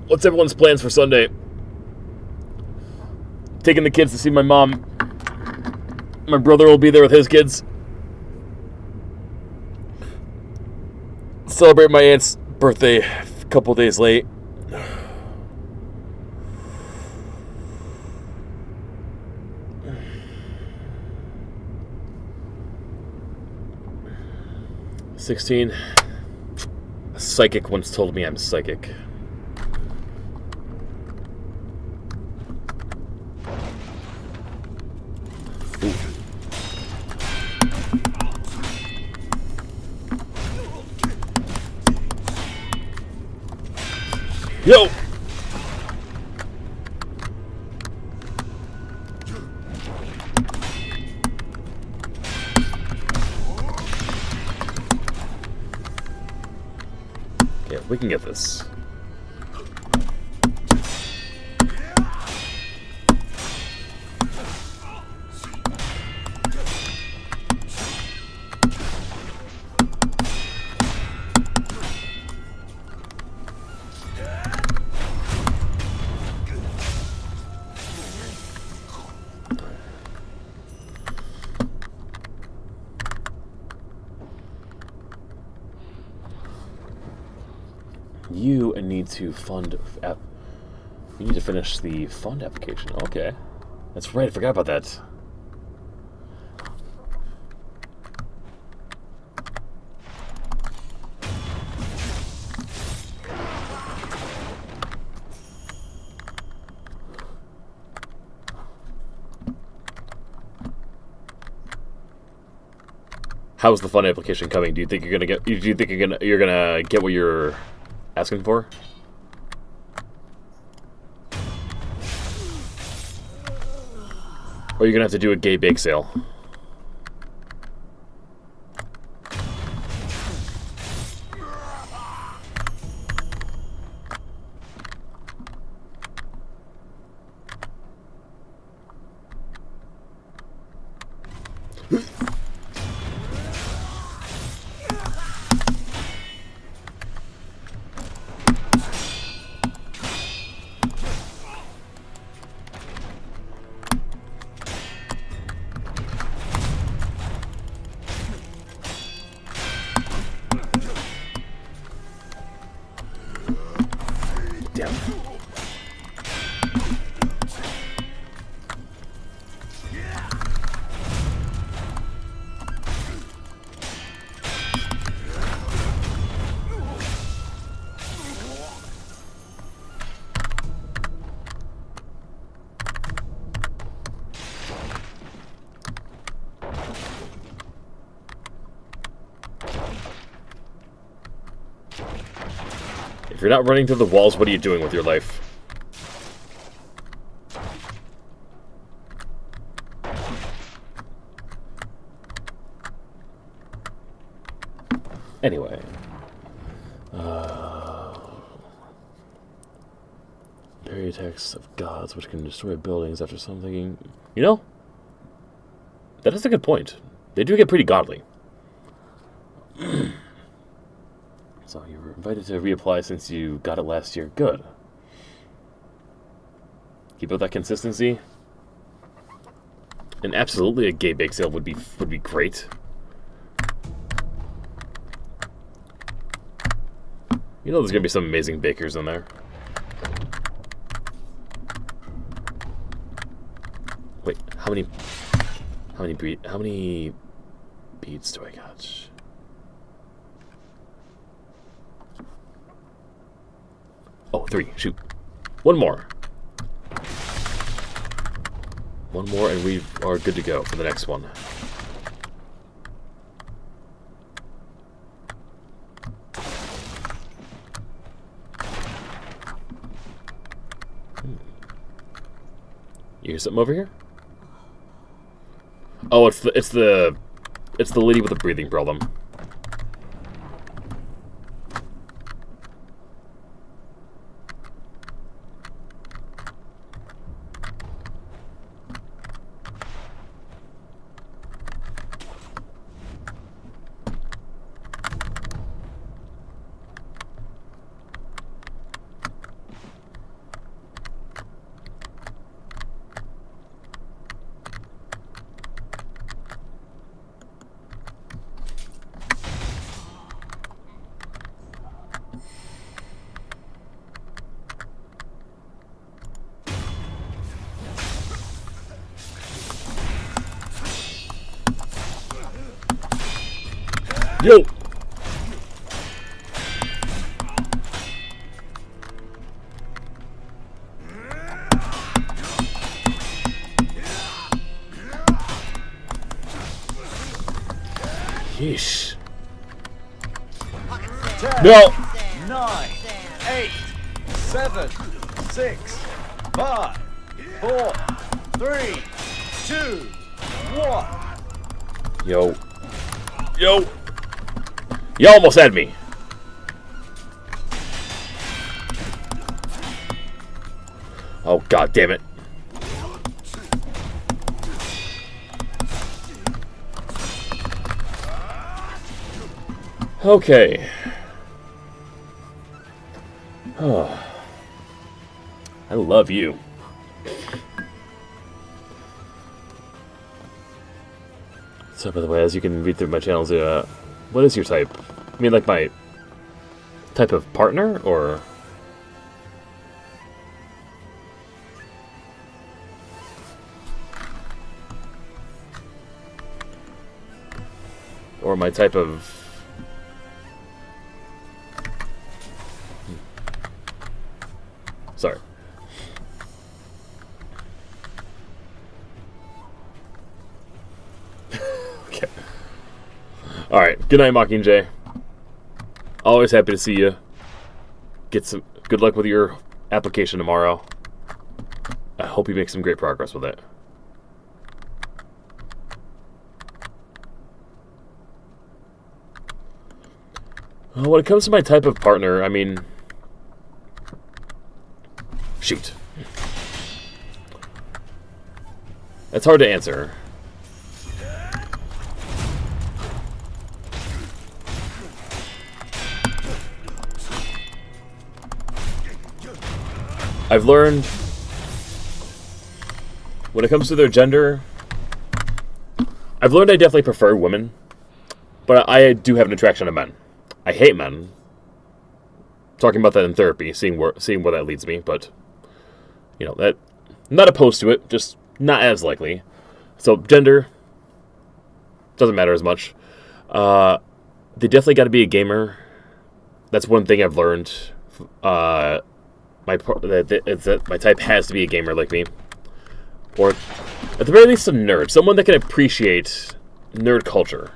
What's everyone's plans for Sunday? Taking the kids to see my mom. My brother will be there with his kids. Celebrate my aunt's birthday a couple days late. $16. A psychic once told me I'm psychic. Ooh. Yo! Yeah, we can get this. You need to fund... You need to finish the fund application. Okay. That's right, I forgot about that. How's the fund application coming? Do you think you're gonna get? Do you think you're gonna get what you're asking for? Or you're gonna have to do a gay bake sale? If you're not running to the walls, what are you doing with your life? Anyway. Parry attacks of gods which can destroy buildings after something. You know? That is a good point. They do get pretty godly. So you were invited to reapply since you got it last year. Good. Keep up that consistency. And absolutely a gay bake sale would be great. You know there's gonna be some amazing bakers in there. Wait, how many beads do I got? Oh, 3. Shoot. One more. One more and we are good to go for the next one. You hear something over here? Oh, it's the lady with the breathing problem. Yo! Yeesh. 10, No! 9, 8, 7, 6, 5, 4, 3, 2, 1. Yo. Yo! You almost had me. Oh, god damn it. Okay. Oh. I love you. So, by the way, as you can read through my channels, what is your type? I mean, like my type of partner, or? Or my type of... Sorry. Okay. Alright, good night, Mockingjay. Always happy to see you. Get some good luck with your application tomorrow. I hope you make some great progress with it. When it comes to my type of partner, I mean... Shoot. That's hard to answer. I've learned when it comes to their gender, I've learned I definitely prefer women, but I do have an attraction to men. I hate men. Talking about that in therapy, seeing where that leads me, but you know, that I'm not opposed to it, just not as likely. So gender doesn't matter as much. They definitely got to be a gamer. That's one thing I've learned. My type has to be a gamer like me, or at the very least a nerd, someone that can appreciate nerd culture.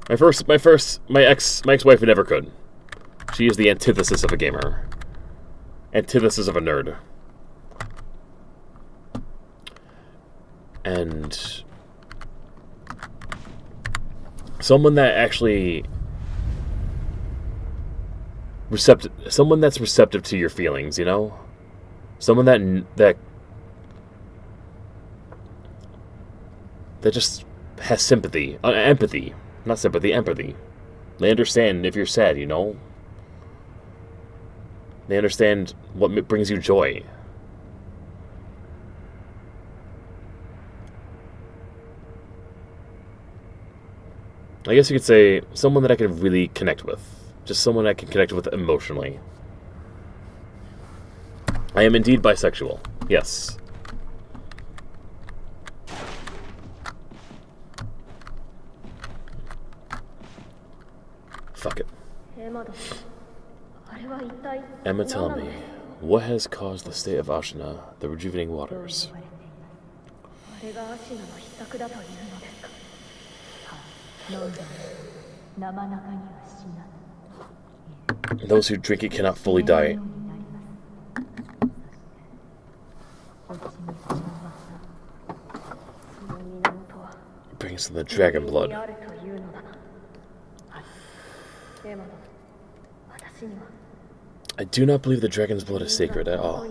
My ex-wife never could. She is the antithesis of a gamer. Antithesis of a nerd. And someone that actually someone that's receptive to your feelings, you know? Someone that just has sympathy, empathy, not sympathy, empathy. They understand if you're sad, you know? They understand what brings you joy. I guess you could say someone that I can really connect with. Just someone I can connect with emotionally. I am indeed bisexual. Yes. Fuck it. Emma, tell me, what has caused the state of Ashina, the rejuvenating waters? Those who drink it cannot fully die. It brings in the dragon blood. I do not believe the dragon's blood is sacred at all.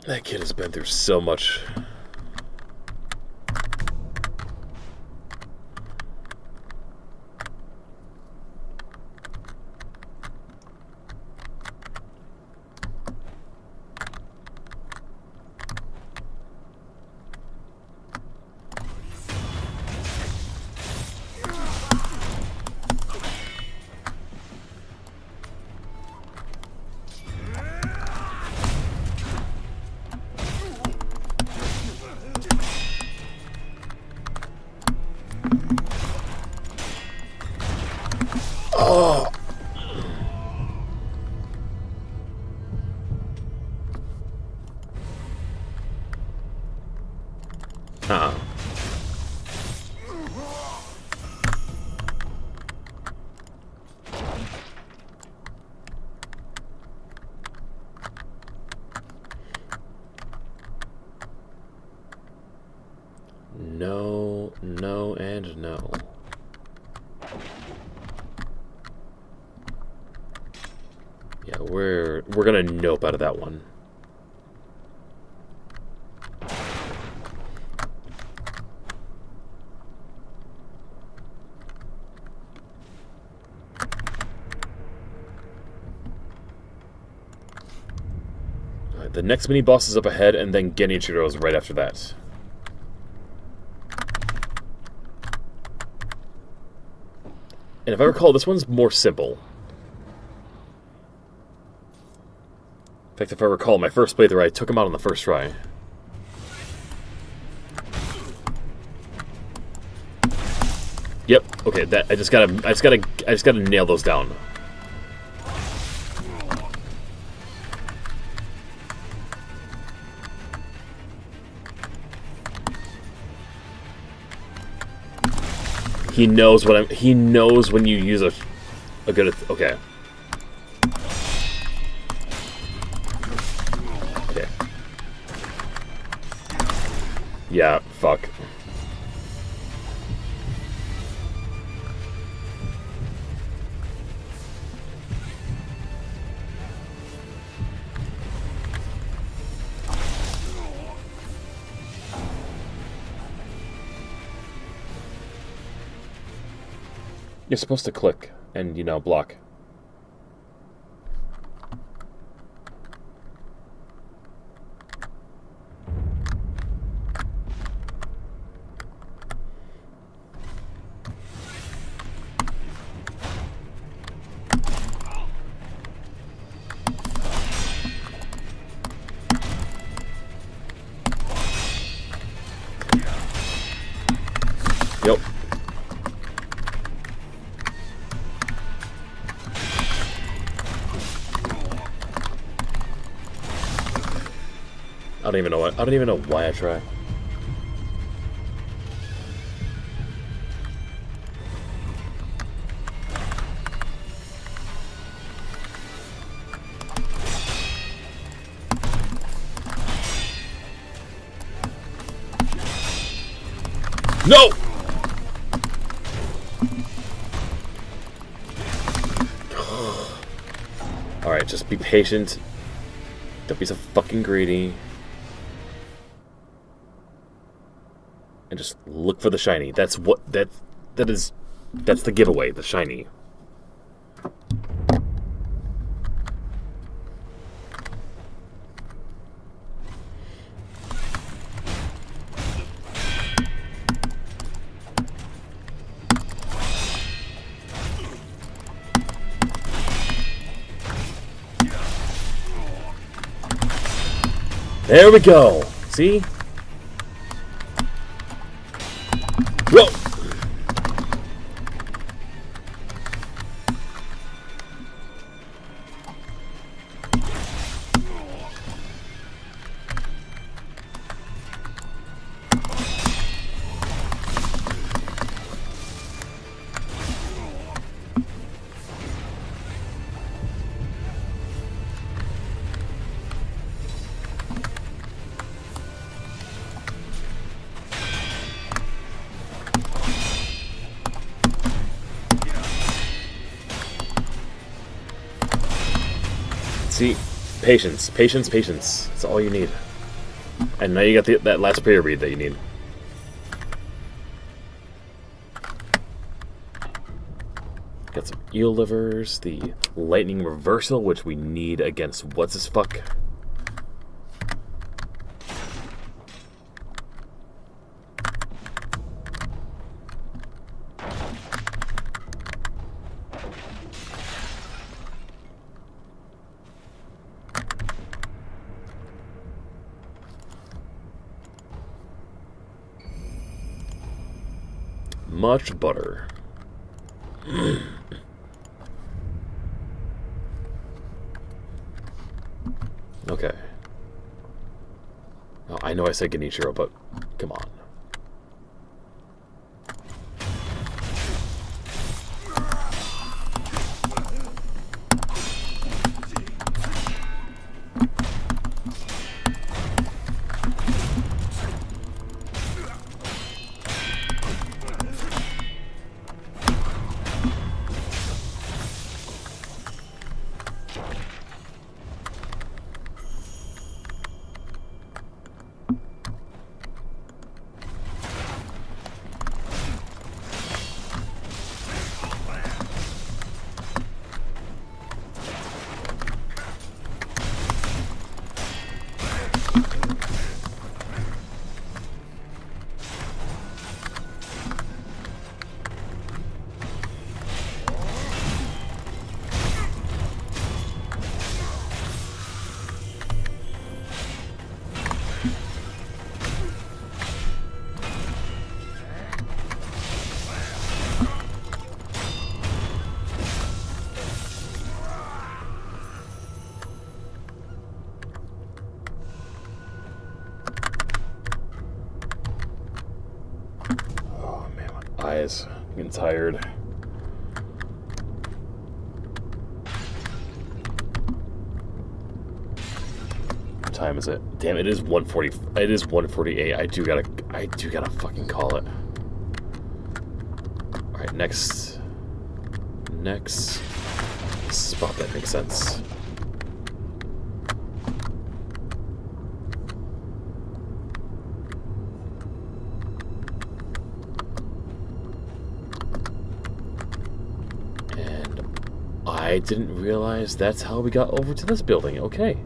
That kid has been through so much. No, no, and no. Yeah, we're gonna nope out of that one. Alright, the next mini boss is up ahead, and then Genichiro is right after that. And if I recall, this one's more simple. In fact, if I recall, my first playthrough, I took him out on the first try. Yep. Okay. That I just gotta nail those down. He knows what he knows when you use a good. Okay. Okay. Yeah. Fuck. You're supposed to click and, you know, block. Yep. I don't even know why I try. No! Alright, just be patient. Don't be so fucking greedy. And just look for the shiny. That's the giveaway, the shiny. There we go. See? Whoa! See, patience, patience, patience. That's all you need. And now you got that last prayer read that you need. Got some eel livers, the lightning reversal, which we need against what's his fuck. Much butter. Okay. Oh, I know I said Genichiro, but come on. Eyes. I'm getting tired. What time is it? Damn, it is 1:40. It is 1:48. I do gotta fucking call it. Alright, next spot that makes sense. I didn't realize that's how we got over to this building. Okay.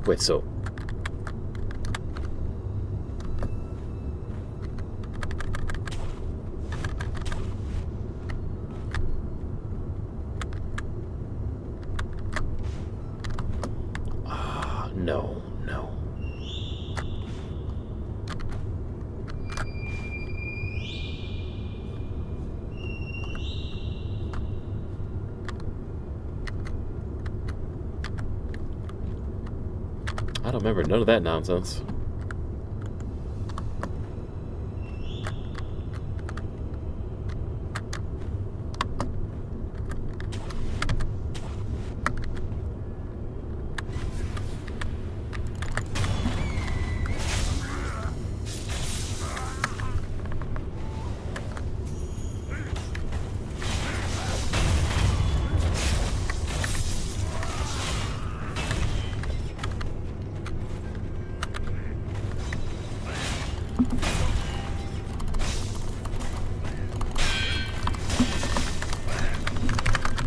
Wait, so... No. I don't remember none of that nonsense.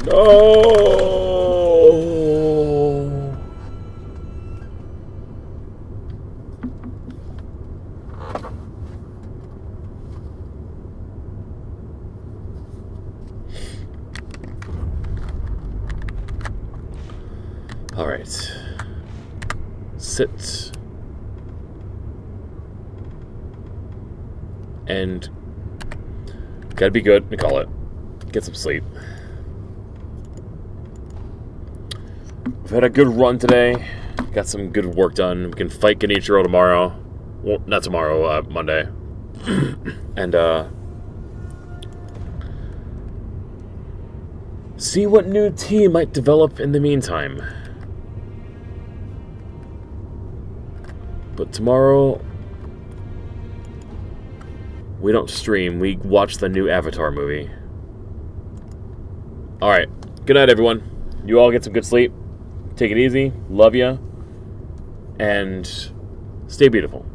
No. All right. Sit. And gotta be good to call it. Get some sleep. We've had a good run today. Got some good work done. We can fight Genichiro tomorrow. Well, not tomorrow, Monday. And, see what new team might develop in the meantime. But tomorrow, we don't stream. We watch the new Avatar movie. Alright. Good night, everyone. You all get some good sleep. Take it easy. Love ya. And stay beautiful.